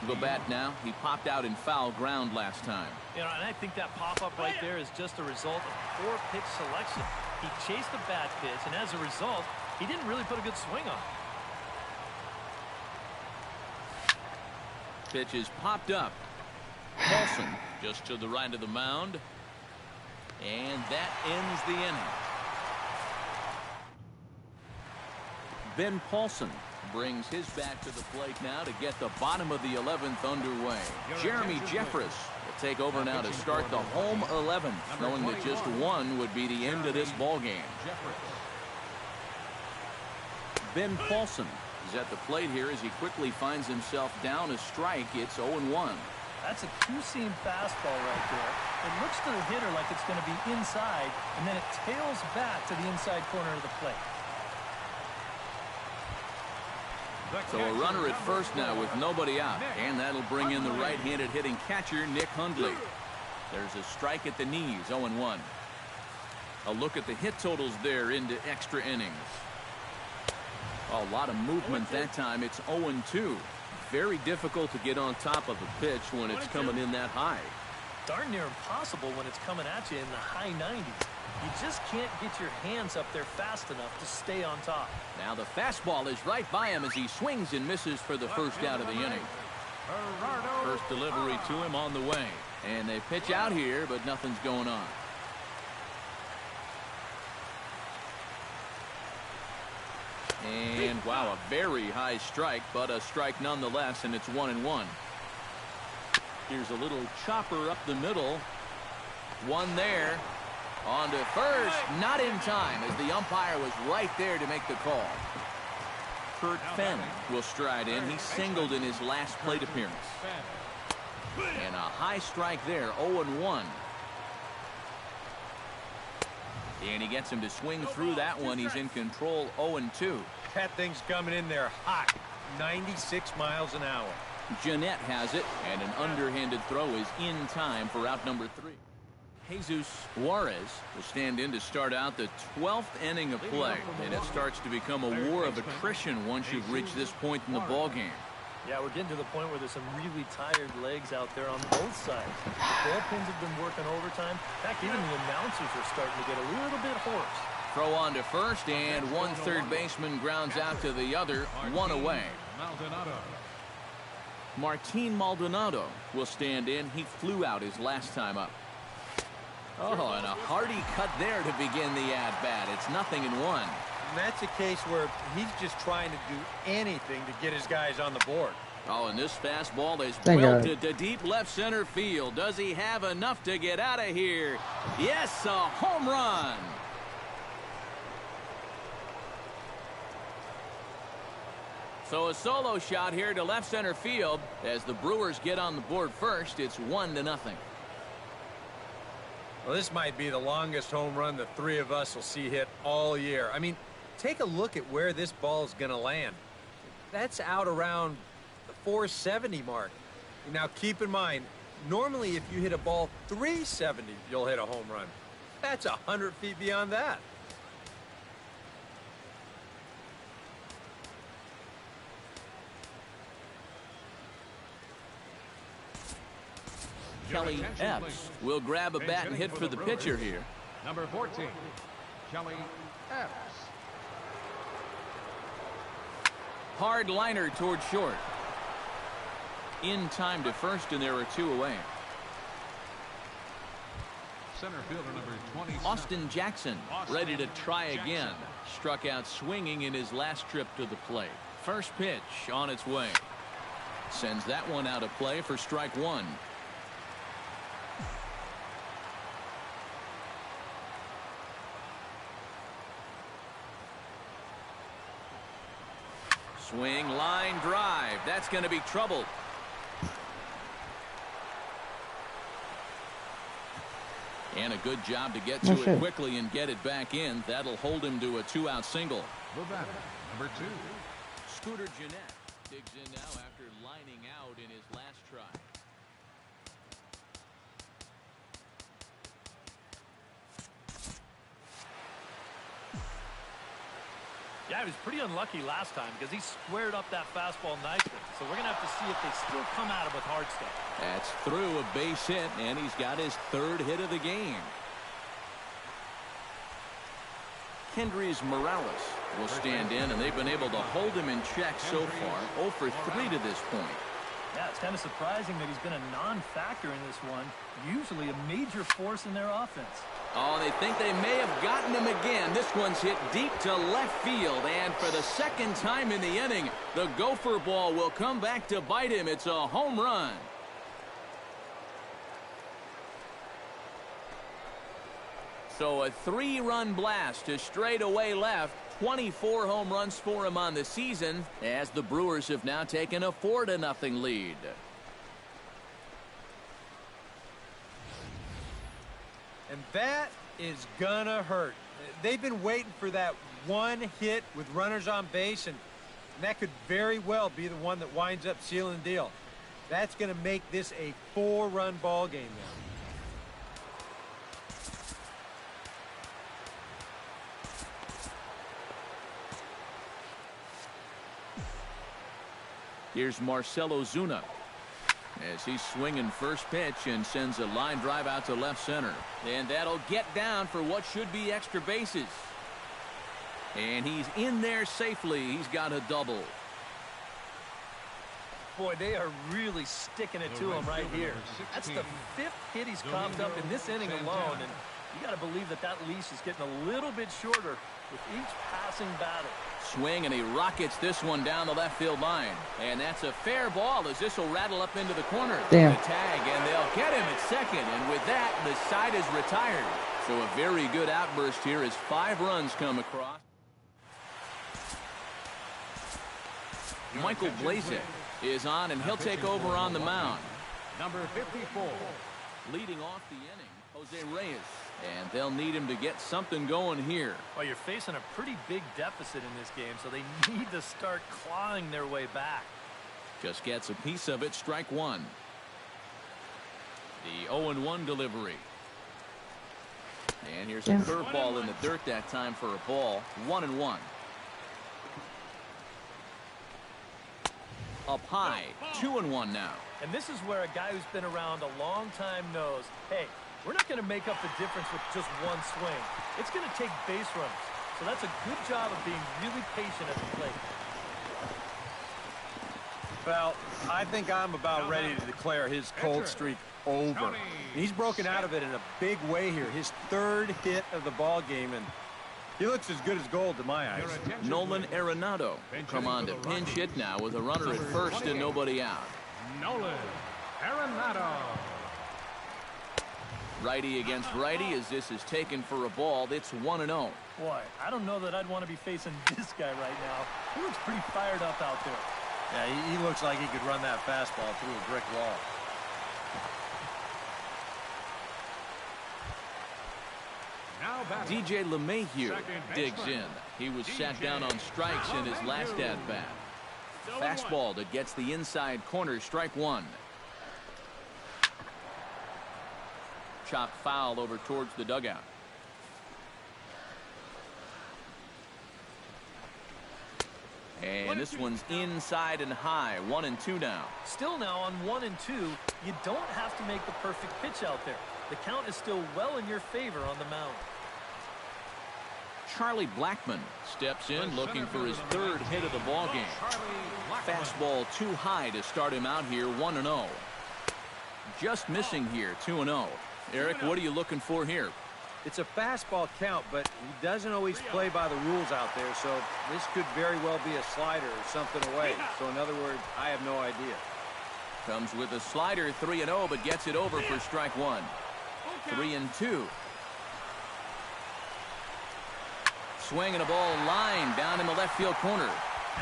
will bat now. He popped out in foul ground last time. You know, and I think that pop-up right there is just a result of poor pitch selection. He chased a bad pitch, and as a result, he didn't really put a good swing on it. Pitch is popped up. Paulson just to the right of the mound. And that ends the inning. Ben Paulson brings his bat to the plate now to get the bottom of the 11th underway. Jeremy Jeffress will take over now to start the home 11th, knowing that just one would be the end of this ball game. Ben Paulson is at the plate here as he quickly finds himself down a strike. It's 0-1. That's a two-seam fastball right there. It looks to the hitter like it's going to be inside, and then it tails back to the inside corner of the plate. So a runner at first now with nobody out, and that'll bring in the right-handed hitting catcher Nick Hundley. There's a strike at the knees, 0-1. A look at the hit totals there into extra innings. A lot of movement that time. It's 0-2. Very difficult to get on top of a pitch when it's coming in that high. darn near impossible when it's coming at you in the high 90s. You just can't get your hands up there fast enough to stay on top. Now the fastball is right by him as he swings and misses for the first out of the inning. First delivery to him on the way. And they pitch out here, but nothing's going on. And wow, a very high strike, but a strike nonetheless, and it's 1-1. Here's a little chopper up the middle. One there. On to first, not in time as the umpire was right there to make the call. Kurt Fenn will stride in. He singled in his last plate appearance. And a high strike there, 0-1. And he gets him to swing through that one. He's in control, 0-2. That thing's coming in there hot, 96 miles an hour. Jeanette has it, and an underhanded throw is in time for out number 3. Jesus Juarez will stand in to start out the 12th inning of play, and it starts to become a war of attrition once you've reached this point in the ballgame. Yeah, we're getting to the point where there's some really tired legs out there on both sides. The bullpens have been working overtime. In fact, even the announcers are starting to get a little bit hoarse. Throw on to first, and one third baseman grounds out to the other, one away. Martin Maldonado will stand in. He flew out his last time up. Oh, and a hearty cut there to begin the at-bat. It's 0-1. And that's a case where he's just trying to do anything to get his guys on the board. Oh, and this fastball is belted to deep left center field. Does he have enough to get out of here? Yes, a home run. So a solo shot here to left center field. As the Brewers get on the board first, it's 1-0. Well, this might be the longest home run the three of us will see hit all year. I mean, take a look at where this ball is going to land. That's out around the 470 mark. Now, keep in mind, normally if you hit a ball 370, you'll hit a home run. That's 100 feet beyond that. Kelly Epps will grab a bat and hit for the pitcher here. Number 14, Kelly Epps. Hard liner toward short. In time to first, and there are 2 away. Center fielder number 20. Austin Jackson ready to try again. Struck out swinging in his last trip to the plate. First pitch on its way. Sends that one out of play for strike 1. Swing, line drive. That's going to be trouble. And a good job to get to it quickly and get it back in. That'll hold him to a 2-out single. The batter, number 2. Scooter Jeanette digs in now after lining out in his last try. Yeah, he was pretty unlucky last time because he squared up that fastball nicely. So we're going to have to see if they still come at him with hard stuff. That's through a base hit, and he's got his 3rd hit of the game. Kendrys Morales will stand in, and they've been able to hold him in check so far. 0 for 3 to this point. Yeah, it's kind of surprising that he's been a non-factor in this one. Usually a major force in their offense. Oh, they think they may have gotten him again. This one's hit deep to left field, and for the 2nd time in the inning, the gopher ball will come back to bite him. It's a home run. So a 3-run blast to straightaway left. 24 home runs for him on the season, as the Brewers have now taken a 4-0 lead. And that is gonna hurt. They've been waiting for that one hit with runners on base, and that could very well be the one that winds up sealing the deal. That's gonna make this a 4-run ball game now. Here's Marcell Ozuna. as he's swinging first pitch and sends a line drive out to left center. And that'll get down for what should be extra bases. And he's in there safely. He's got a double. Boy, they are really sticking it to him right here. That's the 5th hit he's coughed up in this inning alone, and you got to believe that that leash is getting a little bit shorter with each passing batter. Swing, and he rockets this one down the left field line. And that's a fair ball as this will rattle up into the corner. Damn. The tag, and they'll get him at second. And with that, the side is retired. So a very good outburst here as 5 runs come across. Michael Blazek is on, and he'll take over on the mound. Number 54. Leading off the inning, Jose Reyes. And they'll need him to get something going here. Well, you're facing a pretty big deficit in this game, so they need to start clawing their way back. Just gets a piece of it, strike one. The 0-1 delivery. And here's a curveball in the dirt that time for a ball. 1-1. Up high, 2-1 now. And this is where a guy who's been around a long time knows, hey, we're not going to make up the difference with just one swing. It's going to take base runners. So that's a good job of being really patient at the plate. Well, I think I'm about ready to declare his cold streak over. He's broken out of it in a big way here. His 3rd hit of the ball game, and he looks as good as gold to my eyes. Nolan Arenado will come on to pinch hit now with a runner at first and nobody out. Nolan Arenado. Righty against righty as this is taken for a ball. It's 1-0. Boy, I don't know that I'd want to be facing this guy right now. He looks pretty fired up out there. Yeah, he looks like he could run that fastball through a brick wall. DJ LeMahieu digs in. He was sat down on strikes in his last at-bat. Fastball that gets the inside corner, strike one. Chopped foul over towards the dugout. And this one's inside and high. 1-2 now. Still now on 1-2, you don't have to make the perfect pitch out there. The count is still well in your favor on the mound. Charlie Blackmon steps in looking for his 3rd hit of the ballgame. Fastball too high to start him out here. 1-0. Just missing here. 2-0. Eric, what are you looking for here? It's a fastball count, but he doesn't always play by the rules out there, so this could very well be a slider or something away. So in other words, I have no idea. Comes with a slider, 3-0, but gets it over for strike one. 3-2. Swing and a ball line down in the left field corner,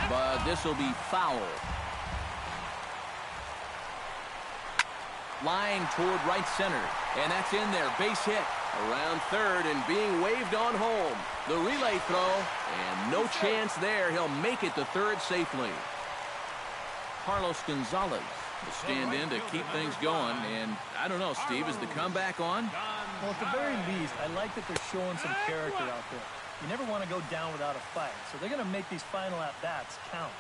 but this will be foul. Line toward right center, and that's in there. Base hit around third and being waved on home. The relay throw, and no chance there. He'll make it to third safely. Carlos Gonzalez will stand in to keep things going, and I don't know, Steve, is the comeback on? Well, at the very least, I like that they're showing some character out there. You never want to go down without a fight, so they're going to make these final at-bats count.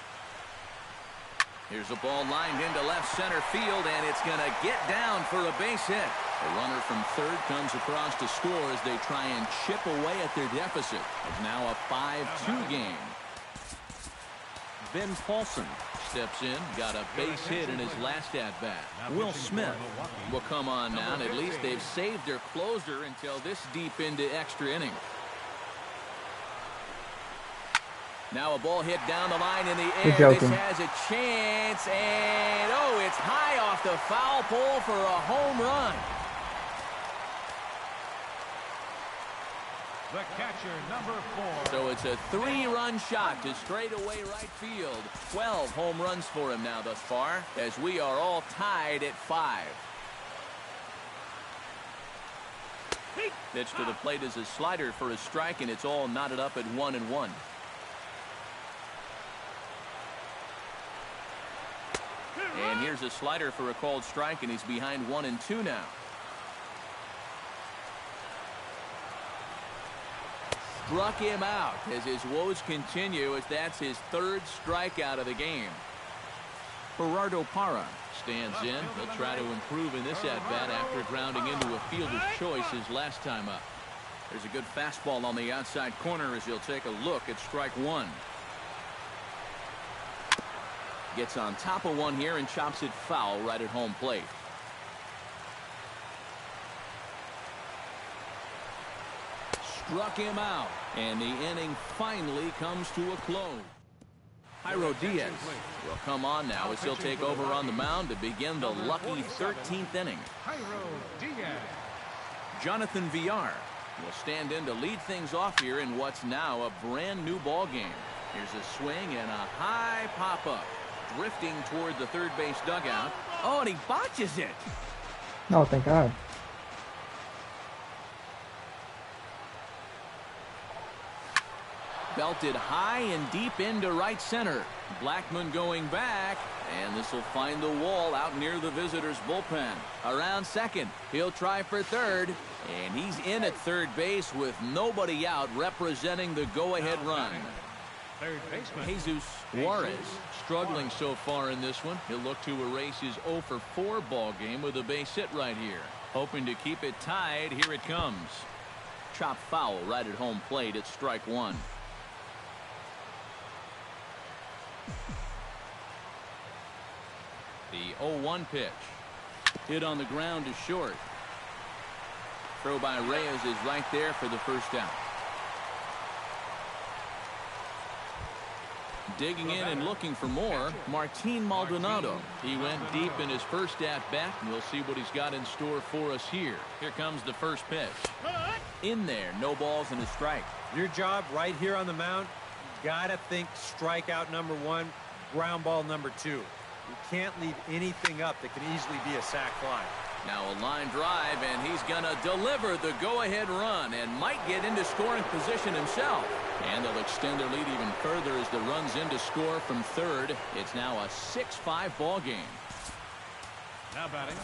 Here's a ball lined into left center field, and it's going to get down for a base hit. A runner from third comes across to score as they try and chip away at their deficit. It's now a 5-2 game. Ben Paulson steps in, got a base hit in his last at-bat. Will Smith will come on now, and at least they've saved their closer until this deep into extra innings. Now a ball hit down the line in the air. This has a chance, and oh, it's high off the foul pole for a home run. The catcher, number 4. So it's a 3-run shot to straightaway right field. 12 home runs for him now thus far, as we are all tied at 5. Pitch to the plate is a slider for a strike, and it's all knotted up at 1-1. And here's a slider for a called strike, and he's behind 1-2 now. Struck him out as his woes continue, as that's his 3rd strikeout of the game. Peralta stands in. He'll try to improve in this at-bat after grounding into a fielder's choice his last time up. There's a good fastball on the outside corner as he'll take a look at strike one. Gets on top of one here and chops it foul right at home plate. Struck him out, and the inning finally comes to a close. Jairo Diaz will come on now as he'll take over on the mound to begin the lucky 13th inning. Jonathan Villar will stand in to lead things off here in what's now a brand new ball game. Here's a swing and a high pop-up. Drifting toward the third base dugout. Oh, and he botches it. Oh, thank God. Belted high and deep into right center. Blackman going back, and this will find the wall out near the visitors' bullpen. Around second, he'll try for third, and he's in at third base with nobody out representing the go-ahead run. Jesus Juarez struggling so far in this one. He'll look to erase his 0 for 4 ball game with a base hit right here. Hoping to keep it tied. Here it comes. Chop foul right at home plate at strike one. The 0-1 pitch. Hit on the ground to short. Throw by Reyes is right there for the first out. Digging in and looking for more, Martin Maldonado. He went deep in his first at-bat, and we'll see what he's got in store for us here. Here comes the first pitch. In there, no balls and a strike. Your job right here on the mound, you gotta think strikeout number 1, ground ball number 2. You can't leave anything up that can easily be a sac fly. Now a line drive, and he's going to deliver the go-ahead run and might get into scoring position himself. And they'll extend their lead even further as the run's in to score from third. It's now a 6-5 ball game. Now batting.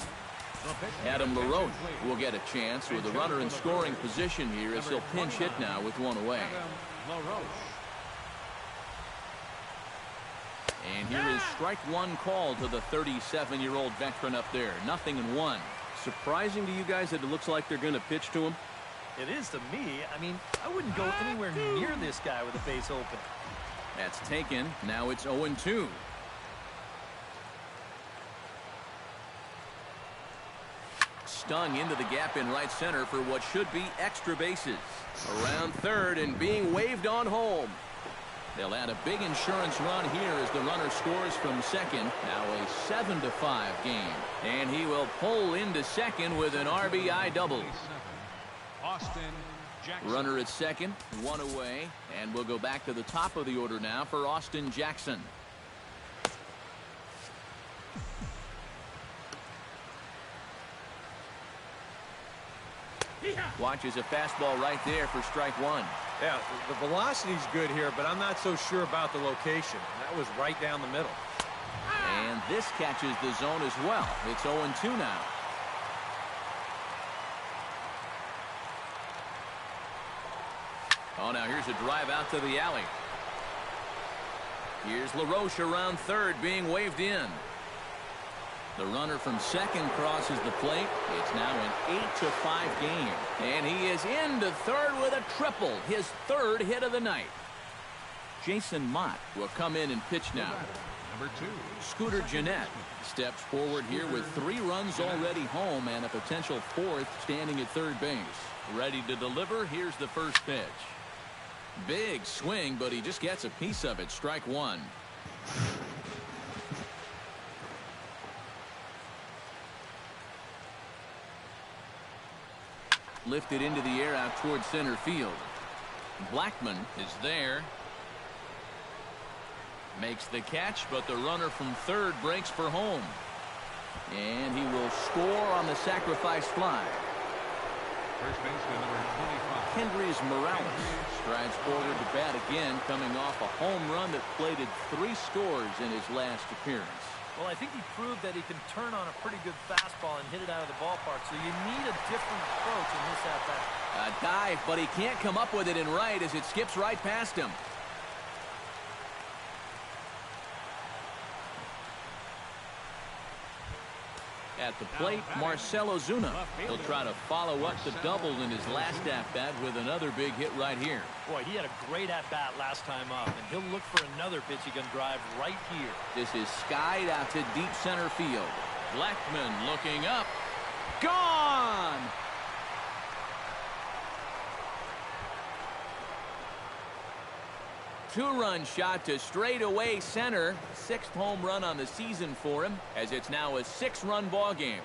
Adam LaRoche will get a chance with a runner in scoring position here as he'll pinch hit now with one away. And here is strike one called to the 37-year-old veteran up there. 0-1. Surprising to you guys that it looks like they're going to pitch to him? It is to me. I mean, I wouldn't go anywhere near this guy with a base open. That's taken. Now it's 0-2. Stung into the gap in right center for what should be extra bases. Around third and being waved on home. They'll add a big insurance run here as the runner scores from second. Now a 7-5 game. And he will pull into second with an RBI double. Runner at second, one away. And we'll go back to the top of the order now for Austin Jackson. Watches a fastball right there for strike one. Yeah, the velocity's good here, but I'm not so sure about the location. That was right down the middle. And this catches the zone as well. It's 0-2 now. Oh, now here's a drive out to the alley. Here's LaRoche around third being waved in. The runner from second crosses the plate. It's now an 8-5 game. And he is into third with a triple. His third hit of the night. Jason Mott will come in and pitch now. Number 2. Scooter Gennett steps forward here with 3 runs already home and a potential 4th standing at third base. Ready to deliver. Here's the first pitch. Big swing, but he just gets a piece of it. Strike one. Lifted into the air out towards center field. Blackman is there. Makes the catch, but the runner from third breaks for home. And he will score on the sacrifice fly. First baseman number 25. Kendrys Morales strides forward to bat again, coming off a home run that plated 3 scores in his last appearance. Well, I think he proved that he can turn on a pretty good fastball and hit it out of the ballpark, so you need a different approach in this at-bat. A dive, but he can't come up with it in right as it skips right past him. At the plate, Marcell Ozuna. He'll try to follow up the double in his last at-bat with another big hit right here. Boy, he had a great at-bat last time up, and he'll look for another pitch he can drive right here. This is skied out to deep center field. Blackman looking up. Gone! Two-run shot to straightaway center. 6th home run on the season for him, as it's now a 6-run ball game.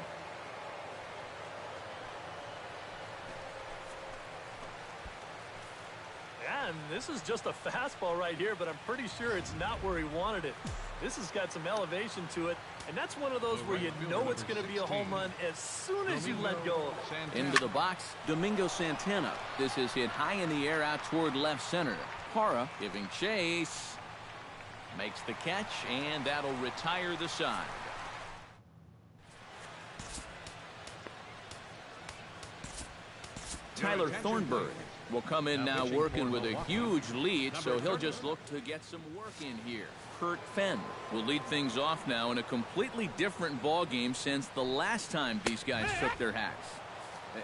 Yeah, and this is just a fastball right here, but I'm pretty sure it's not where he wanted it. This has got some elevation to it, and that's one of those where you know it's going to be a home run as soon as you let go. Into the box, Domingo Santana. This is hit high in the air out toward left center. Parra giving chase. Makes the catch, and that'll retire the side. Tyler Thornburg will come in now working with a huge lead, so he'll just look to get some work in here. Kurt Fenn will lead things off now in a completely different ball game since the last time these guys took their hats.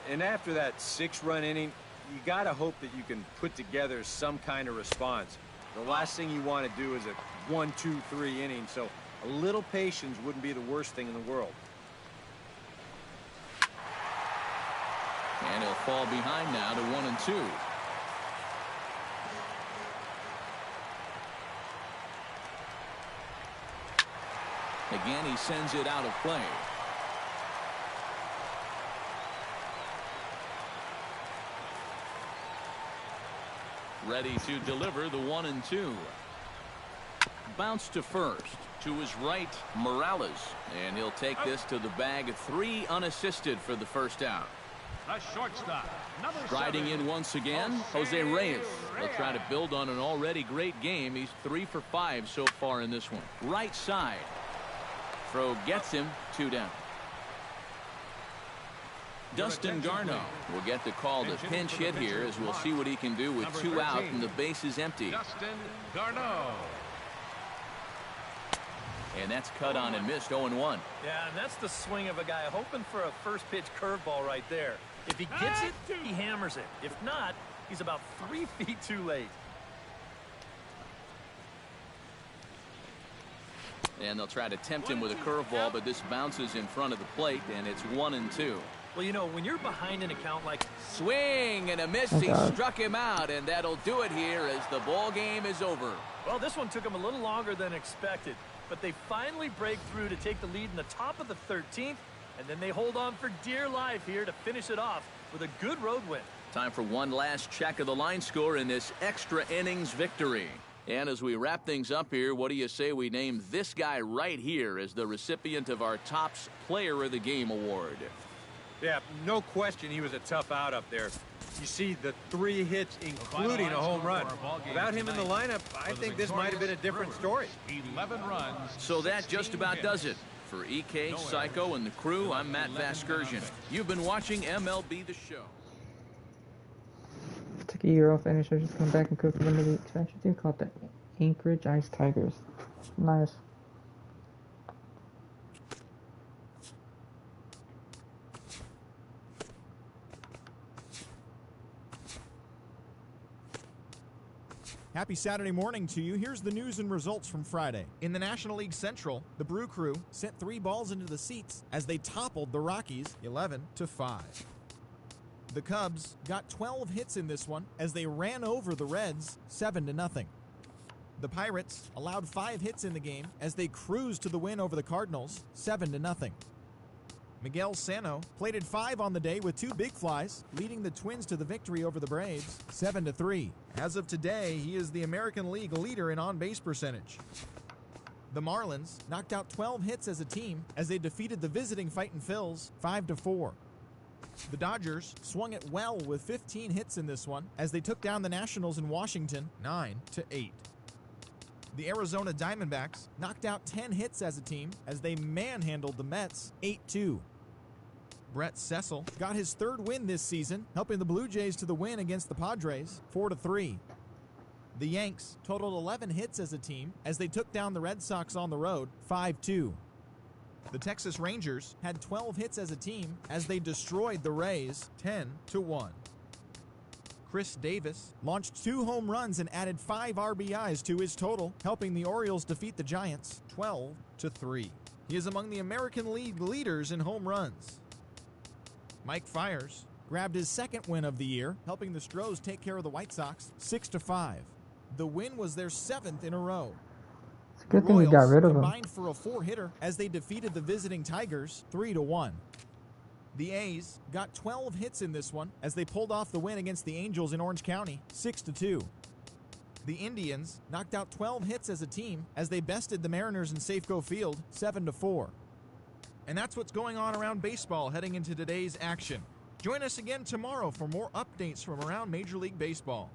And after that 6-run inning, you got to hope that you can put together some kind of response. The last thing you want to do is a 1, 2, 3 inning, so a little patience wouldn't be the worst thing in the world. And he'll fall behind now to 1 and 2. Again, he sends it out of play. Ready to deliver the 1 and 2. Bounce to first. To his right, Morales. And he'll take this to the bag. 3 unassisted for the first out. The shortstop, Riding in once again, Jose Reyes. He'll try to build on an already great game. He's 3 for 5 so far in this one. Right side. Throw gets him. 2 down. Dustin Garneau will get the call to pinch hit here, as we'll see what he can do with 2 out and the bases empty. Dustin Garneau. And that's cut on and missed. 0-1. Yeah, and that's the swing of a guy hoping for a first pitch curveball right there. If he gets it, he hammers it. If not, he's about 3 feet too late. And they'll try to tempt him with a curveball, but this bounces in front of the plate, and it's 1 and 2. Well, you know, when you're behind an account like... Swing and a miss. He struck him out, and that'll do it here as the ball game is over. Well, this one took him a little longer than expected, but they finally break through to take the lead in the top of the 13th, and then they hold on for dear life here to finish it off with a good road win. Time for one last check of the line score in this extra innings victory. And as we wrap things up here, what do you say we name this guy right here as the recipient of our Topps Player of the Game award? Yeah, no question he was a tough out up there. You see the 3 hits, including a home run. Without him in the lineup, I think this might have been a different story. 11 runs. So that just about does it. For EK, Psycho, and the crew, I'm Matt Vasgersian. You've been watching MLB The Show. Took a year off, and I just come back and cook for the movie expansion team called the Anchorage Ice Tigers. Nice. Happy Saturday morning to you. Here's the news and results from Friday. In the National League Central, the Brew Crew sent 3 balls into the seats as they toppled the Rockies 11-5. The Cubs got 12 hits in this one as they ran over the Reds 7-0. The Pirates allowed 5 hits in the game as they cruised to the win over the Cardinals 7-0. Miguel Sano plated 5 on the day with 2 big flies, leading the Twins to the victory over the Braves 7-3. As of today, he is the American League leader in on-base percentage. The Marlins knocked out 12 hits as a team as they defeated the visiting Fightin' Phils 5-4. The Dodgers swung it well with 15 hits in this one as they took down the Nationals in Washington 9-8. The Arizona Diamondbacks knocked out 10 hits as a team as they manhandled the Mets 8-2. Brett Cecil got his 3rd win this season, helping the Blue Jays to the win against the Padres 4-3. The Yanks totaled 11 hits as a team as they took down the Red Sox on the road 5-2. The Texas Rangers had 12 hits as a team as they destroyed the Rays 10-1. Chris Davis launched 2 home runs and added 5 RBIs to his total, helping the Orioles defeat the Giants 12-3. He is among the American League leaders in home runs. Mike Fiers grabbed his second win of the year, helping the Stros take care of the White Sox 6-5. The win was their 7th in a row. It's a good thing we got rid of him. Combined for a 4-hitter as they defeated the visiting Tigers 3-1. The A's got 12 hits in this one as they pulled off the win against the Angels in Orange County 6-2. The Indians knocked out 12 hits as a team as they bested the Mariners in Safeco Field 7-4. And that's what's going on around baseball heading into today's action. Join us again tomorrow for more updates from around Major League Baseball.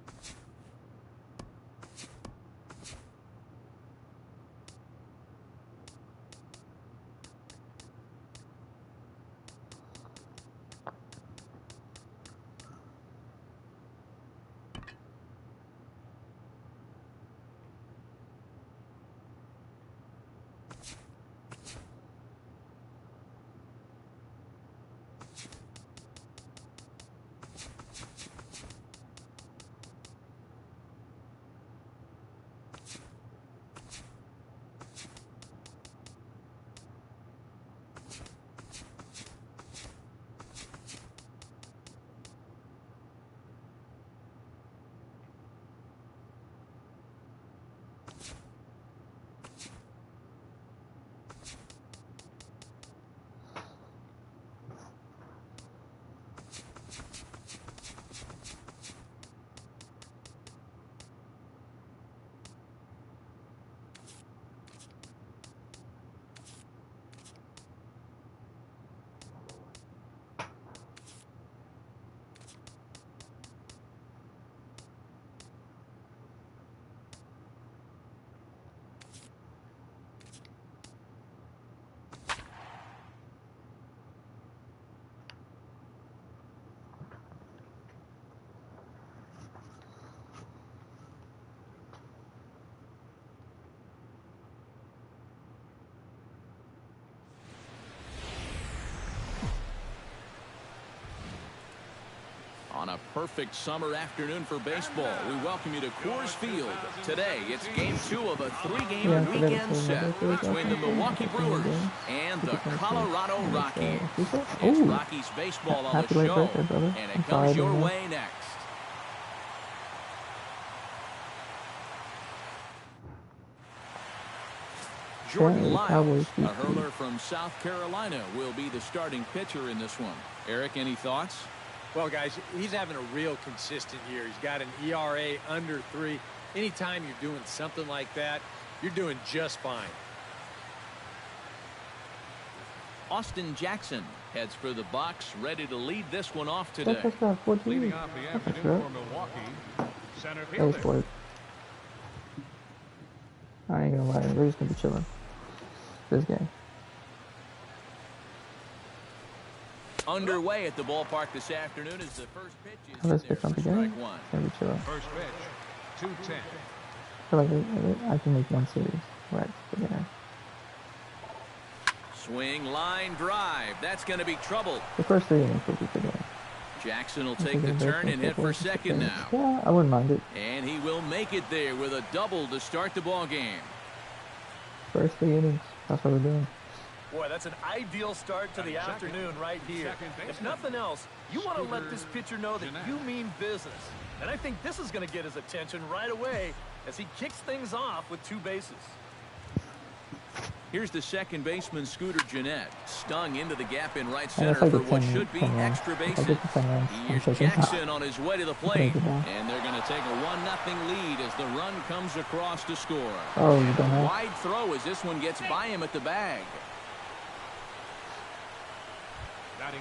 On a perfect summer afternoon for baseball, we welcome you to Coors Field. Today, it's Game 2 of a 3-game weekend set between the Milwaukee Brewers and the Colorado Rockies. It's Rockies baseball on the show, and it comes your way next. Jordan Lyles, a hurler from South Carolina, will be the starting pitcher in this one. Eric, any thoughts? Well, guys, he's having a real consistent year. He's got an ERA under 3. Anytime you're doing something like that, you're doing just fine. Austin Jackson heads for the box, ready to lead this one off today. Leading off the afternoon for Milwaukee, center fielder. I ain't gonna lie, we're just gonna be chilling this game. Underway at the ballpark this afternoon as the first pitch is Let's pick up again. Gonna be chilling. First pitch, 2-10. I feel like I can make one series right together. Swing, line, drive. That's going to be trouble. The first 3 innings will be good. Jackson will take the turn and hit for second now. Yeah, I wouldn't mind it. And he will make it there with a double to start the ball game. First 3 innings. That's what we're doing. Boy, that's an ideal start to the afternoon right here. If nothing else, you want to let this pitcher know that you mean business. And I think this is going to get his attention right away as he kicks things off with 2 bases. Here's the second baseman, Scooter Gennett, stung into the gap in right center for what should be extra bases. Here's Jackson on his way to the plate, and they're going to take a 1-0 lead as the run comes across to score. Oh, you don't know. Wide throw as this one gets by him at the bag.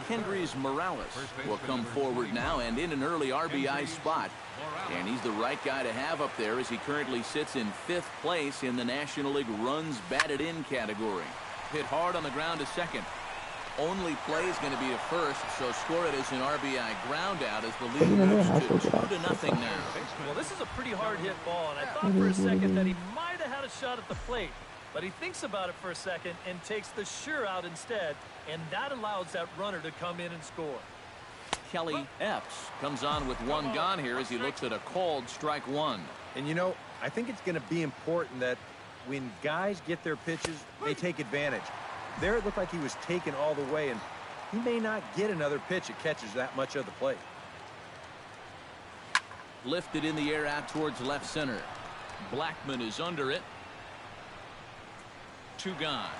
Kendrys Morales will come forward now and in an early RBI spot. And he's the right guy to have up there as he currently sits in 5th place in the National League runs batted in category. Hit hard on the ground to second. Only play is going to be to first, so score it as an RBI ground out as the lead moves to 2-0 now. Well, this is a pretty hard hit ball, and I thought for a second that he might have had a shot at the plate. But he thinks about it for a second and takes the sure out instead, and that allows that runner to come in and score. Kelly Epps comes on with one gone here as he looks at a called strike one. And, you know, I think it's going to be important that when guys get their pitches, they take advantage. There it looked like he was taken all the way, and he may not get another pitch that catches that much of the plate. Lifted in the air out towards left center. Blackman is under it. 2 gone.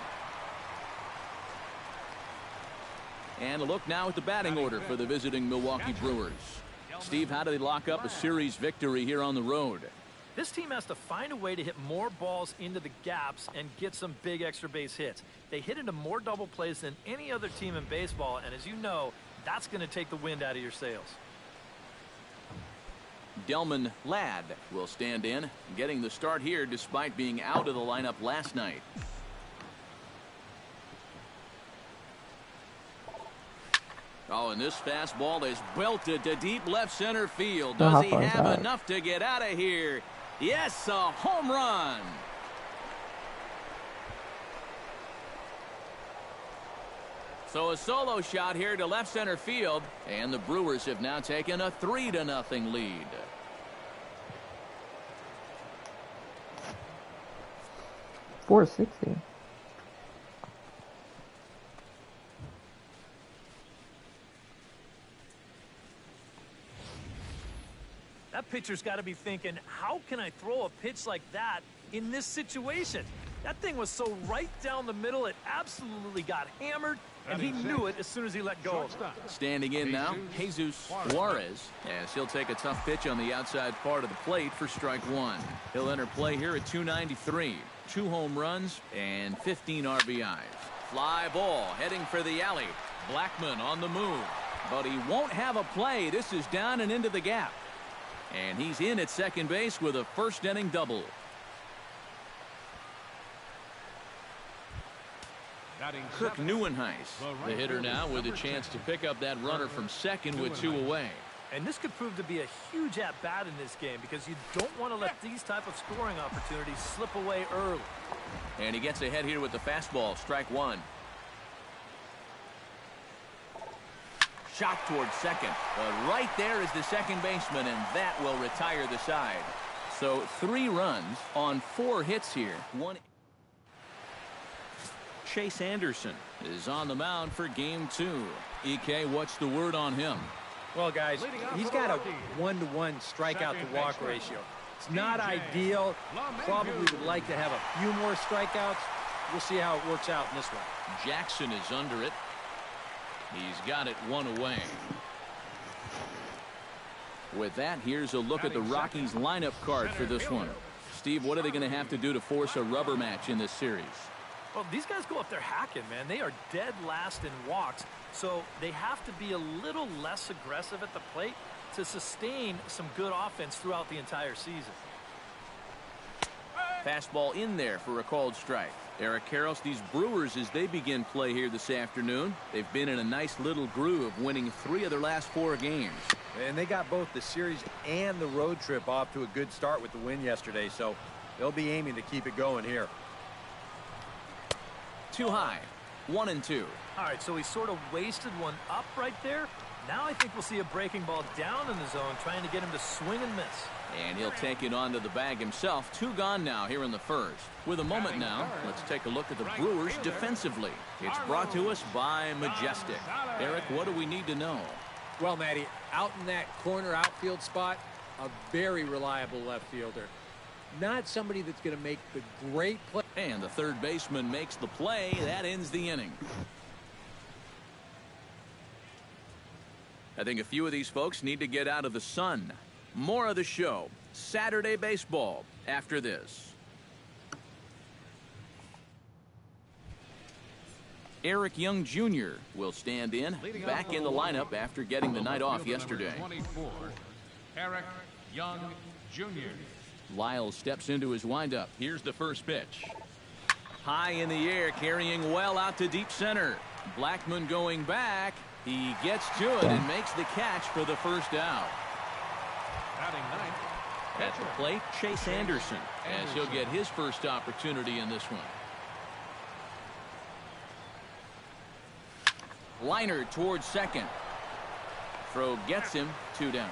And a look now at the batting order for the visiting Milwaukee Brewers. Steve, how do they lock up a series victory here on the road? This team has to find a way to hit more balls into the gaps and get some big extra base hits. They hit into more double plays than any other team in baseball, and as you know, that's going to take the wind out of your sails. Delman Ladd will stand in, getting the start here despite being out of the lineup last night. Oh, and this fastball is belted to deep left center field. Does he have enough to get out of here? Yes, a home run. So a solo shot here to left center field, and the Brewers have now taken a 3-0 lead. .460. That pitcher's got to be thinking, how can I throw a pitch like that in this situation? That thing was so right down the middle, it absolutely got hammered, and he knew it as soon as he let go. Standing in now, Jesus Juarez, as he'll take a tough pitch on the outside part of the plate for strike one. He'll enter play here at 293. 2 home runs and 15 RBIs. Fly ball heading for the alley. Blackman on the move, but he won't have a play. This is down and into the gap. And he's in at second base with a first-inning double. Kirk Neuenhuis, the hitter now with a chance to pick up that runner from second with 2 away. And this could prove to be a huge at-bat in this game because you don't want to let these type of scoring opportunities slip away early. And he gets ahead here with the fastball, strike one. Shot towards second, but right there is the second baseman, and that will retire the side. So 3 runs on 4 hits here. Chase Anderson is on the mound for game 2. EK, what's the word on him? Well, guys, he's got a 1-to-1 strikeout to walk ratio. It's not ideal. Probably would like to have a few more strikeouts. We'll see how it works out in this one. Jackson is under it. He's got it 1 away. With that, here's a look at the Rockies lineup card for this one. Steve, what are they going to have to do to force a rubber match in this series? Well, these guys go up there hacking, man. They are dead last in walks, so they have to be a little less aggressive at the plate to sustain some good offense throughout the entire season. Fastball in there for a called strike. Eric Karros, these Brewers, as they begin play here this afternoon, they've been in a nice little groove, winning 3 of their last 4 games. And they got both the series and the road trip off to a good start with the win yesterday, so they'll be aiming to keep it going here. Too high. 1-2. All right, so he sort of wasted one up right there. Now I think we'll see a breaking ball down in the zone, trying to get him to swing and miss. And he'll take it onto the bag himself. 2 gone now here in the first. With a moment now, let's take a look at the Brewers defensively. It's brought to us by Majestic. Eric, what do we need to know? Well, Matty, out in that corner outfield spot, a very reliable left fielder. Not somebody that's going to make the great play. And the third baseman makes the play. That ends the inning. I think a few of these folks need to get out of the sun. More of the show, Saturday Baseball, after this. Eric Young Jr. will stand in, back in the lineup after getting the night off yesterday. 24, Eric Young Jr. Lyle steps into his windup. Here's the first pitch. High in the air, carrying well out to deep center. Blackman going back. He gets to it and makes the catch for the first out. At the plate, Chase Anderson, as he'll get his first opportunity in this one. Liner towards second. Throw gets him, 2 down.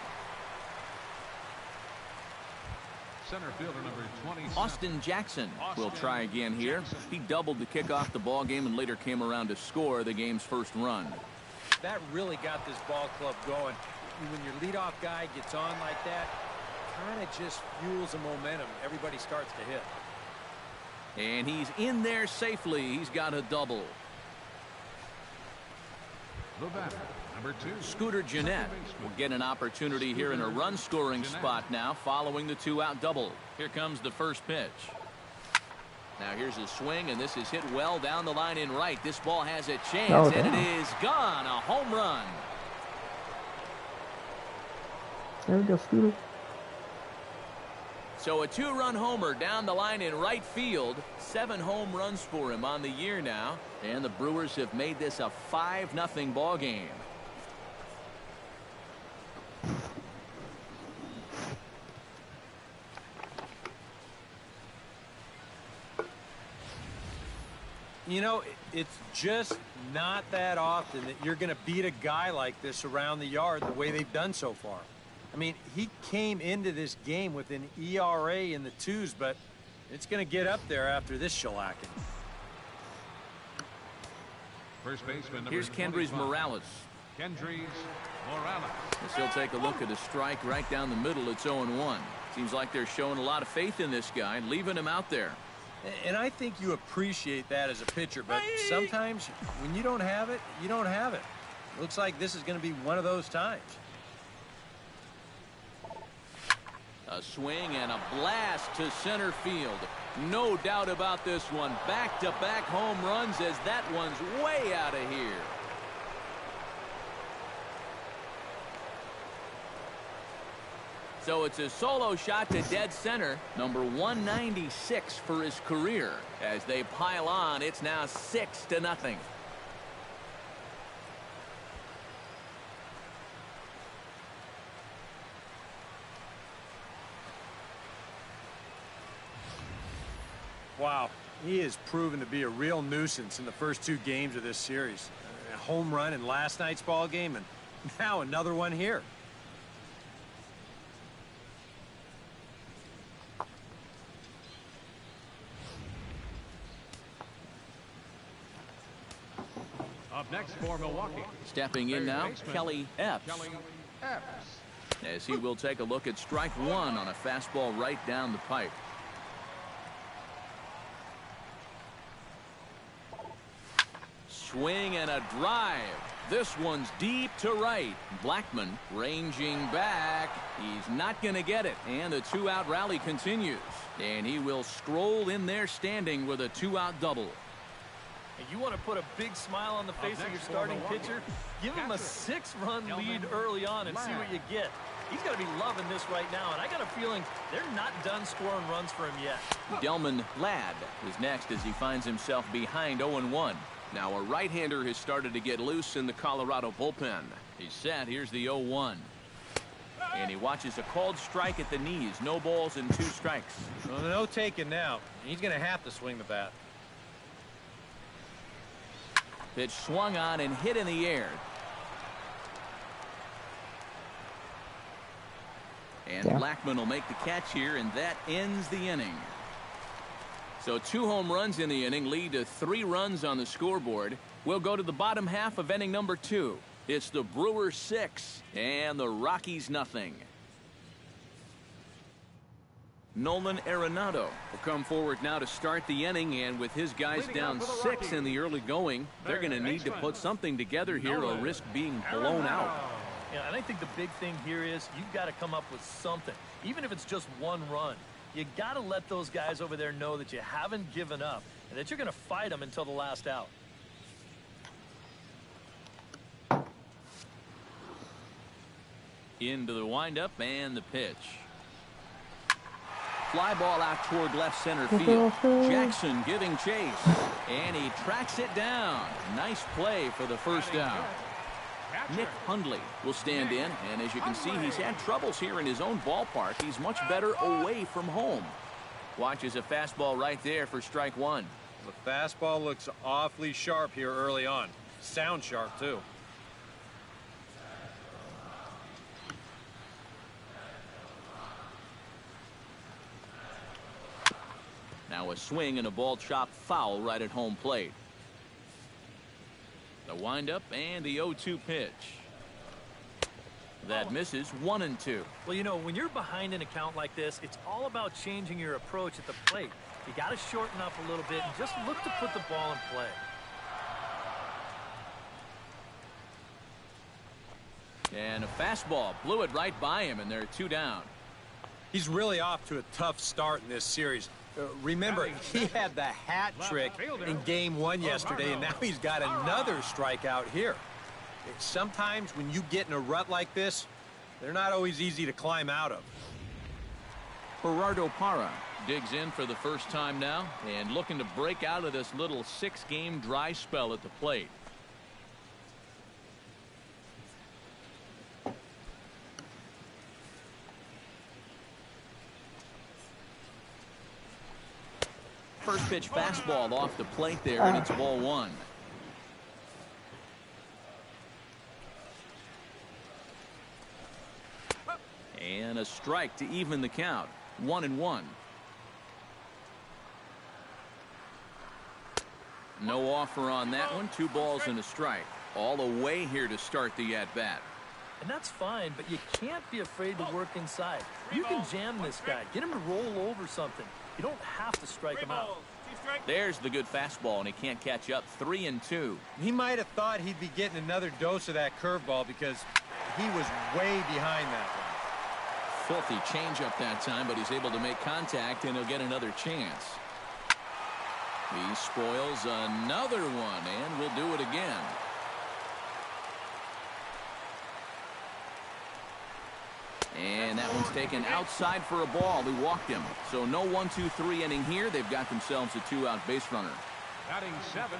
Center fielder number 20. Austin Jackson will try again here. He doubled to kick off the ball game and later came around to score the game's first run. That really got this ball club going. When your leadoff guy gets on like that, kind of just fuels the momentum. Everybody starts to hit. And he's in there safely. He's got a double. The batter, number 2. Scooter Gennett will get an opportunity here in a run-scoring spot now following the 2-out double. Here comes the first pitch. Now here's a swing, and this is hit well down the line in right. This ball has a chance, and it is gone. A home run. There we go, Scooter. So a 2-run homer down the line in right field. 7 home runs for him on the year now. And the Brewers have made this a 5-0 ball game. You know, it's just not that often that you're going to beat a guy like this around the yard the way they've done so far. I mean, he came into this game with an ERA in the 2s, but it's going to get up there after this shellacking. First baseman number Here's Kendrys Morales. Kendrys Morales. As he'll take a look at a strike right down the middle. It's 0-1. Seems like they're showing a lot of faith in this guy, leaving him out there. And I think you appreciate that as a pitcher, but sometimes when you don't have it, you don't have it. Looks like this is going to be one of those times. A swing and a blast to center field. No doubt about this one. Back-to-back home runs as that one's way out of here. So it's a solo shot to dead center. Number 196 for his career. As they pile on, it's now 6-0. Wow, he has proven to be a real nuisance in the first 2 games of this series. A home run in last night's ball game, and now another one here. Up next for Milwaukee. Stepping in now, Kelly Epps. As he will take a look at strike 1 on a fastball right down the pipe. Swing and a drive. This one's deep to right. Blackmon ranging back. He's not going to get it. And the 2-out rally continues. And he will stroll in there standing with a 2-out double. And you want to put a big smile on the face of your starting pitcher? Give him a 6-run lead early on and see what you get. He's got to be loving this right now, and I got a feeling they're not done scoring runs for him yet. Delman Ladd is next as he finds himself behind 0-1. Now a right-hander has started to get loose in the Colorado bullpen. He's set. Here's the 0-1. And he watches a called strike at the knees. No balls and 2 strikes. Well, no taking now. He's going to have to swing the bat. Pitch swung on and hit in the air. And Blackmon will make the catch here, and that ends the inning. So 2 home runs in the inning lead to 3 runs on the scoreboard. We'll go to the bottom half of inning number 2. It's the Brewers 6 and the Rockies nothing. Nolan Arenado will come forward now to start the inning, and with his guys down 6 in the early going, they're going to need to put something together here or risk being blown out. Yeah, and I think the big thing here is you've got to come up with something, even if it's just 1 run. You got to let those guys over there know that you haven't given up and that you're going to fight them until the last out. Into the windup and the pitch. Fly ball out toward left center field. Jackson giving chase, and he tracks it down. Nice play for the first out. Nick Hundley will stand in, and as you can see, he's had troubles here in his own ballpark. He's much better away from home. Watches a fastball right there for strike 1. The fastball looks awfully sharp here early on. Sound sharp, too. Now a swing and a ball chopped foul right at home plate. The windup and the 0-2 pitch. That misses 1-2. Well, you know, when you're behind an account like this, it's all about changing your approach at the plate. You got to shorten up a little bit and just look to put the ball in play. And a fastball blew it right by him, and they're 2 down. He's really off to a tough start in this series. Remember, he had the hat trick in Game 1 yesterday, and now he's got another strikeout here. Sometimes when you get in a rut like this, they're not always easy to climb out of. Peralta digs in for the first time now and looking to break out of this little 6-game dry spell at the plate. First pitch fastball off the plate there, and it's ball 1. And a strike to even the count. 1-1. No offer on that one. 2 balls and a strike. All away here to start the at-bat. And that's fine, but you can't be afraid to work inside. You can jam this guy. Get him to roll over something. You don't have to strike him out. There's the good fastball, and he can't catch up. 3-2. He might have thought he'd be getting another dose of that curveball because he was way behind that one. Filthy changeup that time, but he's able to make contact, and he'll get another chance. He spoils another one, and will do it again. And that one's taken outside for a ball. He walked him. So no 1-2-3 inning here. They've got themselves a 2-out base runner. Batting 7,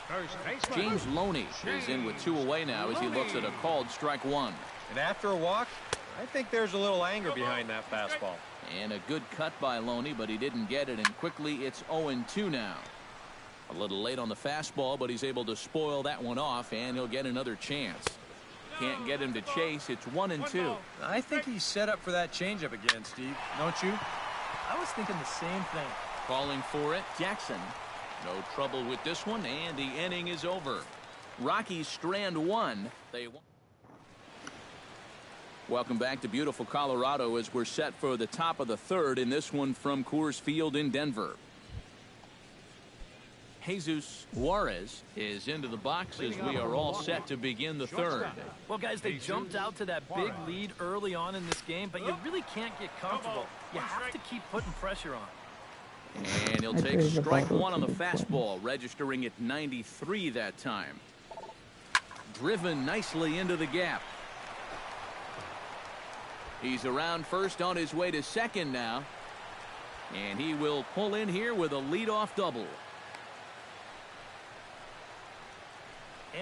first baseman James Loney is in with 2 away now as he looks at a called strike 1. And after a walk, I think there's a little anger behind that fastball. And a good cut by Loney, but he didn't get it, and quickly it's 0-2 now. A little late on the fastball, but he's able to spoil that one off, and he'll get another chance. Can't get him to chase. It's 1-2. I think he's set up for that changeup again, Steve. Don't you? I was thinking the same thing. Calling for it, Jackson. No trouble with this one, and the inning is over. Rockies strand 1. They won. Welcome back to beautiful Colorado as we're set for the top of the 3rd in this one from Coors Field in Denver. Jesus Juarez is into the box as we are all set to begin the 3rd. Well, guys, they jumped out to that big lead early on in this game, but you really can't get comfortable. You have to keep putting pressure on. And he'll take strike 1 on the fastball, registering at 93 that time. Driven nicely into the gap. He's around first on his way to second now. And he will pull in here with a leadoff double.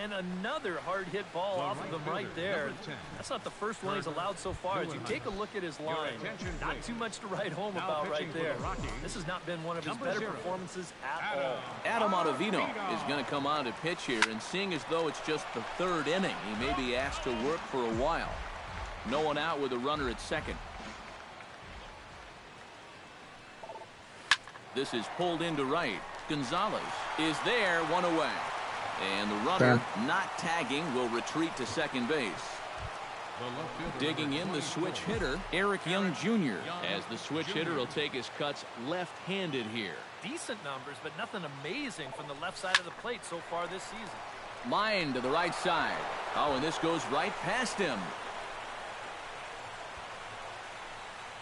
And another hard-hit ball off of him right there. That's not the first one he's allowed so far. As you take a look at his line, not too much to write home about right there. This has not been one of his better performances at all. Adam Ottavino is going to come on to pitch here, and seeing as though it's just the 3rd inning, he may be asked to work for a while. No one out with a runner at second. This is pulled into right. Gonzalez is there, 1 away. And the runner not tagging will retreat to second base. Digging in the switch hitter, Eric Young Jr. as the switch hitter will take his cuts left-handed here. Decent numbers, but nothing amazing from the left side of the plate so far this season. Line to the right side. Oh, and this goes right past him.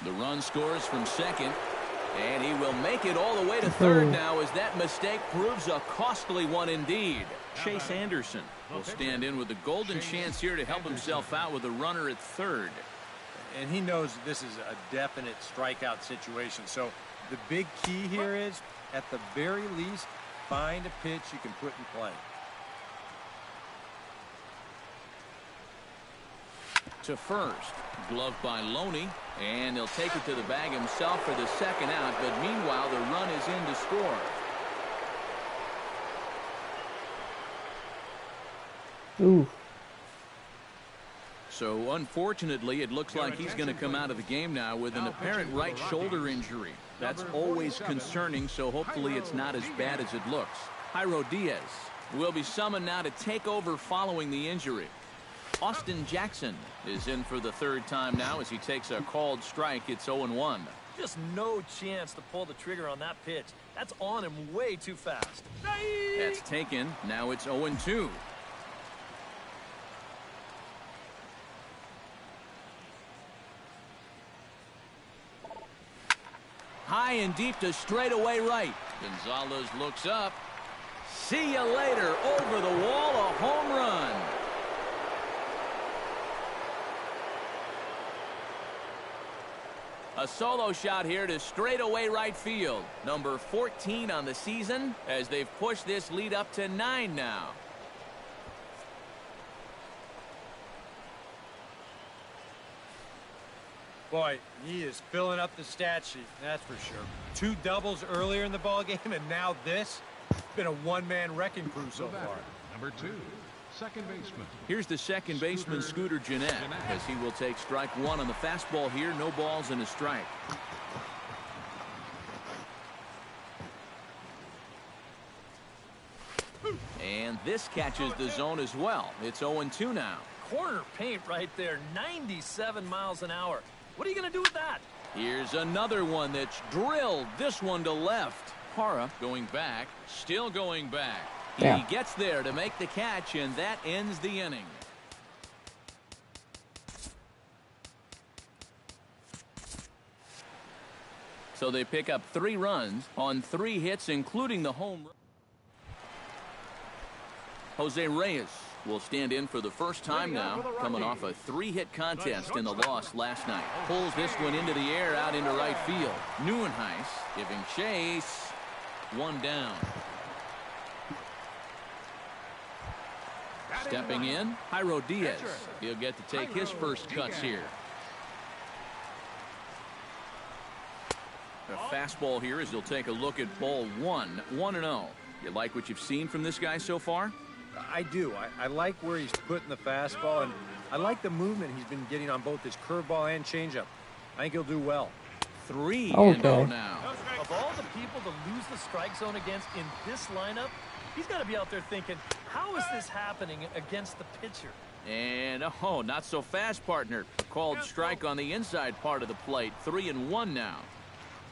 The run scores from second, and he will make it all the way to 3rd now as that mistake proves a costly one indeed. Chase Anderson will stand in with a golden chance here to help himself out with a runner at 3rd. And he knows this is a definite strikeout situation. So the big key here is, at the very least, find a pitch you can put in play. To first, gloved by Loney, and he'll take it to the bag himself for the 2nd out, but meanwhile the run is in to score. Ooh. So, unfortunately, it looks like he's going to come out of the game now with an apparent right shoulder injury. That's always concerning, so hopefully it's not as bad as it looks. Jairo Diaz will be summoned now to take over following the injury. Austin Jackson is in for the third time now as he takes a called strike. It's 0-1. Just no chance to pull the trigger on that pitch. That's on him way too fast. That's taken. Now it's 0-2. High and deep to straightaway right. Gonzalez looks up. See you later. Over the wall, a home run. A solo shot here to straightaway right field. Number 14 on the season as they've pushed this lead up to 9 now. Boy, he is filling up the stat sheet, that's for sure. 2 doubles earlier in the ballgame, and now this. It's been a one-man wrecking crew so far. Number 2, second baseman. Here's the second baseman, Scooter Gennett, as he will take strike 1 on the fastball here. No balls and a strike. And this catches the zone as well. It's 0-2 now. Corner paint right there, 97 miles an hour. What are you going to do with that? Here's another one that's drilled. This one to left. Hara going back, still going back. Yeah. He gets there to make the catch, and that ends the inning. So they pick up 3 runs on 3 hits, including the home run. Jose Reyes will stand in for the first time now, coming off a 3-hit contest in the loss last night. Pulls this one into the air out into right field. Neuenhuis giving chase. 1 down. Stepping in, Jairo Diaz. He'll get to take his first cuts here. A fastball here as he'll take a look at ball 1. 1-0. You like what you've seen from this guy so far? I do. I like where he's putting the fastball, and I like the movement he's been getting on both his curveball and changeup. I think he'll do well. 3-0 now. Of all the people to lose the strike zone against in this lineup, he's got to be out there thinking, how is this happening against the pitcher? And, oh, not so fast, partner. Called strike on the inside part of the plate. 3-1 now.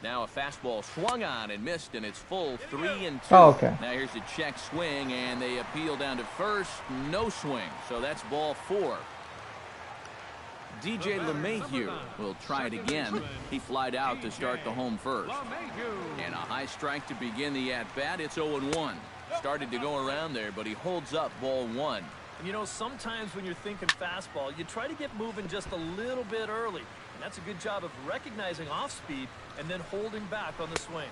Now a fastball swung on and missed, and it's full 3-2. Oh, okay. Now here's a check swing, and they appeal down to first. No swing, so that's ball 4. DJ LeMahieu will try it again. He flied out to start the home first. And a high strike to begin the at-bat. It's 0-1. Started to go around there, but he holds up ball 1. You know, sometimes when you're thinking fastball, you try to get moving just a little bit early. And that's a good job of recognizing off speed and then holding back on the swing.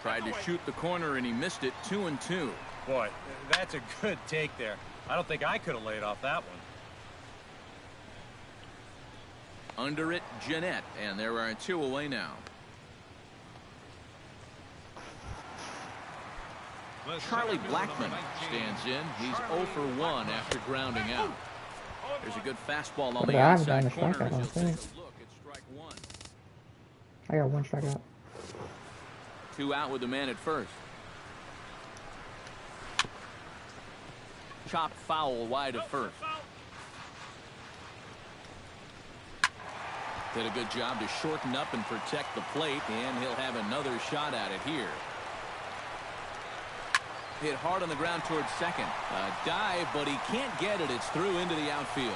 Tried to shoot the corner, and he missed it. 2-2. Boy, that's a good take there. I don't think I could have laid off that one. Under it, Gennett, and there are 2 away now. Charlie Blackmon stands in. He's 0 for 1 after grounding out. There's a good fastball on the outside corner as he'll take a look at strike 1. I got 1 strikeout. 2 out with the man at first. Chopped foul wide of first. Did a good job to shorten up and protect the plate, and he'll have another shot at it here. Hit hard on the ground towards second. A dive, but he can't get it. It's through into the outfield.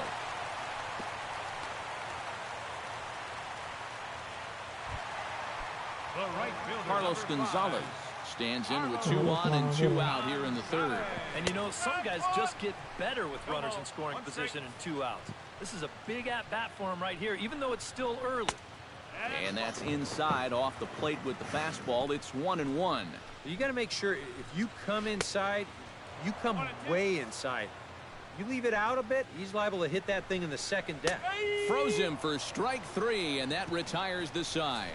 Carlos Gonzalez stands in with 2 on and 2 out here in the third. And you know, some guys just get better with runners in scoring position and 2 outs. This is a big at-bat for him right here, even though it's still early. And that's inside off the plate with the fastball. It's 1-1. You got to make sure if you come inside, you come way inside. You leave it out a bit, he's liable to hit that thing in the second deck. Froze him for strike 3, and that retires the side.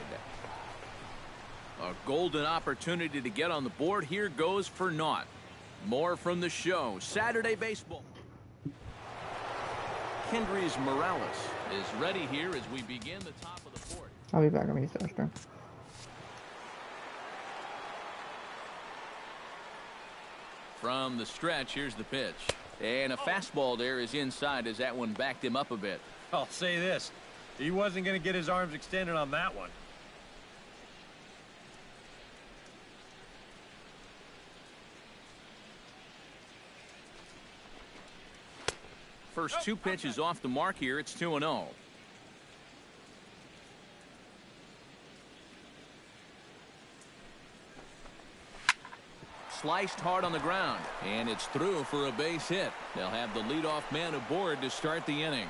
A golden opportunity to get on the board here goes for naught. More from the show. Saturday Baseball. Kendrys Morales is ready here as we begin the top of the fourth. I'll be back. I'm going to use the restroom. From the stretch, here's the pitch. And a fastball there is inside as that one backed him up a bit. I'll say this. He wasn't going to get his arms extended on that one. First two pitches off the mark here. It's 2-0. Sliced hard on the ground, and it's through for a base hit. They'll have the leadoff man aboard to start the inning.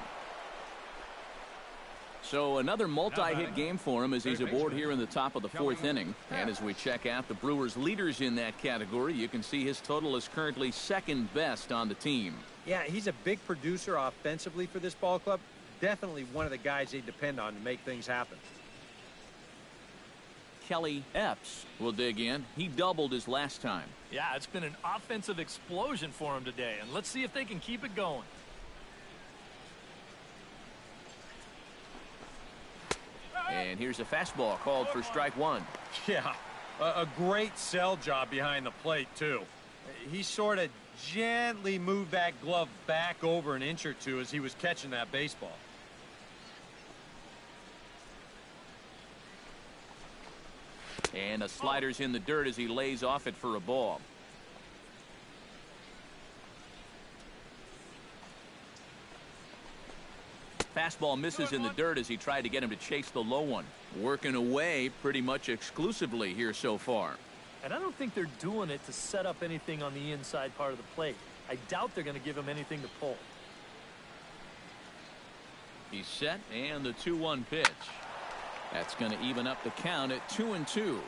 So another multi-hit game for him as he's aboard here in the top of the fourth inning. And as we check out the Brewers leaders in that category, you can see his total is currently second best on the team. Yeah, he's a big producer offensively for this ball club. Definitely one of the guys they depend on to make things happen. Kelly Epps will dig in. He doubled his last time. Yeah, it's been an offensive explosion for him today, and let's see if they can keep it going. And here's a fastball called for strike one. Yeah, a great sell job behind the plate, too. He sort of gently moved that glove back over an inch or two as he was catching that baseball. And a slider's in the dirt as he lays off it for a ball. Fastball misses in the dirt as he tried to get him to chase the low one. Working away pretty much exclusively here so far. And I don't think they're doing it to set up anything on the inside part of the plate. I doubt they're going to give him anything to pull. He's set, and the 2-1 pitch. That's going to even up the count at 2-2.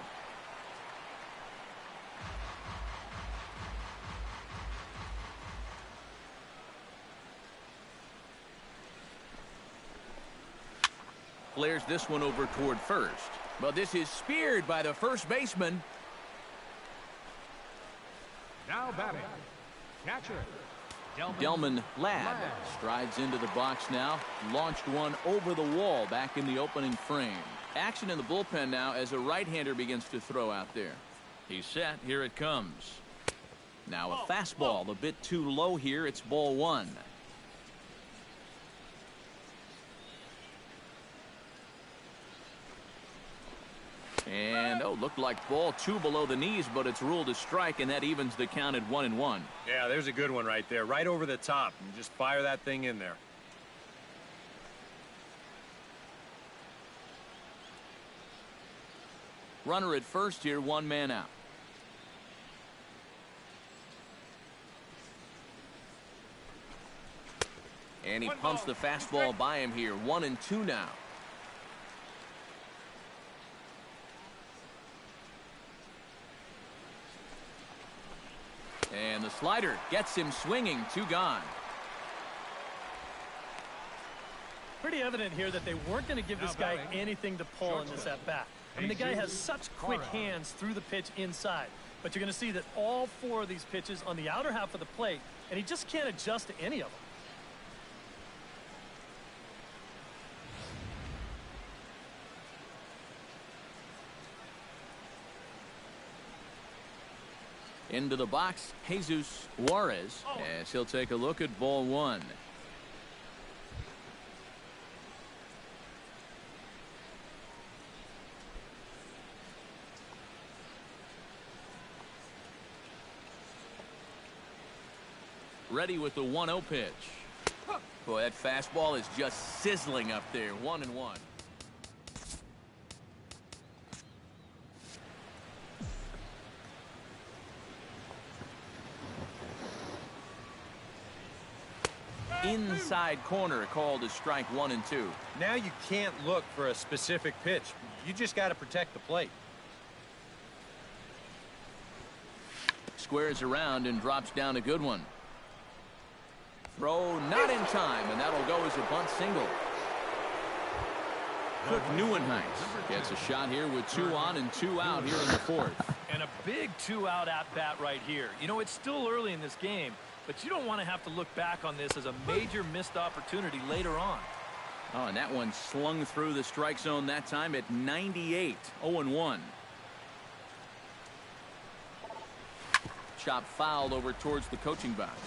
Flares this one over toward first. But this is speared by the first baseman. Now batting, catcher. Delman Ladd strides into the box now. Launched one over the wall back in the opening frame. Action in the bullpen now as a right-hander begins to throw out there. He's set. Here it comes. Now a fastball a bit too low here. It's ball one. And, looked like ball two below the knees, but it's ruled a strike, and that evens the count at 1-1. Yeah, there's a good one right there. Right over the top. And just fire that thing in there. Runner at first here, one man out. And he pumps the fastball by him here. 1-2 now. And the slider gets him swinging. 2 gone. Pretty evident here that they weren't going to give this guy anything to pull in this at-bat. I mean, the guy has such quick hands through the pitch inside. But you're going to see that all 4 of these pitches on the outer half of the plate, and he just can't adjust to any of them. Into the box, Jesus Juarez, as he'll take a look at ball one. Ready with the 1-0 pitch. Boy, that fastball is just sizzling up there. 1-1. Inside corner called as strike 1 and 2. Now you can't look for a specific pitch. You just got to protect the plate. Squares around and drops down a good one. Throw not in time, and that'll go as a bunt single. Cook Neuenhuis gets a shot here with 2 on and 2 out here in the fourth. And a big 2-out at-bat right here. You know, it's still early in this game, But you don't want to have to look back on this as a major missed opportunity later on. Oh, and that one slung through the strike zone that time at 98, 0-1. Chop foul over towards the coaching box.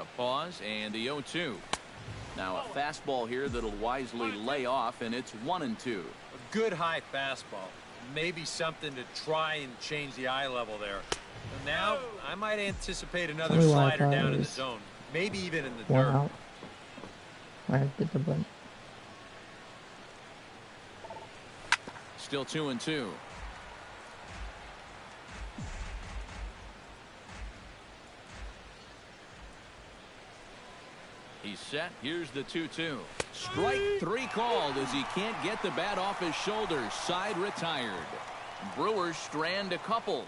A pause and the 0-2. Now a fastball here that'll wisely lay off, and it's 1-2. A good high fastball. Maybe something to try and change the eye level there. But now I might anticipate another slider down in the zone. Maybe even in the dirt. Out. I did the bunt. Still 2-2. He's set. Here's the 2-2. Strike 3 called as he can't get the bat off his shoulders. Side retired. Brewers strand a couple.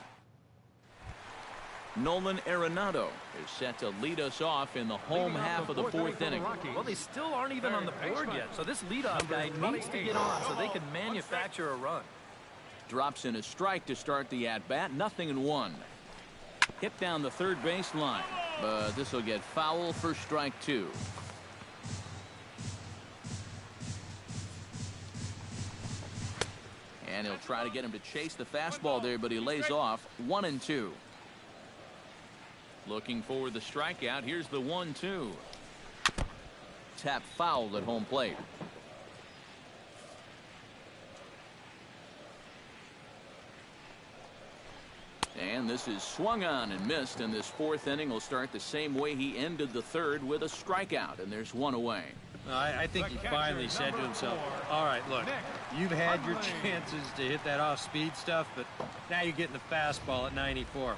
Nolan Arenado is set to lead us off in the home half of the 4th inning. Well, they still aren't even on the board yet, so this leadoff guy needs to get on so they can manufacture a run. Drops in a strike to start the at-bat. 0-1. Hit down the third baseline, but this will get foul for strike 2. And he'll try to get him to chase the fastball there, but he lays off. 1-2. Looking for the strikeout. Here's the 1-2. Tap foul at home plate. And this is swung on and missed, and this 4th inning will start the same way he ended the 3rd, with a strikeout, and there's 1 away. I think he finally said to himself, all right, look, you've had your chances to hit that off-speed stuff, but now you're getting the fastball at 94.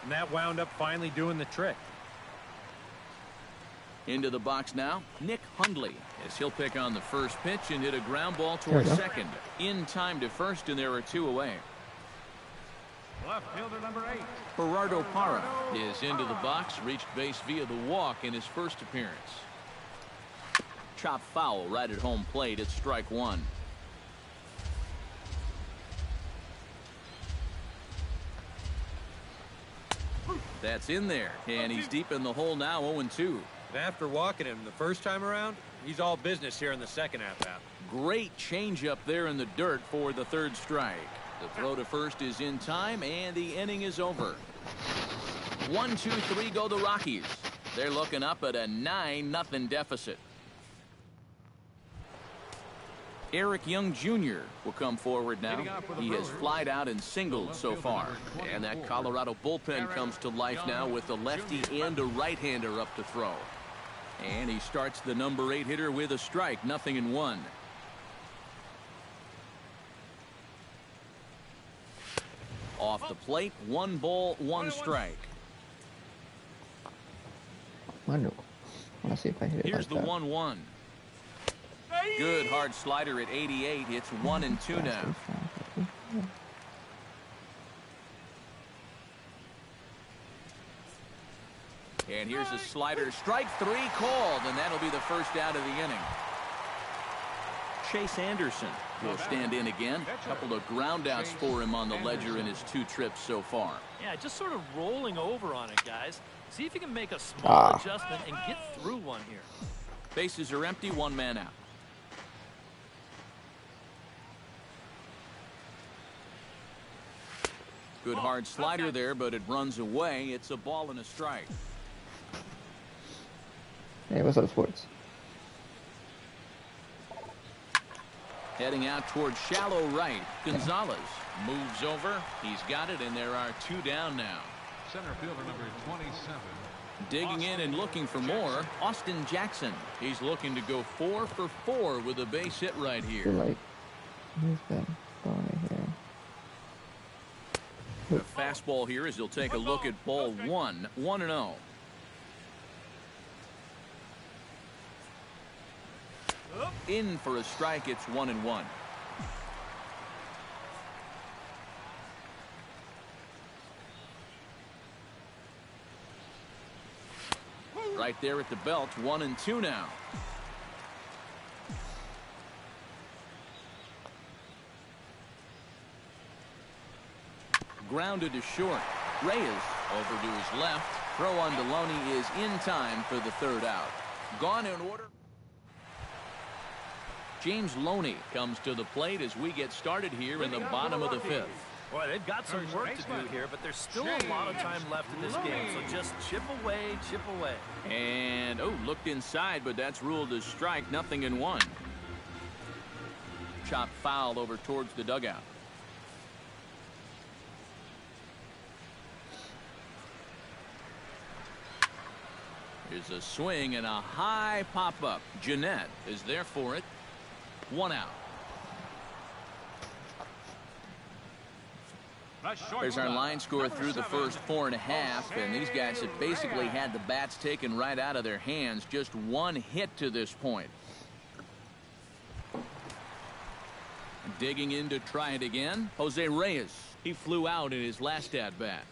And that wound up finally doing the trick. Into the box now, Nick Hundley, as he'll pick on the first pitch and hit a ground ball towards second. In time to first, and there are 2 away. Left fielder number 8. Gerardo Parra is into the box, reached base via the walk in his first appearance. Chop foul right at home plate. It's strike 1. That's in there, and he's deep in the hole now. 0-2. And after walking him the first time around, he's all business here in the second at-bat. Great changeup there in the dirt for the 3rd strike. The throw to first is in time, and the inning is over. 1-2-3 go the Rockies. They're looking up at a 9-0 deficit. Eric Young Jr. will come forward now. He has flied out and singled so far. And that Colorado bullpen comes to life now with a lefty and a right-hander up to throw. And he starts the number 8 hitter with a strike. 0-1. Off the plate, 1 ball, 1 strike. Wonderful. Let's see if I hit it. Here's the 1-1. Good hard slider at 88. It's 1-2 now. And here's a slider. Strike 3 called, and that'll be the first out of the inning. Chase Anderson will stand in again. A couple of ground outs for him on the ledger in his 2 trips so far. Yeah, just sort of rolling over on it, guys. See if you can make a small adjustment and get through one here. Bases are empty, 1 man out. Good hard slider there, but it runs away. It's a ball and a strike. Hey, what's up, sports? Heading out towards shallow right. Gonzalez moves over. He's got it, and there are 2 down now. Center fielder number 27. Digging in and looking for more, Austin Jackson. He's looking to go 4 for 4 with a base hit right here. Like, who's been going here? The fastball here as he'll take a look at ball 1. 1-0. In for a strike. It's 1-1. Right there at the belt. 1-2 now. grounded to short. Reyes over to his left. Throw on Deloney is in time for the third out. Gone in order. James Loney comes to the plate as we get started here in the bottom of the fifth. Boy, they've got some work to do here, but there's still a lot of time left in this game, so just chip away, chip away. And, looked inside, but that's ruled as strike, 0-1. Chop foul over towards the dugout. Here's a swing and a high pop-up. Jeanette is there for it. 1 out. There's our line score through the first 4.5, and these guys have basically had the bats taken right out of their hands. Just 1 hit to this point. Digging in to try it again, Jose Reyes. He flew out in his last at-bat.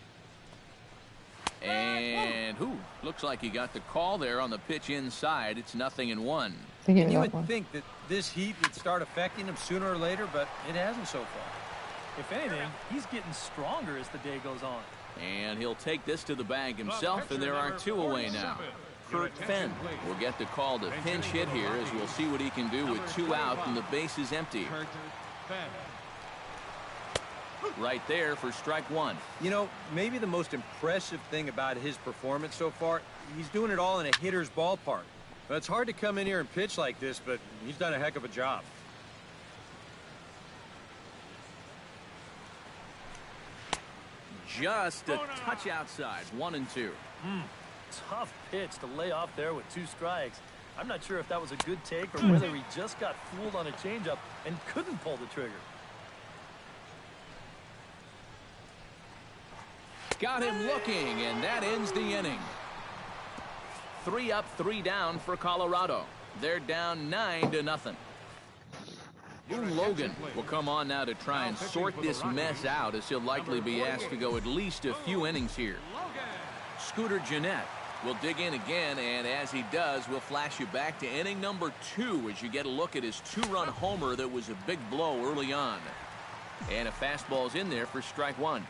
And looks like he got the call there on the pitch inside. It's 0-1. And you would think that this heat would start affecting him sooner or later, but it hasn't so far. If anything, he's getting stronger as the day goes on. And he'll take this to the bag himself, and there are 2 away now. Kurt Fenn will get the call to pinch hit here as we'll see what he can do with 2 out and the base is empty. Right there for strike 1. You know, maybe the most impressive thing about his performance so far, he's doing it all in a hitter's ballpark. But it's hard to come in here and pitch like this, but he's done a heck of a job. Just a touch outside. 1-2. Tough pitch to lay off there with 2 strikes. I'm not sure if that was a good take or whether he just got fooled on a changeup and couldn't pull the trigger. Got him looking, and that ends the inning. 3 up, 3 down for Colorado. They're down 9-0. Boone Logan will come on now to try and sort this mess out, as he'll likely be asked to go at least a few innings here. Scooter Jeanette will dig in again, and as he does, we'll flash you back to inning number 2 as you get a look at his 2-run homer that was a big blow early on. And a fastball's in there for strike 1.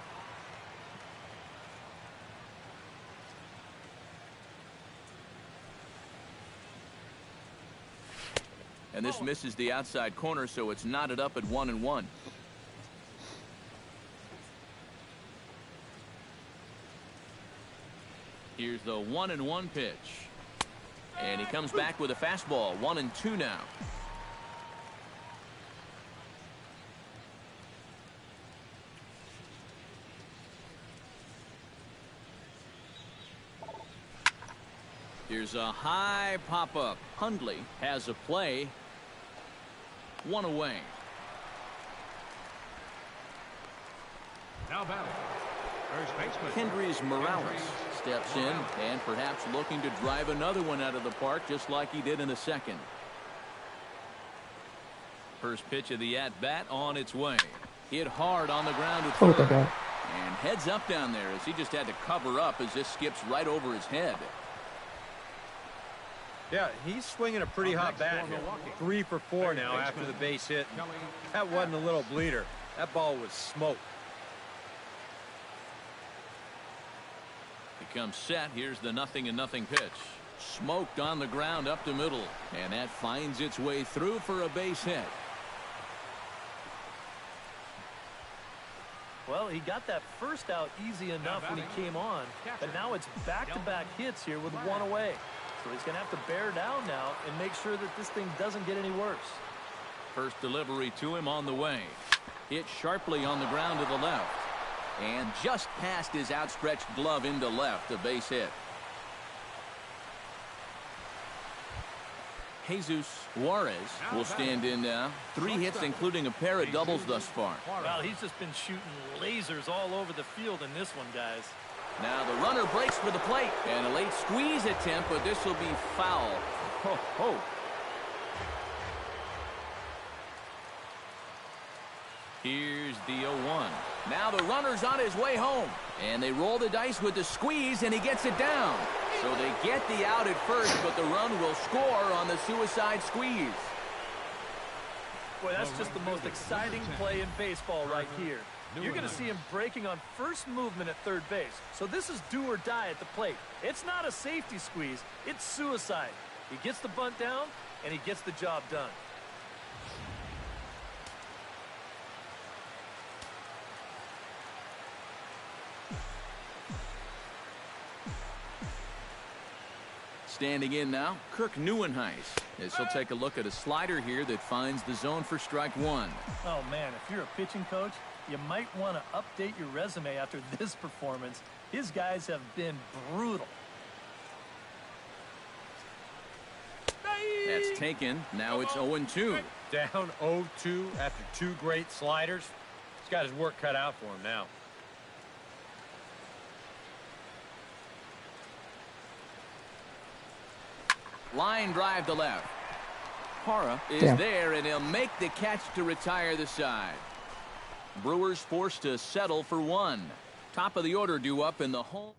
And this misses the outside corner, so it's knotted up at 1-1. Here's the 1-1 pitch. And he comes back with a fastball. 1-2 now. Here's a high pop-up. Hundley has a play. 1 away. Now batting, first baseman Kendrys Morales steps in and perhaps looking to drive another one out of the park just like he did in the second. First pitch of the at-bat on its way. Hit hard on the ground to third. And heads up down there as he just had to cover up as this skips right over his head. Yeah, he's swinging a pretty hot bat here. 3 for 4 now after the base hit. That wasn't a little bleeder. That ball was smoke. He comes set. Here's the 0-0 pitch. Smoked on the ground up the middle. And that finds its way through for a base hit. Well, he got that first out easy enough when he came on. But now it's back-to-back hits here with 1 away. So he's going to have to bear down now and make sure that this thing doesn't get any worse. First delivery to him on the way. Hit sharply on the ground to the left. And just past his outstretched glove into left, a base hit. Jesus Juarez will stand in now. 3 hits, including a pair of doubles thus far. Well, he's just been shooting lasers all over the field in this one, guys. Now the runner breaks for the plate, and a late squeeze attempt, but this will be foul. Ho, ho. Here's the 0-1. Now the runner's on his way home, and they roll the dice with the squeeze, and he gets it down. So they get the out at first, but the run will score on the suicide squeeze. Boy, that's just the most exciting play in baseball right here. You're going to see him breaking on first movement at third base. So this is do or die at the plate. It's not a safety squeeze. It's suicide. He gets the bunt down, and he gets the job done. Standing in now, Kirk Neuenhuis, as he'll take a look at a slider here that finds the zone for strike one. Oh, man, if you're a pitching coach, you might want to update your resume after this performance. His guys have been brutal. That's taken. Now it's 0-2. Down 0-2 after two great sliders. He's got his work cut out for him now. Line drive to left. Hara is there, and he'll make the catch to retire the side. Brewers forced to settle for one. Top of the order due up in the home.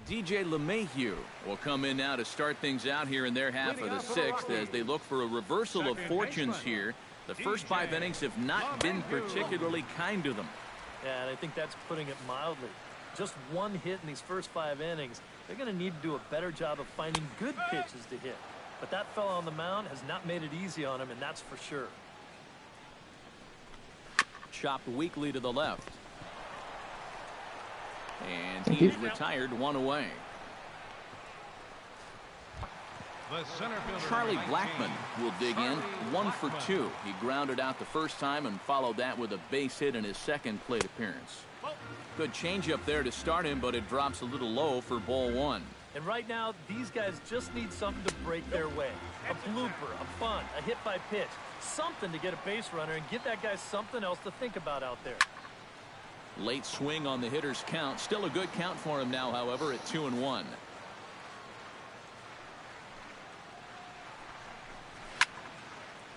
DJ LeMahieu will come in now to start things out here in their half of the sixth as they look for a reversal of fortunes here. The first 5 innings have not been particularly kind to them. Yeah, and I think that's putting it mildly. Just one hit in these first 5 innings. They're going to need to do a better job of finding good pitches to hit. But that fella on the mound has not made it easy on him, and that's for sure. Chopped weakly to the left. And he's retired, one away. Charlie Blackmon will dig in, 1 for 2. He grounded out the first time and followed that with a base hit in his second plate appearance. Good changeup there to start him, but it drops a little low for ball one. And right now, these guys just need something to break their way. A blooper, a bunt, a hit by pitch. Something to get a base runner and give that guy something else to think about out there. Late swing on the hitter's count. Still a good count for him now, however, at 2-1.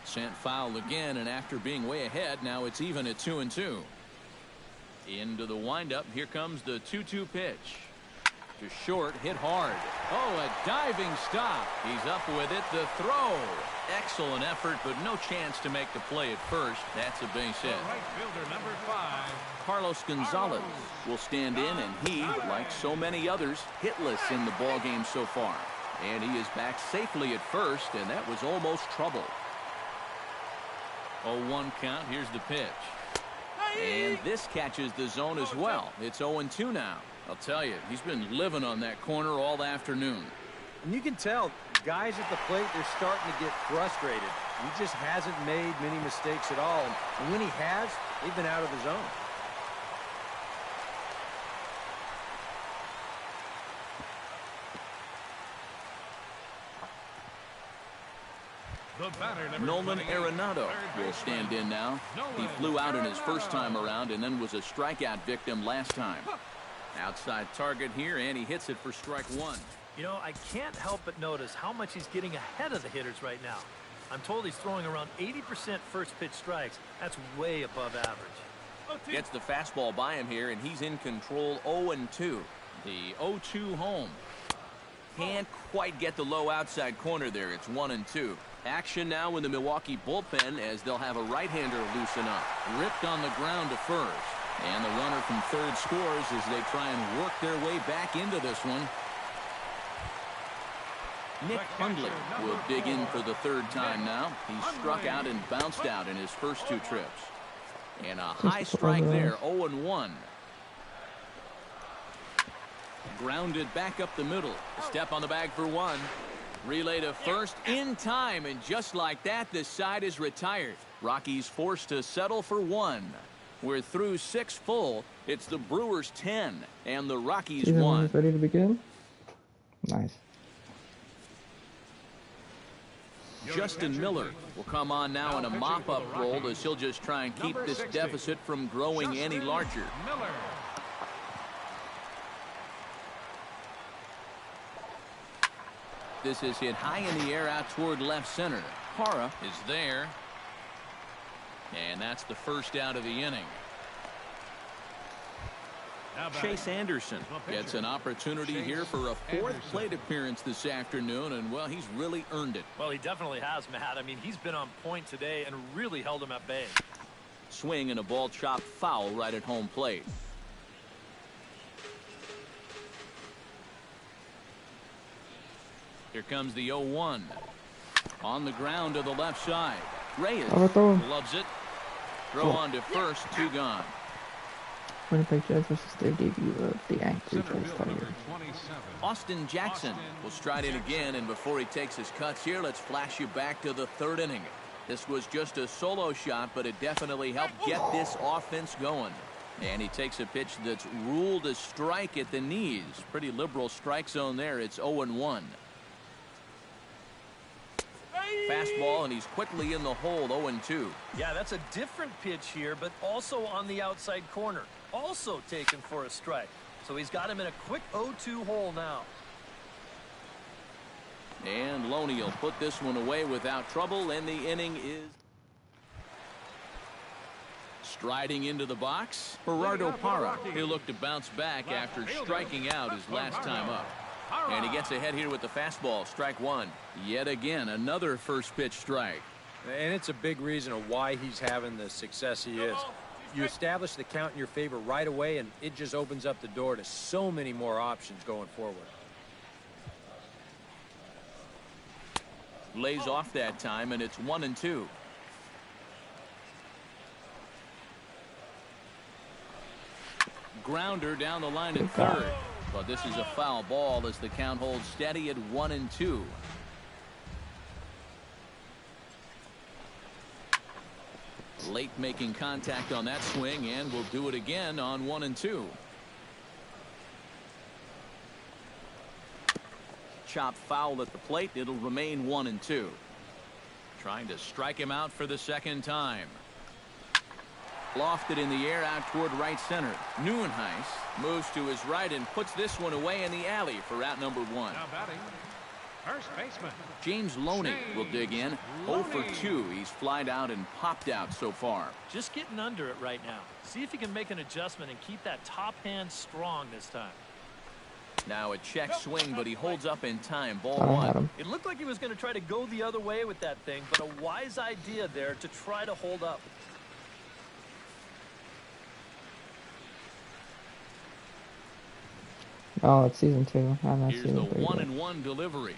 Sent foul again, and after being way ahead, now it's even at 2-2. Into the windup. Here comes the 2-2 pitch. To short, hit hard. Oh, a diving stop. He's up with it. The throw. Excellent effort, but no chance to make the play at first. That's a base hit. Right fielder, number 5. Carlos Gonzalez will stand in, and he, like so many others, hitless in the ballgame so far. And he is back safely at first, and that was almost trouble. 0-1 count. Here's the pitch. And this catches the zone as well. It's 0-2 now. I'll tell you, he's been living on that corner all afternoon. And you can tell, guys at the plate, they're starting to get frustrated. He just hasn't made many mistakes at all. And when he has, they've been out of the zone. Nolan Arenado will stand in now. He flew out in his first time around and then was a strikeout victim last time. Outside target here, and he hits it for strike one. You know, I can't help but notice how much he's getting ahead of the hitters right now. I'm told he's throwing around 80% first pitch strikes. That's way above average. Gets the fastball by him here, and he's in control. 0-2. The 0-2 home. Can't quite get the low outside corner there. It's 1-2. Action now in the Milwaukee bullpen as they'll have a right-hander loosen up. Ripped on the ground to first. And the runner from third scores as they try and work their way back into this one. Nick Hundley will dig in for the third time now. He struck out and bounced out in his first 2 trips. And a high strike there, 0-1. Grounded back up the middle. A step on the bag for 1. Relay to first in time, and just like that, the side is retired. Rockies forced to settle for 1. We're through 6 full. It's the Brewers 10 and the Rockies 1. Ready to begin? Nice. Justin Miller will come on now in a mop-up role as he'll just try and keep this deficit from growing any larger. This is hit high in the air out toward left center. Hara is there. And that's the first out of the inning. Chase Anderson gets an opportunity here for a 4th plate appearance this afternoon, and, well, he's really earned it. Well, he definitely has, Matt. I mean, he's been on point today and really held him at bay. Swing and a ball chopped foul right at home plate. Here comes the 0-1. On the ground to the left side. Reyes loves it. Throw on to first, 2 gone. Winnipeg Jets versus their debut of the Angry Joe Starter. Austin Jackson will stride in again, and before he takes his cuts here, let's flash you back to the 3rd inning. This was just a solo shot, but it definitely helped get this offense going. And he takes a pitch that's ruled a strike at the knees. Pretty liberal strike zone there. It's 0-1. Fastball, and he's quickly in the hole, 0-2. Yeah, that's a different pitch here, but also on the outside corner. Also taken for a strike. So he's got him in a quick 0-2 hole now. And Loney will put this one away without trouble, and the inning is striding into the box. Peralta. He'll look to bounce back after striking out his last time up. And he gets ahead here with the fastball. Strike 1. Yet again, another first pitch strike. And it's a big reason of why he's having the success he is. You establish the count in your favor right away, and it just opens up the door to so many more options going forward. Lays off that time, and it's 1-2. Grounder down the line at third. But this is a foul ball as the count holds steady at 1-2. Late making contact on that swing, and will do it again on 1-2. Chop foul at the plate. It'll remain 1-2. Trying to strike him out for the second time. Lofted in the air out toward right center. Neuenhuis moves to his right and puts this one away in the alley for out number 1. Now batting, first baseman James Loney will dig in. 0 for 2. He's flied out and popped out so far. Just getting under it right now. See if he can make an adjustment and keep that top hand strong this time. Now a check swing, but he holds up in time. Ball I 1. had him. It looked like he was going to try to go the other way with that thing, but a wise idea there to try to hold up. Oh, it's season 2. I'm not Here's season the 3. 1-1 delivery.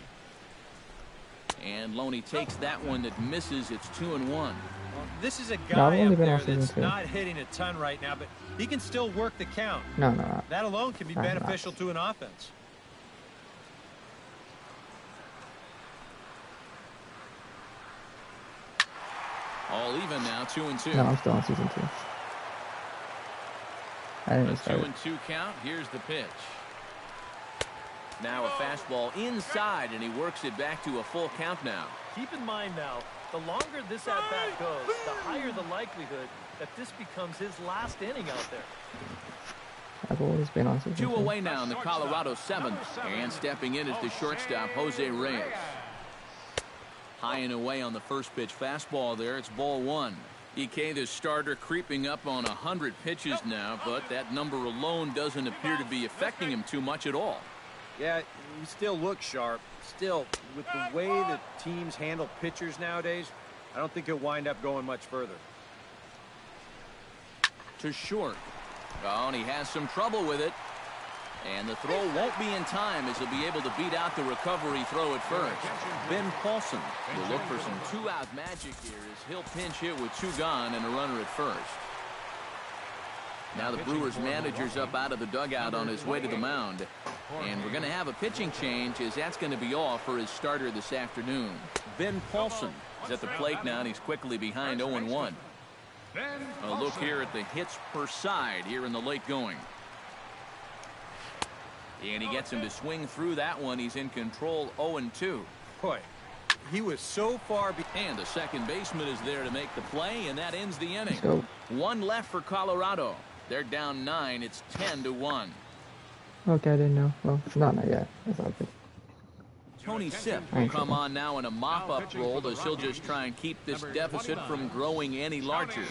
And Loney takes that one that misses. It's 2-1. Well, this is a No, I've guy only up been there on season that's 2. not hitting a ton right now, but he can still work the count. No, no. That alone can be I'm beneficial not. to an offense. All even now, 2-2. No, I'm still on season 2. I didn't A even start. 2-2 count. Here's the pitch. Now a fastball inside, and he works it back to a full count now. Keep in mind now, the longer this at-bat goes, the higher the likelihood that this becomes his last inning out there. I've always been on season 2. 2 away now in the Colorado 7th. And stepping in is the shortstop, Jose Reyes. High and away on the first pitch fastball there. It's ball 1. EK, the starter, creeping up on 100 pitches now, but that number alone doesn't appear to be affecting him too much at all. Yeah, he still looks sharp. Still, with the way that teams handle pitchers nowadays, I don't think he'll wind up going much further. To short. Oh, and he has some trouble with it. And the throw won't be in time as he'll be able to beat out the recovery throw at first. Ben Paulson will look for some 2-out magic here as he'll pinch hit with 2 gone and a runner at first. Now the Brewers manager's up out of the dugout on his way to the mound. And we're going to have a pitching change as that's going to be all for his starter this afternoon. Ben Paulson is at the plate now, and he's quickly behind 0-1. A look here at the hits per side here in the late going. And he gets him to swing through that one. He's in control, 0-2. Boy, he was so far behind. And the second baseman is there to make the play, and that ends the inning. So, 1 left for Colorado. They're down 9. It's 10-1. okay, I didn't know. Well, not yet. That's all good. Tony Sipp will come on now in a mop-up role as he'll just try and keep this deficit from growing any larger.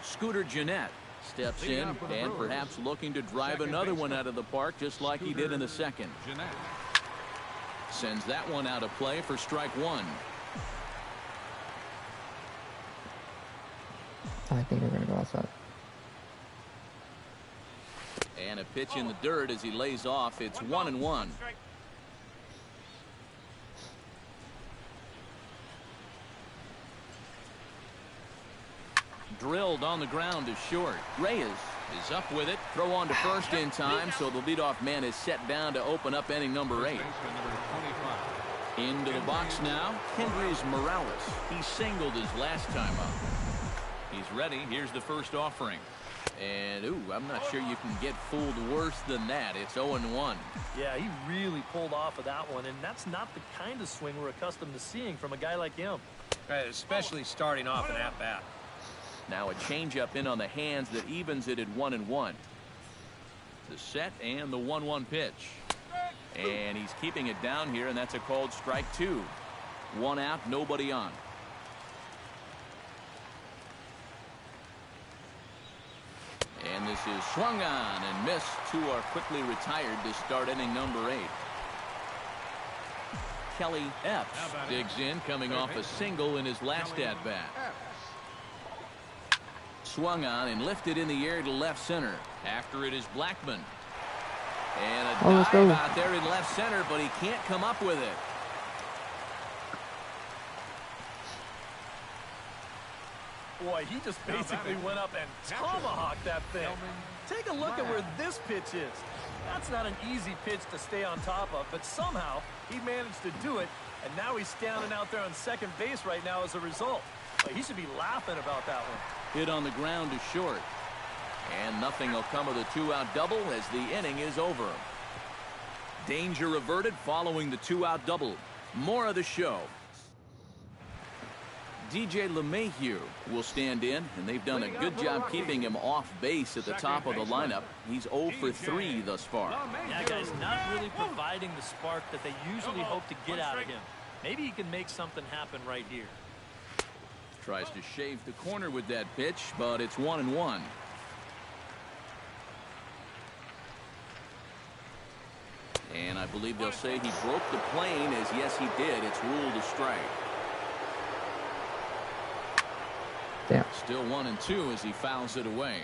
Scooter Gennett steps in and perhaps looking to drive another one out of the park just like he did in the second. Sends that one out of play for strike 1. I think they're going to go outside. And a pitch in the dirt as he lays off. It's 1-1. Drilled on the ground to short. Reyes is up with it. Throw on to first in time, so the leadoff man is set down to open up inning number 8. Into the box now, Kendrys Morales. He singled his last time up. He's ready. Here's the first offering. And, ooh, I'm not sure you can get fooled worse than that. It's 0-1. Yeah, he really pulled off of that one, and that's not the kind of swing we're accustomed to seeing from a guy like him. Right, especially starting off an at-bat. Now a changeup in on the hands that evens it at 1-1. The set and the 1-1 pitch. And he's keeping it down here, and that's a called strike 2. 1 out, nobody on. And this is swung on and missed. 2 are quickly retired to start inning number 8. Kelly Epps digs in, coming off a single in his last at-bat. Swung on and lifted in the air to left center. After it is Blackman. And a dive out there in left center, but he can't come up with it. Boy, he just basically went up and tomahawked that thing. Take a look at where this pitch is. That's not an easy pitch to stay on top of, but somehow he managed to do it, and now he's standing out there on second base right now as a result. But he should be laughing about that one. Hit on the ground to short. And nothing will come of the 2-out double as the inning is over. Danger averted following the 2-out double. More of the show. DJ LeMahieu will stand in, and they've done a good job keeping him off base at the top of the lineup. He's 0 for 3 thus far. Yeah, guys, not really providing the spark that they usually hope to get out of him. Maybe he can make something happen right here. Tries to shave the corner with that pitch, but it's 1-1. And I believe they'll say he broke the plane, as yes, he did. It's ruled a strike. Damn. Still 1-2 as he fouls it away.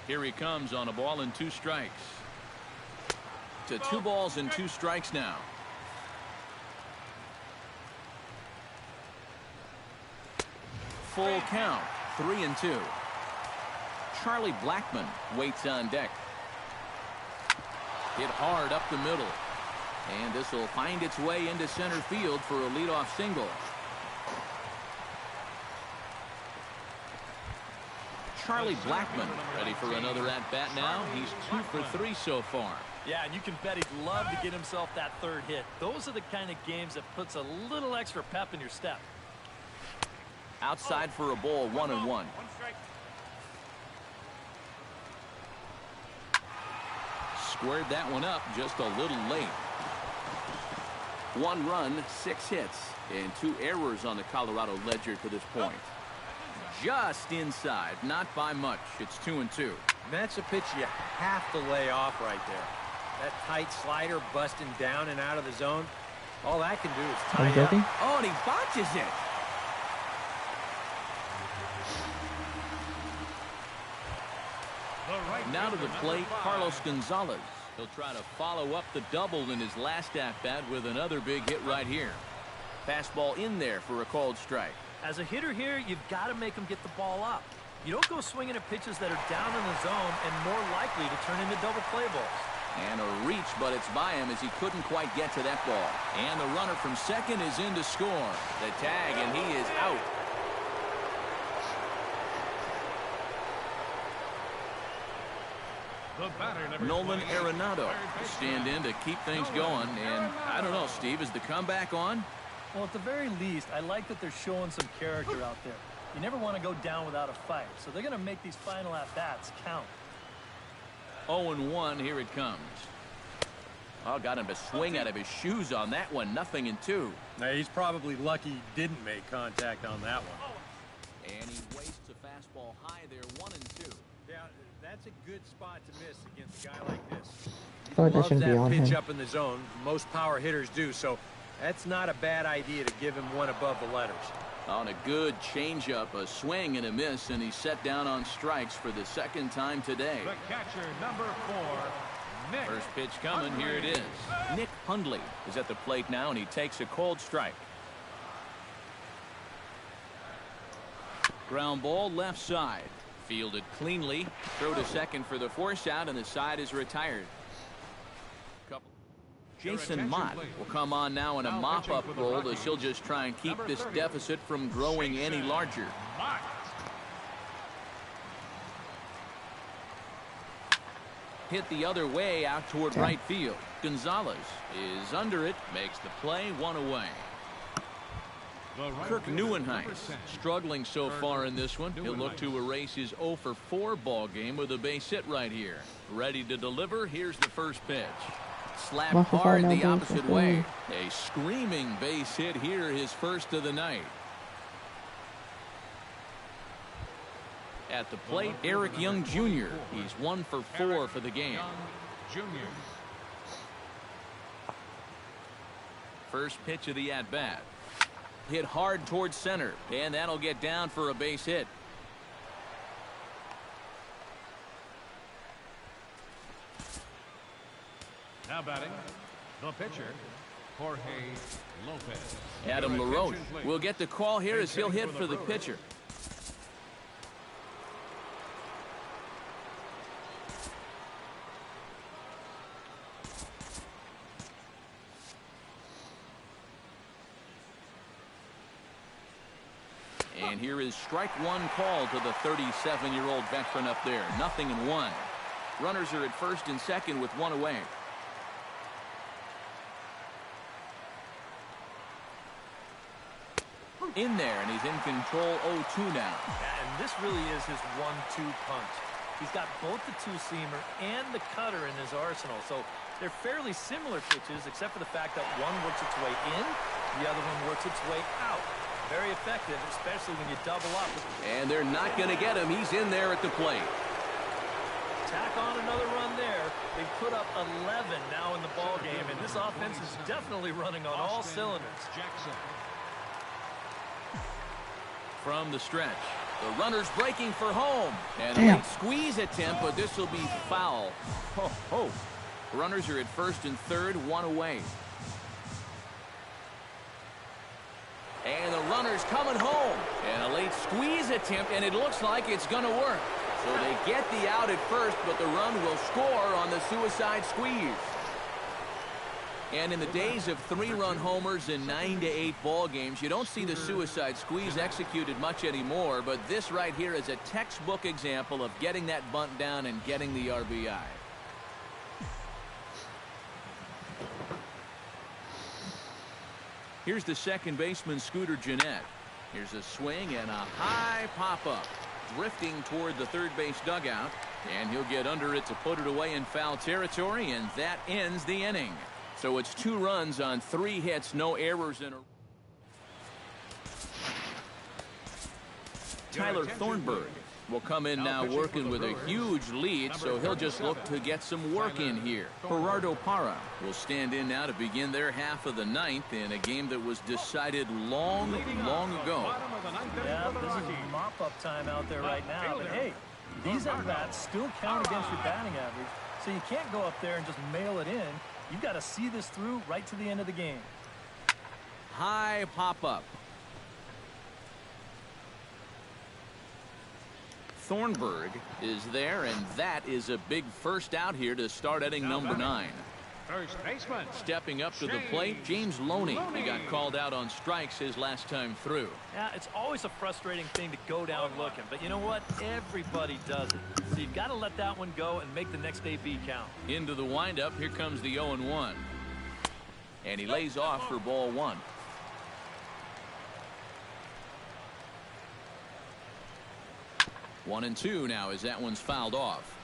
Here he comes on a ball and 2 strikes. To 2 balls and 2 strikes now. Full count, 3-2. Charlie Blackman waits on deck. Hit hard up the middle. And this will find its way into center field for a leadoff single. Charlie Blackman ready for another at-bat now. He's 2 for 3 so far. Yeah, and you can bet he'd love to get himself that 3rd hit. Those are the kind of games that puts a little extra pep in your step. Outside for a ball, 1-1. Squared that one up just a little late. 1 run, 6 hits, and 2 errors on the Colorado ledger to this point. Just inside, not by much. It's 2-2. And that's a pitch you have to lay off right there. That tight slider busting down and out of the zone. All that can do is tie it up. Oh, and he botches it. Now to the plate, Carlos Gonzalez. He'll try to follow up the double in his last at-bat with another big hit right here. Fastball in there for a called strike. As a hitter here, you've got to make him get the ball up. You don't go swinging at pitches that are down in the zone and more likely to turn into double play balls. And a reach, but it's by him as he couldn't quite get to that ball. And the runner from second is in to score. The tag, and he is out. Nolan Arenado will stand in to keep things going. And I don't know, Steve, is the comeback on? Well, at the very least, I like that they're showing some character out there. You never want to go down without a fight, so they're going to make these final at-bats count. 0-1, here it comes. Oh, got him to swing out of his shoes on that one. 0-2. Now, he's probably lucky he didn't make contact on that one. And he wastes a fastball high there, 1-2. Yeah, that's a good spot to miss against a guy like this. I thought that shouldn't be on him. Pitch up in the zone. Most power hitters do, so That's not a bad idea to give him one above the letters. On a good changeup, a swing and a miss, and he's set down on strikes for the second time today. The catcher, number 4, Nick. First pitch coming. Here it is. Nick Hundley is at the plate now, and he takes a cold strike. Ground ball left side. Fielded cleanly. Throw to second for the force out, and the side is retired. Jason Mott will come on now in a mop-up role as he'll just try and keep this deficit from growing any larger. Hit the other way out toward right field. Gonzalez is under it, makes the play, 1 away. Kirk Neuenhuis struggling so far in this one. He'll look to erase his 0 for 4 ball game with a base hit right here. Ready to deliver. Here's the first pitch. Slapped hard the opposite way. A screaming base hit here, his first of the night. At the plate, Eric Young Jr. He's 1 for 4 for the game. First pitch of the at-bat. Hit hard towards center, and that'll get down for a base hit. Now batting, the pitcher, Jorge Lopez. Adam LaRoche will get the call here as he'll hit for the pitcher. And here is strike 1 call to the 37-year-old veteran up there. 0-1. Runners are at first and second with 1 away. In there, and he's in control 0-2 now. And this really is his 1-2 punch. He's got both the two-seamer and the cutter in his arsenal, so they're fairly similar pitches, except for the fact that one works its way in, the other one works its way out. Very effective, especially when you double up. And they're not going to get him. He's in there at the plate. Tack on another run there. They've put up 11 now in the ball game, and this offense is definitely running on all cylinders. From the stretch, the runner's breaking for home, and a late squeeze attempt, but this will be foul. Runners are at first and third, 1 away. And the runner's coming home, and a late squeeze attempt, and it looks like it's going to work. So they get the out at first, but the run will score on the suicide squeeze. And in the days of 3-run homers in 9-8 ball games, you don't see the suicide squeeze executed much anymore, but this right here is a textbook example of getting that bunt down and getting the RBI. Here's the second baseman, Scooter Gennett. Here's a swing and a high pop-up, drifting toward the third base dugout, and he'll get under it to put it away in foul territory, and that ends the inning. So it's 2 runs on 3 hits, no errors in a... Tyler Thornburg will come in now working with a huge lead, so he'll just look to get some work in here. Gerardo Parra will stand in now to begin their half of the 9th in a game that was decided long ago. Yeah, this is mop-up time out there right now, but hey, these at-bats still count against your batting average, so you can't go up there and just mail it in. You've got to see this through right to the end of the game. High pop-up. Thornburg is there, and that is a big first out here to start inning number 9. First baseman. Stepping up to the plate, James Loney. He got called out on strikes his last time through. Yeah, it's always a frustrating thing to go down looking, but you know what? Everybody does it. So you've got to let that one go and make the next AB count. Into the windup, here comes the 0-1. And he lays off for ball 1. One and 2 now as that one's fouled off.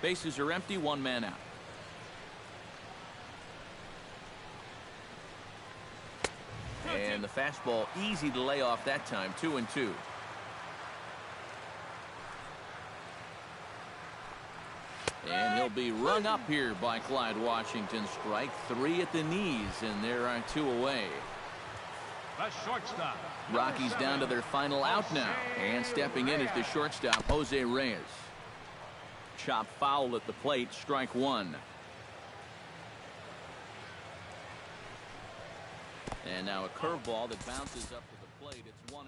Bases are empty, 1 man out. And the fastball easy to lay off that time, 2-2. And he'll be rung up here by Clyde Washington. Strike 3 at the knees, and there are 2 away. The shortstop. Rockies down to their final out now. And stepping in is the shortstop, Jose Reyes. Chop foul at the plate, strike 1. And now a curveball that bounces up to the plate. It's 1-1.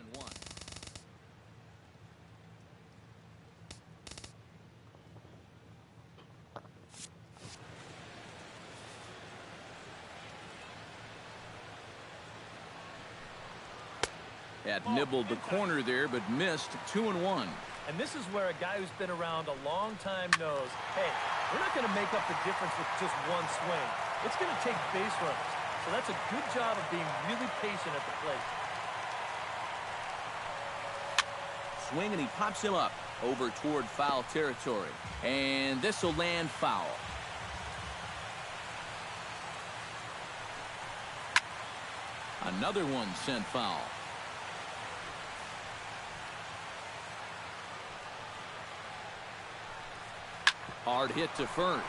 Had nibbled the corner there, but missed. 2-1. And this is where a guy who's been around a long time knows, hey, we're not going to make up the difference with just one swing. It's going to take base runners. So that's a good job of being really patient at the plate. Swing, and he pops him up over toward foul territory. And this will land foul. Another one sent foul. Hard hit to first.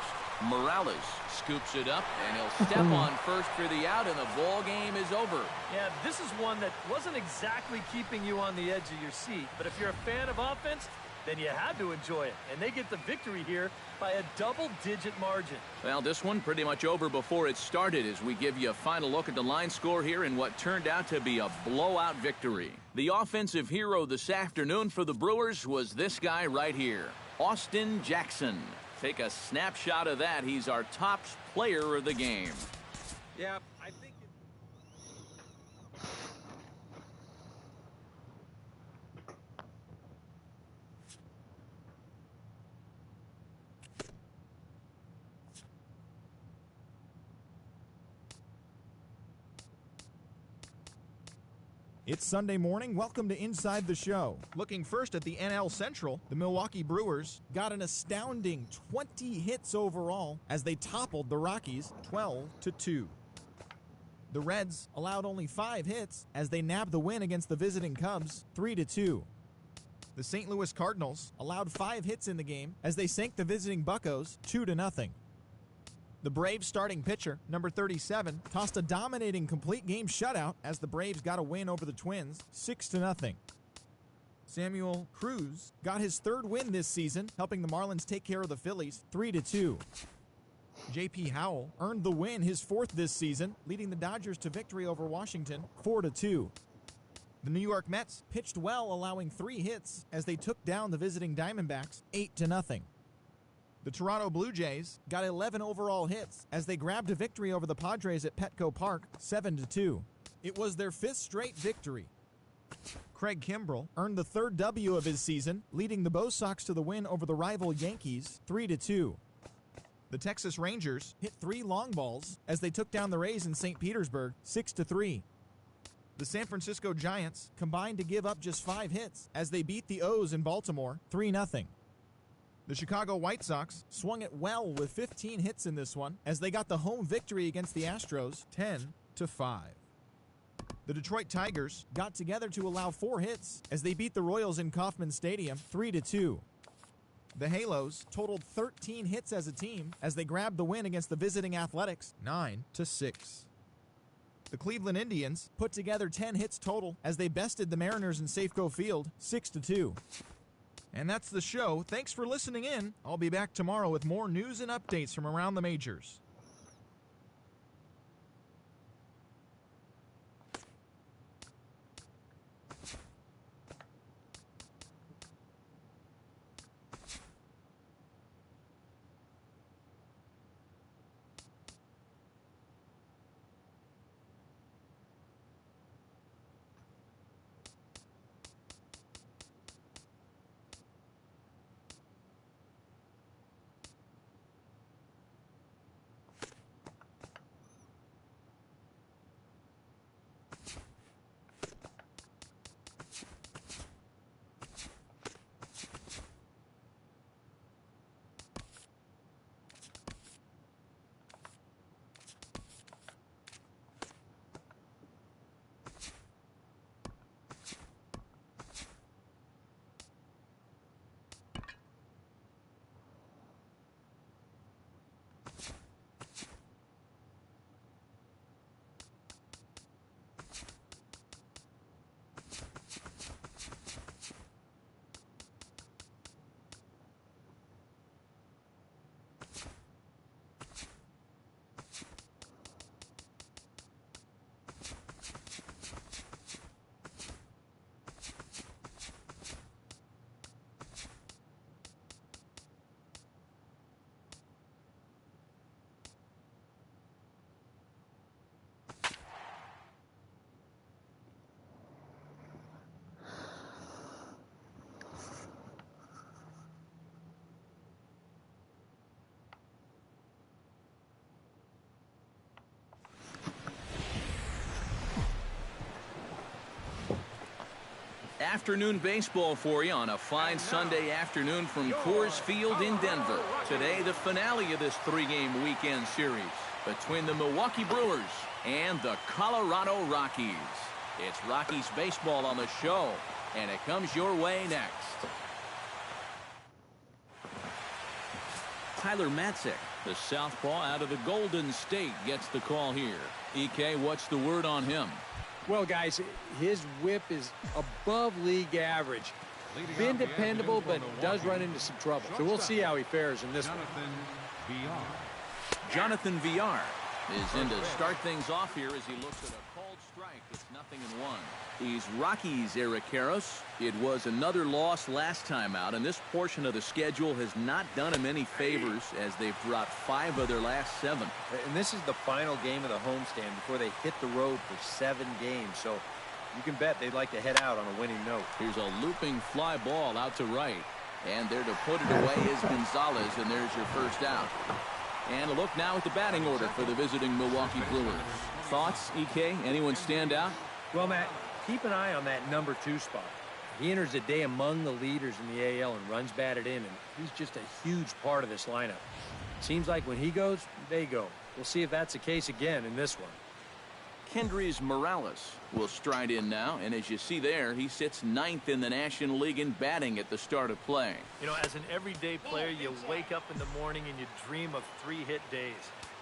Morales scoops it up, and he'll step on first for the out, and the ball game is over. Yeah, this is one that wasn't exactly keeping you on the edge of your seat, but if you're a fan of offense, then you had to enjoy it. And they get the victory here by a double-digit margin. Well, this one pretty much over before it started as we give you a final look at the line score here in what turned out to be a blowout victory. The offensive hero this afternoon for the Brewers was this guy right here, Austin Jackson. Take a snapshot of that. He's our top player of the game. Yeah, I think It's Sunday morning. Welcome to Inside the Show. Looking first at the NL Central, the Milwaukee Brewers got an astounding 20 hits overall as they toppled the Rockies 12-2. The Reds allowed only 5 hits as they nabbed the win against the visiting Cubs 3-2. The St. Louis Cardinals allowed 5 hits in the game as they sank the visiting Buccos 2-0. The Braves starting pitcher, number 37, tossed a dominating complete game shutout as the Braves got a win over the Twins 6-0. Samuel Cruz got his 3rd win this season, helping the Marlins take care of the Phillies 3-2. J.P. Howell earned the win, his 4th this season, leading the Dodgers to victory over Washington 4-2. The New York Mets pitched well, allowing 3 hits as they took down the visiting Diamondbacks 8-0. The Toronto Blue Jays got 11 overall hits as they grabbed a victory over the Padres at Petco Park 7-2. It was their 5th straight victory. Craig Kimbrell earned the 3rd W of his season, leading the Bo Sox to the win over the rival Yankees 3-2. The Texas Rangers hit 3 long balls as they took down the Rays in St. Petersburg 6-3. The San Francisco Giants combined to give up just 5 hits as they beat the O's in Baltimore 3-0. The Chicago White Sox swung it well with 15 hits in this one as they got the home victory against the Astros 10-5. The Detroit Tigers got together to allow 4 hits as they beat the Royals in Kauffman Stadium 3-2. The Halos totaled 13 hits as a team as they grabbed the win against the visiting Athletics 9-6. The Cleveland Indians put together 10 hits total as they bested the Mariners in Safeco Field 6-2. And that's the show. Thanks for listening in. I'll be back tomorrow with more news and updates from around the majors. afternoon baseball for you on a fine Sunday afternoon from Coors Field in Denver. Today, the finale of this three-game weekend series between the Milwaukee Brewers and the Colorado Rockies. It's Rockies baseball on the show, and it comes your way next. Tyler Matzik, the southpaw out of the Golden State, gets the call here. EK, what's the word on him? Well, guys, his whip is above league average. Been dependable, but does run into some trouble. So we'll see how he fares in this one. Jonathan Villar is in to start things off here as he looks at a called strike. It's 0-1. These Rockies, Eric Karros, it was another loss last time out, and this portion of the schedule has not done him any favors as they've dropped 5 of their last 7. And this is the final game of the homestand before they hit the road for 7 games. So you can bet they'd like to head out on a winning note. Here's a looping fly ball out to right. And there to put it away is Gonzalez, and there's your first out. And a look now at the batting order for the visiting Milwaukee Brewers. Thoughts, EK? Anyone stand out? Well, Matt, keep an eye on that number 2 spot. He enters the day among the leaders in the AL and runs batted in, and he's just a huge part of this lineup. Seems like when he goes, they go. We'll see if that's the case again in this one. Kendrys Morales will stride in now, and as you see there, he sits 9th in the National League in batting at the start of play. You know, as an everyday player, you wake up in the morning and you dream of 3-hit days.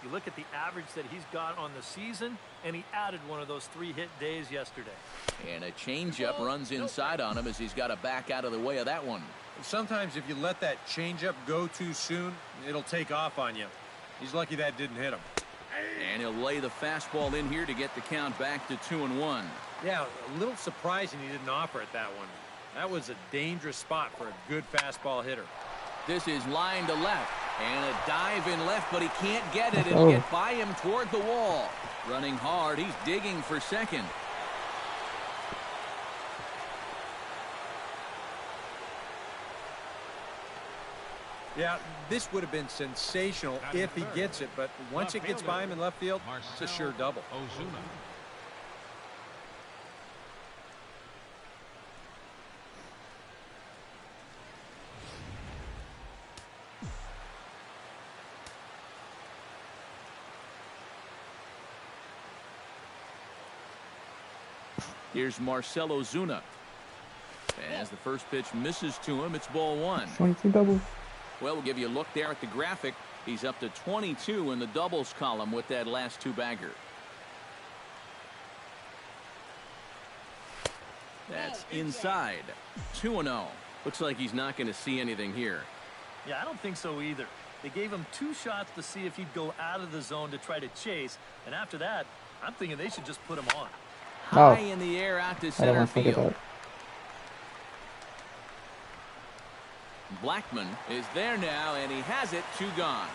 You look at the average that he's got on the season, and he added one of those 3-hit days yesterday. And a changeup runs inside on him as he's got to back out of the way of that one. Sometimes if you let that changeup go too soon, it'll take off on you. He's lucky that didn't hit him. And he'll lay the fastball in here to get the count back to 2-1. Yeah, a little surprising he didn't offer it that one. That was a dangerous spot for a good fastball hitter. This is line to left. And a dive in left, but he can't get it. It'll get by him toward the wall. Running hard, he's digging for second. Yeah, this would have been sensational if he gets it, but once it gets by him in left field, it's a sure double. Here's Marcell Ozuna. As the first pitch misses to him, it's ball 1. 22 doubles. Well, we'll give you a look there at the graphic. He's up to 22 in the doubles column with that last 2-bagger. That's inside. 2-0. Looks like he's not going to see anything here. Yeah, I don't think so either. They gave him 2 shots to see if he'd go out of the zone to try to chase. And after that, I'm thinking they should just put him on. High in the air out to center field. Blackman is there now, and he has it. 2 gone.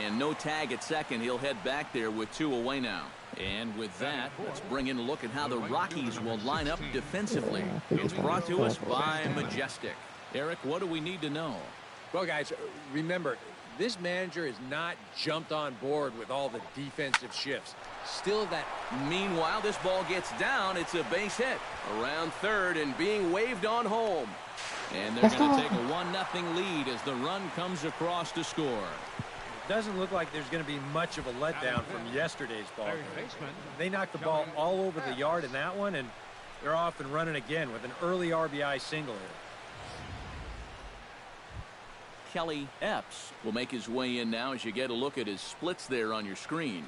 And no tag at second. He'll head back there with 2 away now. And with that, let's bring in a look at how the Rockies will line up defensively. It's brought to us by Majestic. Eric, what do we need to know? Well, guys, remember, this manager has not jumped on board with all the defensive shifts. Still that. Meanwhile, this ball gets down. It's a base hit around third and being waved on home. And they're going to take a 1-0 lead as the run comes across to score. It doesn't look like there's going to be much of a letdown from yesterday's ball game. They knocked the ball all over the yard in that one, and they're off and running again with an early RBI single here. Kelly Epps will make his way in now as you get a look at his splits there on your screen.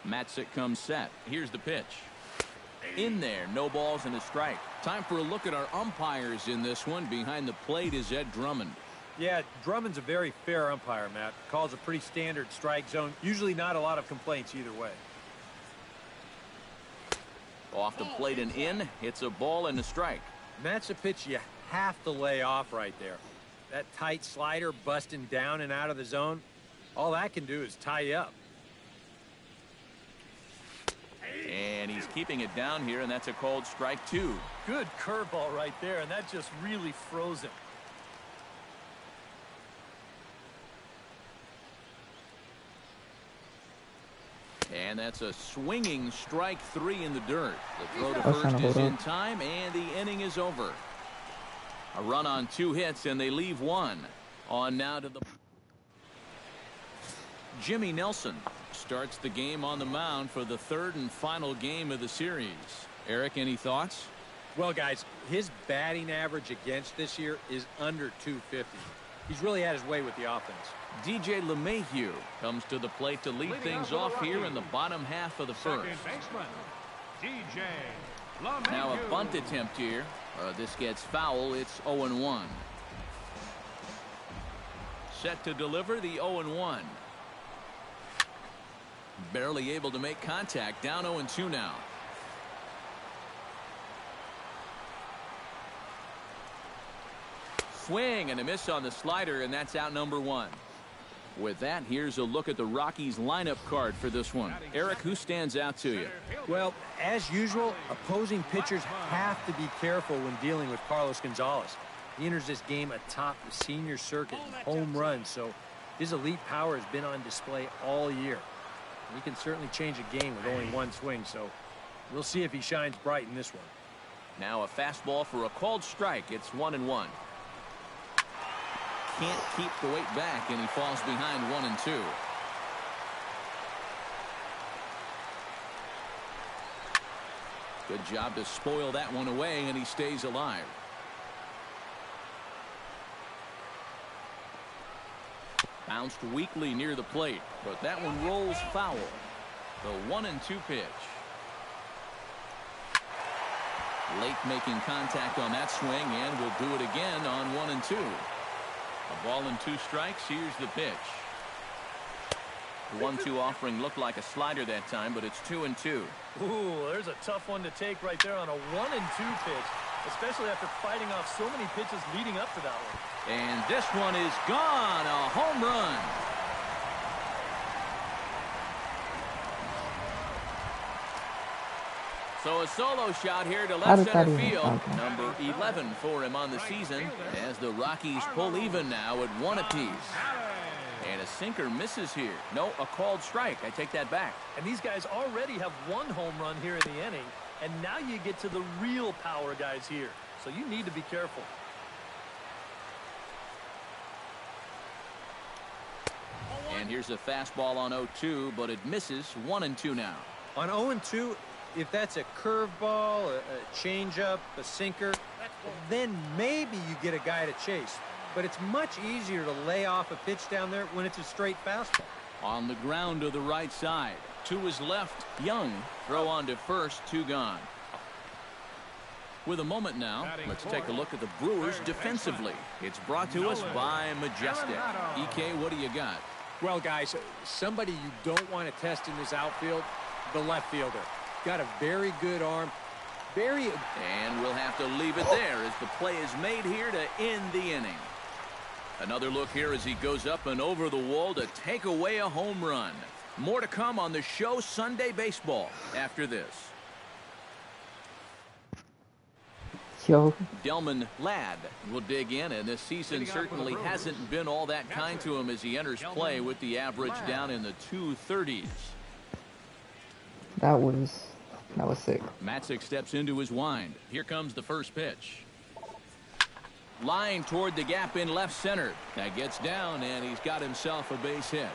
Matzik comes set. Here's the pitch. In there, no balls and a strike. Time for a look at our umpires in this one. Behind the plate is Ed Drummond. Yeah, Drummond's a very fair umpire, Matt. Calls a pretty standard strike zone. Usually not a lot of complaints either way. Off the plate and in. It's a ball and a strike. That's a pitch you have to lay off right there. That tight slider busting down and out of the zone. All that can do is tie you up. And he's keeping it down here, and that's a called strike 2. Good curveball right there, and that just really froze him. And that's a swinging strike 3 in the dirt. The throw to first is in time, and the inning is over. A run on 2 hits, and they leave 1. On now to the... Jimmy Nelson starts the game on the mound for the 3rd and final game of the series. Eric, any thoughts? Well, guys, his batting average against this year is under 250. He's really had his way with the offense. DJ LeMahieu comes to the plate to lead things off here in the bottom half of the first. Now a bunt attempt here. This gets foul. It's 0-1. Set to deliver the 0-1. Barely able to make contact. Down 0-2 now. Swing and a miss on the slider, and that's out number 1. With that, here's a look at the Rockies lineup card for this one. Eric, who stands out to you? Well, as usual, opposing pitchers have to be careful when dealing with Carlos Gonzalez. He enters this game atop the senior circuit in home runs, so his elite power has been on display all year. He can certainly change a game with only 1 swing, so we'll see if he shines bright in this one. Now a fastball for a called strike. It's 1-1. Can't keep the weight back, and he falls behind 1-2. Good job to spoil that one away, and he stays alive. Bounced weakly near the plate, but that one rolls foul. The 1-2 pitch. Late making contact on that swing, and will do it again on 1-2. A ball and 2 strikes. Here's the pitch. The 1-2 offering looked like a slider that time, but it's 2-2. Ooh, there's a tough one to take right there on a 1-2 pitch, especially after fighting off so many pitches leading up to that one. And this one is gone. A home run. So a solo shot here to left center field. Number 11 for him on the season, as the Rockies pull even now at 1 apiece. And a sinker misses here. No, a called strike. I take that back. And these guys already have 1 home run here in the inning, and now you get to the real power guys here. So you need to be careful. And here's a fastball on 0-2, but it misses. 1-2 now. On 0-2, if that's a curveball, a changeup, a sinker, then maybe you get a guy to chase. But it's much easier to lay off a pitch down there when it's a straight fastball. On the ground to the right side. To his left, Young. Throw on to first, 2 gone. With a moment now, let's take a look at the Brewers defensively. It's brought to us by Majestic. EK, what do you got? Well, guys, somebody you don't want to test in this outfield, the left fielder. Got a very good arm. And we'll have to leave it there as the play is made here to end the inning. Another look here as he goes up and over the wall to take away a home run. More to come on the show Sunday Baseball after this. Yo. Delman Ladd will dig in, and this season certainly hasn't been all that kind to him as he enters play with the average down in the 230s. That was sick. Matzik steps into his wind. Here comes the first pitch. Line toward the gap in left center. That gets down, and he's got himself a base hit.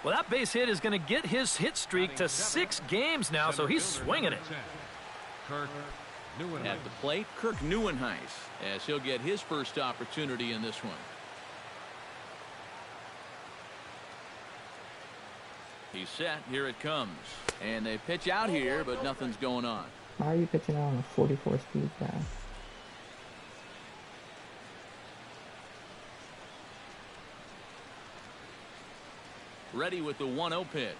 Well, that base hit is going to get his hit streak to 6 games now, so he's swinging it. At the plate, Kirk Neuenhuis, as he'll get his first opportunity in this one. He's set. Here it comes. And they pitch out here, but nothing's going on. Why are you pitching out on a 44 speed guy? Ready with the 1-0 pitch.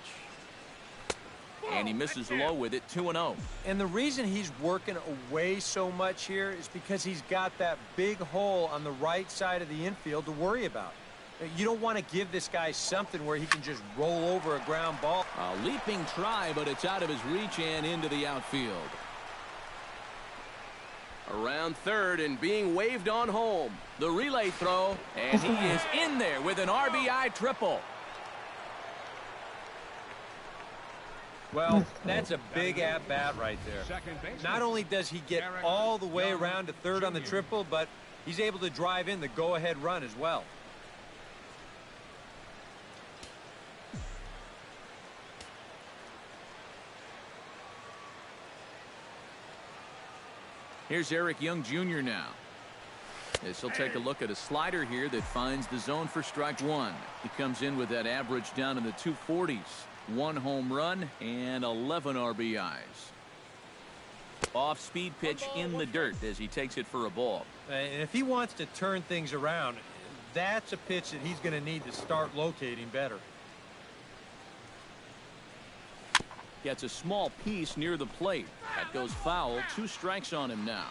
And he misses low with it. 2-0. And the reason he's working away so much here is because he's got that big hole on the right side of the infield to worry about. You don't want to give this guy something where he can just roll over a ground ball. A leaping try, but it's out of his reach and into the outfield. Around third and being waved on home. The relay throw, and he is in there with an RBI triple. Well, that's a big at-bat right there. Not only does he get all the way around to third on the triple, but he's able to drive in the go-ahead run as well. Here's Eric Young Jr. now. This will take a look at a slider here that finds the zone for strike one. He comes in with that average down in the 240s. 1 home run and 11 RBIs. Off-speed pitch in the dirt as he takes it for a ball. And if he wants to turn things around, that's a pitch that he's going to need to start locating better. Gets a small piece near the plate. That goes foul. 2 strikes on him now.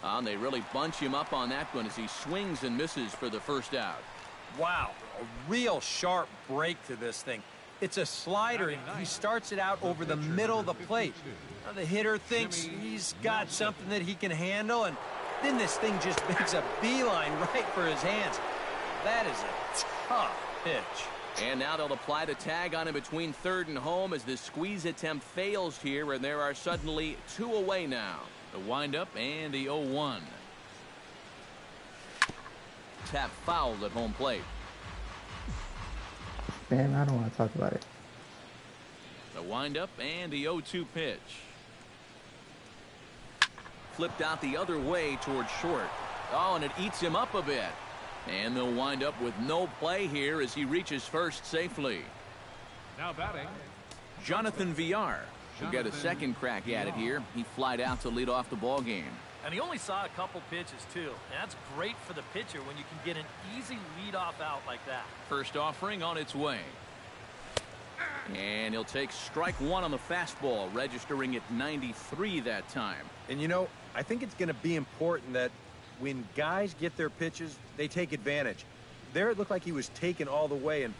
And they really bunch him up on that one as he swings and misses for the first out. Wow, a real sharp break to this thing. It's a slider, and he starts it out over the middle of the plate. Now, the hitter thinks he's got something that he can handle, and then this thing just makes a beeline right for his hands. That is a tough pitch. And now they'll apply the tag on him between third and home as this squeeze attempt fails here, and there are suddenly 2 away now. The windup and the 0-1. Tap fouled at home plate. Man, I don't want to talk about it. The windup and the 0-2 pitch. Flipped out the other way towards short. Oh, and it eats him up a bit. And they'll wind up with no play here as he reaches first safely. Now batting, Jonathan Villar will get a second crack at it here. He flied out to lead off the ball game. And he only saw a couple pitches, too. And that's great for the pitcher when you can get an easy leadoff out like that. First offering on its way. And he'll take strike one on the fastball, registering at 93 that time. And, you know, I think it's going to be important that when guys get their pitches, they take advantage. There it looked like he was taken all the way, and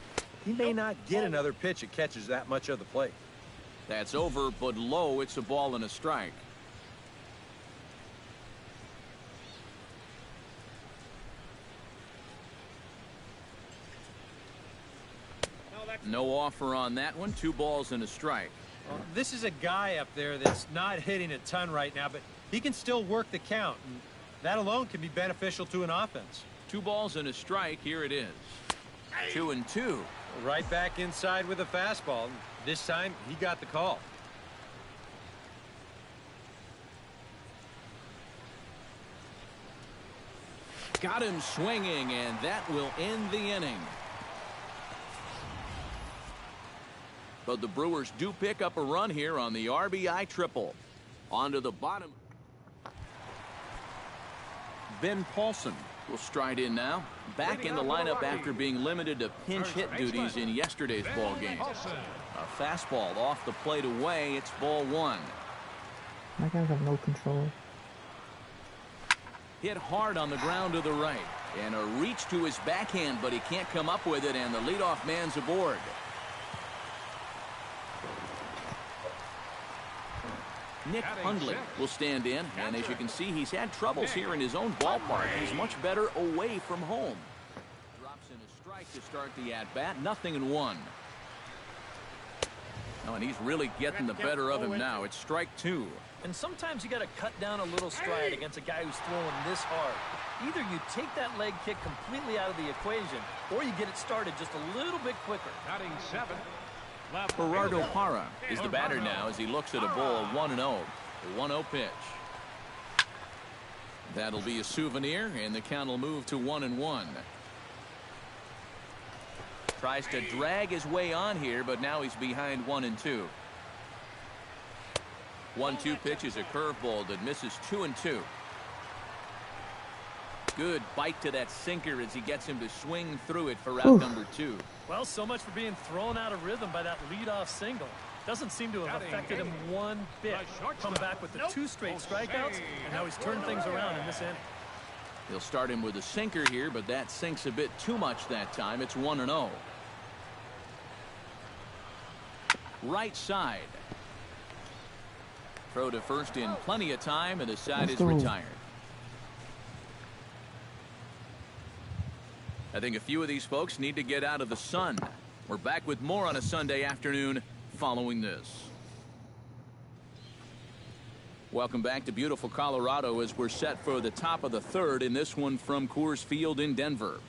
he may not get another pitch that catches that much of the plate. That's over, but low. It's a ball and a strike. No offer on that one. 2 balls and a strike. Well, this is a guy up there that's not hitting a ton right now, but he can still work the count. And that alone can be beneficial to an offense. 2 balls and a strike. Here it is. 2-2. Right back inside with a fastball. This time he got the call. Got him swinging, and that will end the inning. But the Brewers do pick up a run here on the RBI triple. Onto the bottom. Ben Paulson will stride in now. Back in the lineup after being limited to pinch hit duties in yesterday's ball game. A fastball off the plate away. It's ball 1. My guys have no control. Hit hard on the ground to the right. And a reach to his backhand, but he can't come up with it, and the leadoff man's aboard. Nick Hundley will stand in, and as you can see, he's had troubles here in his own ballpark. He's much better away from home. Drops in a strike to start the at-bat. 0-1. Oh, and he's really getting the better of him now. It's strike 2. And sometimes you got to cut down a little stride against a guy who's throwing this hard. Either you take that leg kick completely out of the equation, or you get it started just a little bit quicker. batting 7. Gerardo Parra is the batter now as he looks at a ball 1-0. The 1-0 pitch. That'll be a souvenir, and the count will move to 1-1. Tries to drag his way on here, but now he's behind 1-2. 1-2 pitch is a curveball that misses 2-2. Good bite to that sinker as he gets him to swing through it for out number 2. Well, so much for being thrown out of rhythm by that leadoff single. Doesn't seem to have affected him one bit. Come back with the 2 straight strikeouts, and now he's turned things around in this inning. He'll start him with a sinker here, but that sinks a bit too much that time. It's 1-0. right side. Throw to first in plenty of time, and the side is retired. I think a few of these folks need to get out of the sun. We're back with more on a Sunday afternoon following this. Welcome back to beautiful Colorado as we're set for the top of the third in this one from Coors Field in Denver.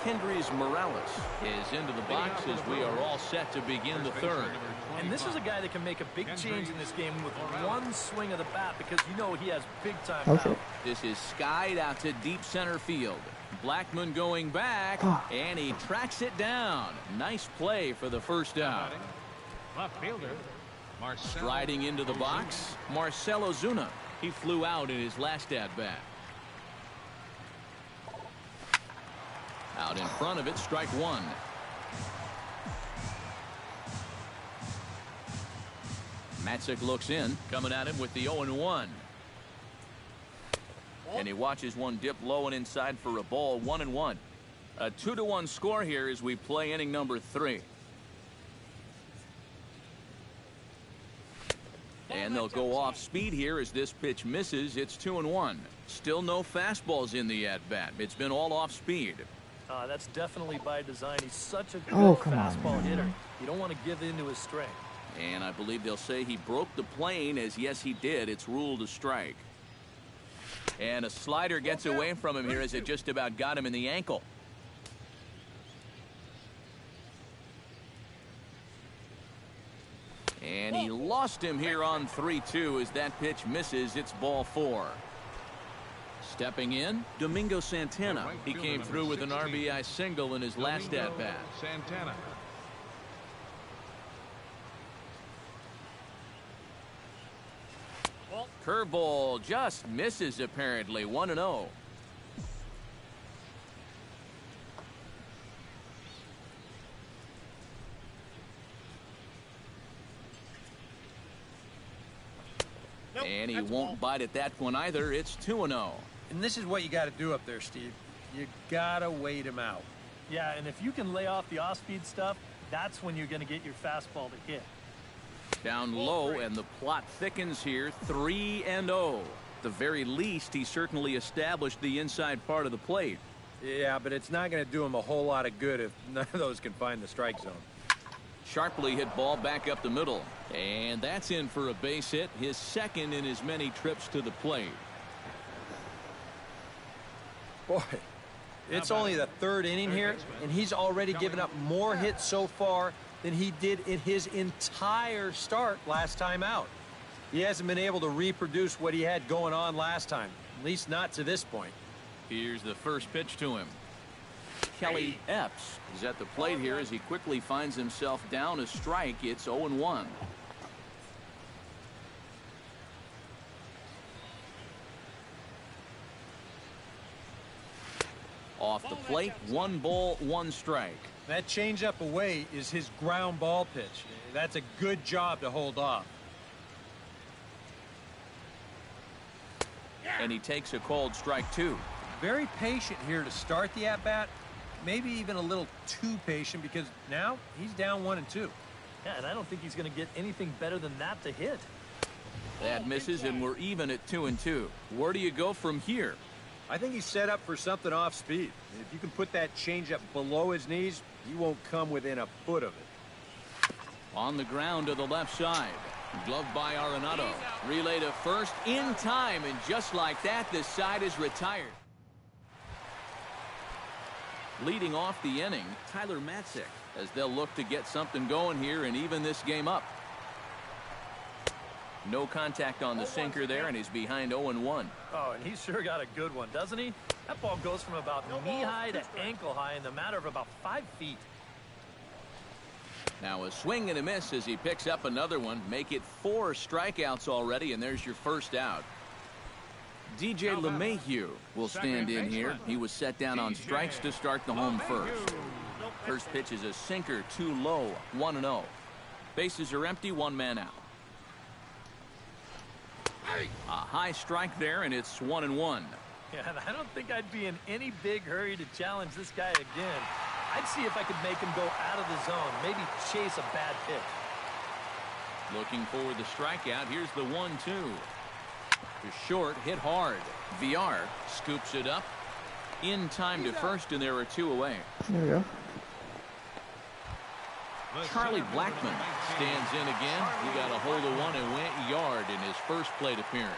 Kendrys Morales is into the box as we are all set to begin the third. And this is a guy that can make a big change in this game with one swing of the bat because you know he has big-time power. This is skied out to deep center field. Blackmon going back, and he tracks it down. Nice play for the first out. Left fielder, Striding into the box, Marcell Ozuna. He flew out in his last at-bat. Out in front of it, strike one. Matzik looks in, coming at him with the 0-1. And he watches one dip low and inside for a ball. 1-1. A 2-1 score here as we play inning number 3. And they'll go off speed here as this pitch misses. It's 2-1. Still no fastballs in the at-bat. It's been all off speed. That's definitely by design. He's such a good fastball hitter. You don't want to give in to his strength. And I believe they'll say he broke the plane, as yes he did. It's ruled a strike. And a slider gets away from him here as it just about got him in the ankle. And he lost him here on 3-2 as that pitch misses. It's ball 4. Stepping in, Domingo Santana. He came through with an RBI single in his last at-bat. Santana. Curveball just misses apparently. 1-0. And he won't bite at that one either. It's 2-0. And this is what you got to do up there, Steve. You got to wait him out. Yeah, and if you can lay off the off-speed stuff, that's when you're going to get your fastball to hit. Down low, and the plot thickens here. 3-0. At the very least, he certainly established the inside part of the plate. Yeah, but it's not going to do him a whole lot of good if none of those can find the strike zone. Sharply hit ball back up the middle. And that's in for a base hit, his second in his many trips to the plate. Boy, it's only the third inning here, and he's already given up more hits so far than he did in his entire start last time out. He hasn't been able to reproduce what he had going on last time, at least not to this point. Here's the first pitch to him. Kelly Epps is at the plate here as he quickly finds himself down a strike. It's 0-1. Off the plate, 1 ball, 1 strike. That changeup away is his ground ball pitch. That's a good job to hold off. And he takes a called strike 2. Very patient here to start the at-bat. Maybe even a little too patient because now he's down 1-2. Yeah, and I don't think he's going to get anything better than that to hit. That misses, and we're even at 2-2. Where do you go from here? I think he's set up for something off speed. If you can put that changeup below his knees, he won't come within a foot of it. On the ground to the left side. Gloved by Arenado. Relay to first in time, and just like that, this side is retired. Leading off the inning, Tyler Matzik, as they'll look to get something going here and even this game up. No contact on the sinker there, and he's behind 0-1. Oh, and he's sure got a good one, doesn't he? That ball goes from about knee-high to ankle-high in the matter of about 5 feet. Now a swing and a miss as he picks up another one. Make it 4 strikeouts already, and there's your first out. DJ LeMahieu will stand in here. He was set down on strikes to start the home first. First pitch is a sinker, too low, 1-0. Bases are empty, 1 man out. A high strike there, and it's 1-1. Yeah, and I don't think I'd be in any big hurry to challenge this guy again. I'd see if I could make him go out of the zone, maybe chase a bad pitch. Looking for the strikeout. Here's the 1-2. To short, hit hard. VR scoops it up in time to first, and there are 2 away. There we go. Charlie Blackmon stands in again. He got a hold of one and went yard in his first plate appearance.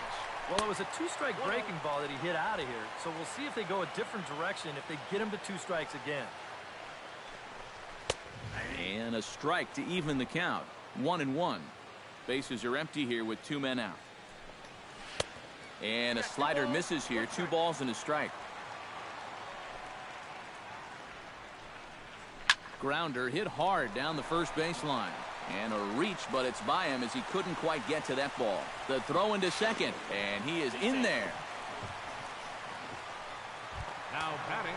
Well, it was a 2-strike breaking ball that he hit out of here, so we'll see if they go a different direction if they get him to 2 strikes again. And a strike to even the count. 1-1. Bases are empty here with 2 men out. And a slider misses here. 2 balls and a strike. Grounder hit hard down the first baseline. And a reach, but it's by him as he couldn't quite get to that ball. The throw into second, and he is in there. Now batting.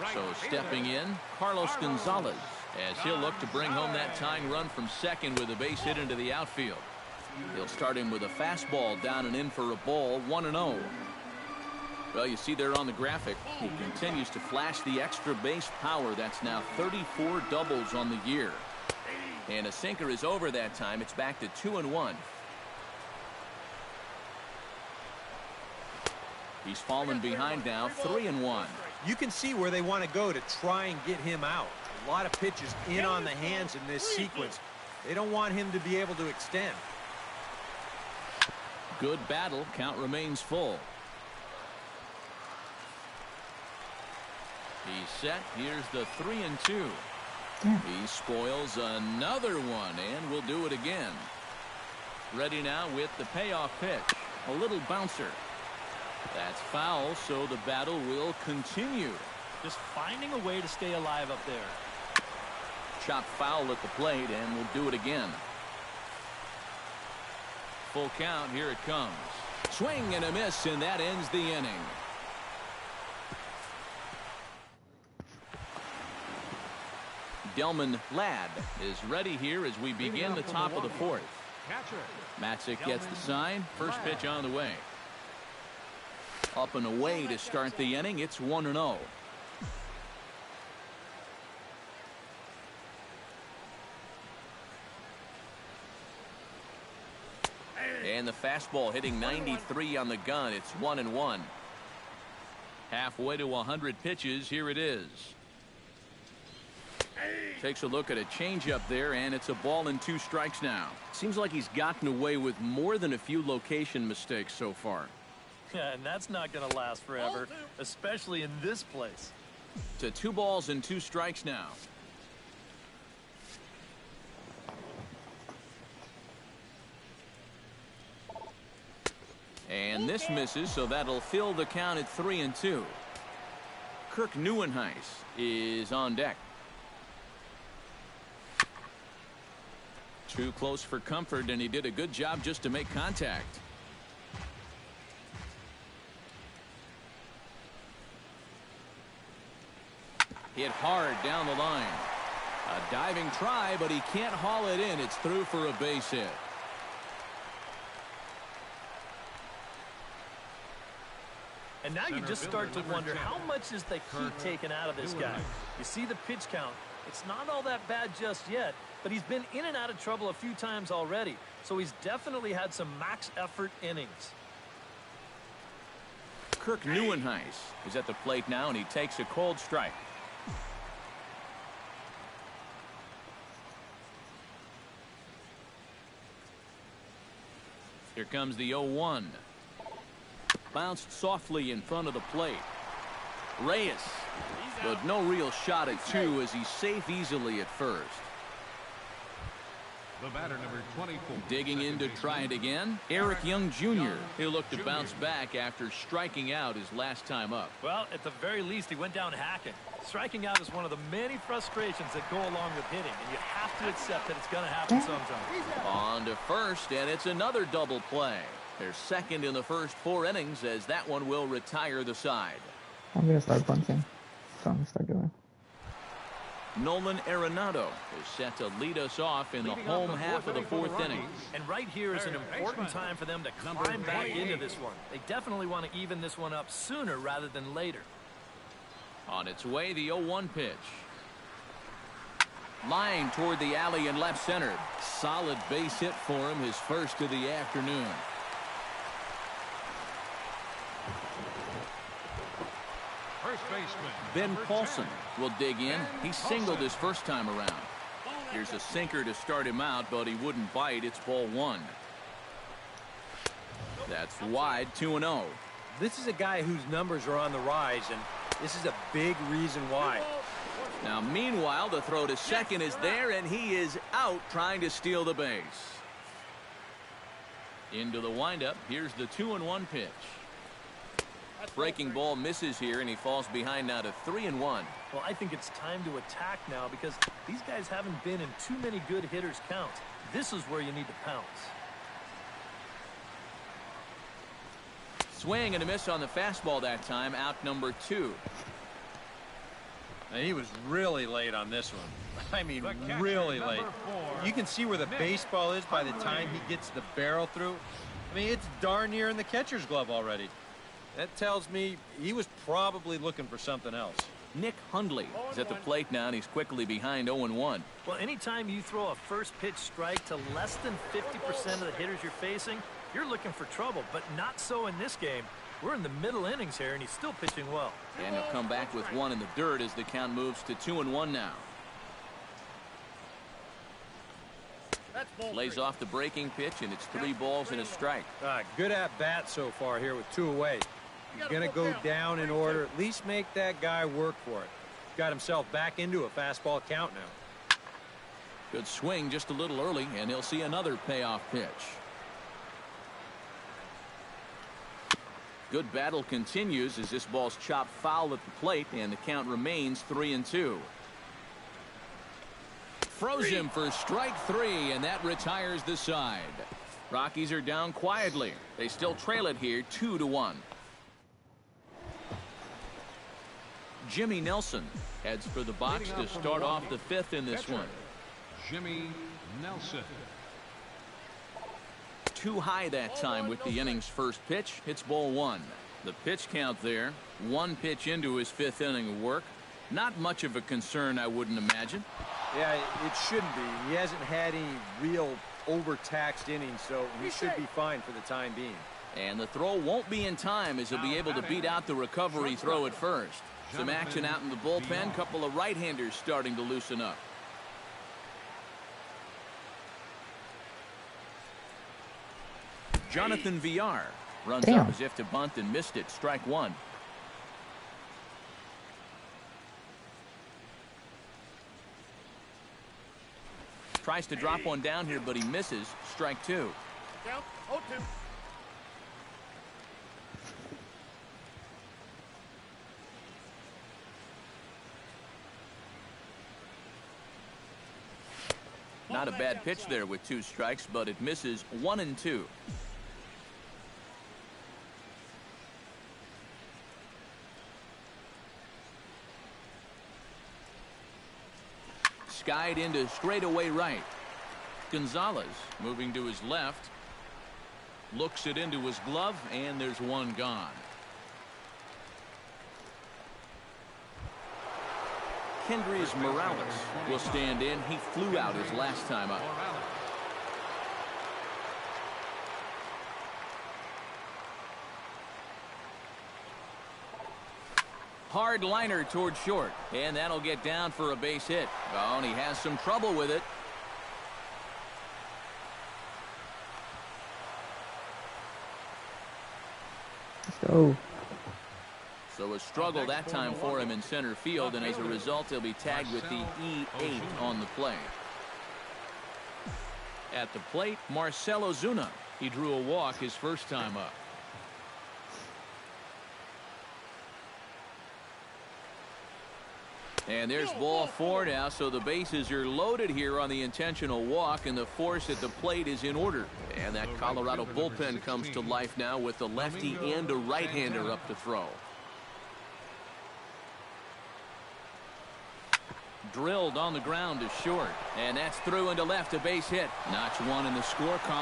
Right So stepping in, Carlos Gonzalez, as he'll look to bring home that tying run from second with a base hit into the outfield. He'll start him with a fastball down and in for a ball, 1-0. Well, you see there on the graphic, he continues to flash the extra base power. That's now 34 doubles on the year. And a sinker is over that time. It's back to 2-1. He's fallen behind now, 3-1. You can see where they want to go to try and get him out. A lot of pitches in on the hands in this sequence. They don't want him to be able to extend. Good battle. Count remains full. He's set. Here's the 3-2. He spoils another one and will do it again. Ready now with the payoff pitch. A little bouncer. That's foul, so the battle will continue. Just finding a way to stay alive up there. Chop foul at the plate, and we'll do it again. Full count. Here it comes. Swing and a miss, and that ends the inning. Delman Ladd is ready here as we begin the top of the 4th. Matzik gets the sign. First pitch on the way. Up and away to start the inning. It's 1-0. And the fastball hitting 93 on the gun. It's 1-1. Halfway to 100 pitches. Here it is. Takes a look at a changeup there, and it's a ball and 2 strikes now. Seems like he's gotten away with more than a few location mistakes so far. Yeah, and that's not going to last forever, especially in this place. To 2 balls and 2 strikes now. And this misses, so that'll fill the count at 3-2. Kirk Neuenhuis is on deck. Too close for comfort, and he did a good job just to make contact. Hit hard down the line. A diving try, but he can't haul it in. It's through for a base hit. And now you just start to wonder, how much is the heat taken out of this guy? You see the pitch count. It's not all that bad just yet, but he's been in and out of trouble a few times already, so he's definitely had some max effort innings. Kirk Neuenhuis is at the plate now, and he takes a cold strike. Here comes the 0-1. Bounced softly in front of the plate. Reyes, but no real shot at 2 as he's safe easily at first. The batter, number 24. Digging in to try it again. Eric Young Jr. He'll look to bounce back after striking out his last time up. Well, at the very least, he went down hacking. Striking out is one of the many frustrations that go along with hitting, and you have to accept that it's going to happen sometime. On to first, and it's another double play. They're second in the first 4 innings as that one will retire the side. I'm going to start bunting. So I'm going to start doing. Nolan Arenado is set to lead us off in the home half of the 4th inning. And right here is an important time for them to climb back into this one. They definitely want to even this one up sooner rather than later. On its way, the 0-1 pitch. Line toward the alley in left center. Solid base hit for him, his first of the afternoon. First baseman Ben Paulson will dig in. He singled his first time around. Here's a sinker to start him out, but he wouldn't bite. It's ball one. That's wide, 2-0. This is a guy whose numbers are on the rise, and this is a big reason why. Now, meanwhile, the throw to second is there, and he is out trying to steal the base. Into the windup. Here's the 2-1 pitch. Breaking ball misses here, and he falls behind now to 3-1. Well, I think it's time to attack now because these guys haven't been in too many good hitters' counts. This is where you need to pounce. Swing and a miss on the fastball that time. Out number 2. Now, he was really late on this one. I mean, really late. You can see where the baseball is by the time he gets the barrel through. I mean, it's darn near in the catcher's glove already. That tells me he was probably looking for something else. Nick Hundley is at the plate now, and he's quickly behind 0-1. Well, anytime you throw a first pitch strike to less than 50% of the hitters you're facing, you're looking for trouble, but not so in this game. We're in the middle innings here, and he's still pitching well. And he'll come back with one in the dirt as the count moves to 2-1 now. Lays off the breaking pitch, and it's 3 balls and a strike. Good at bat so far here with 2 away. He's going to go down in order. At least make that guy work for it. Got himself back into a fastball count now. Good swing just a little early, and he'll see another payoff pitch. Good battle continues as this ball's chopped foul at the plate, and the count remains 3-2. Froze him for strike 3, and that retires the side. Rockies are down quietly. They still trail it here 2-1. Jimmy Nelson heads for the box to start off the 5th in this one. Jimmy Nelson. Too high that time with the inning's first pitch. It's ball 1. The pitch count there. 1 pitch into his 5th inning of work. Not much of a concern, I wouldn't imagine. Yeah, it shouldn't be. He hasn't had any real overtaxed innings, so he should be fine for the time being. And the throw won't be in time as he'll be able to beat out the recovery throw at first. Some action out in the bullpen. Couple of right-handers starting to loosen up. Jonathan Villar runs up as if to bunt and missed it. Strike 1. Tries to drop one down here, but he misses. Strike 2. Count 0-2. Not a bad pitch there with 2 strikes, but it misses 1-2. Skied into straightaway right. Gonzalez moving to his left. Looks it into his glove, and there's one gone. Kendrys Morales will stand in. He flew out his last time up. Hard liner toward short, and that'll get down for a base hit. Oh, and he has some trouble with it. Let's go. So a struggle that time for him in center field, and as a result, he'll be tagged with the E8 on the play. At the plate, Marcell Ozuna. He drew a walk his first time up. And there's ball 4 now, so the bases are loaded here on the intentional walk, and the force at the plate is in order. And that Colorado bullpen comes to life now with a lefty and a right-hander up to throw. Drilled on the ground to short, and that's through into left, a base hit. Notch 1 in the score column.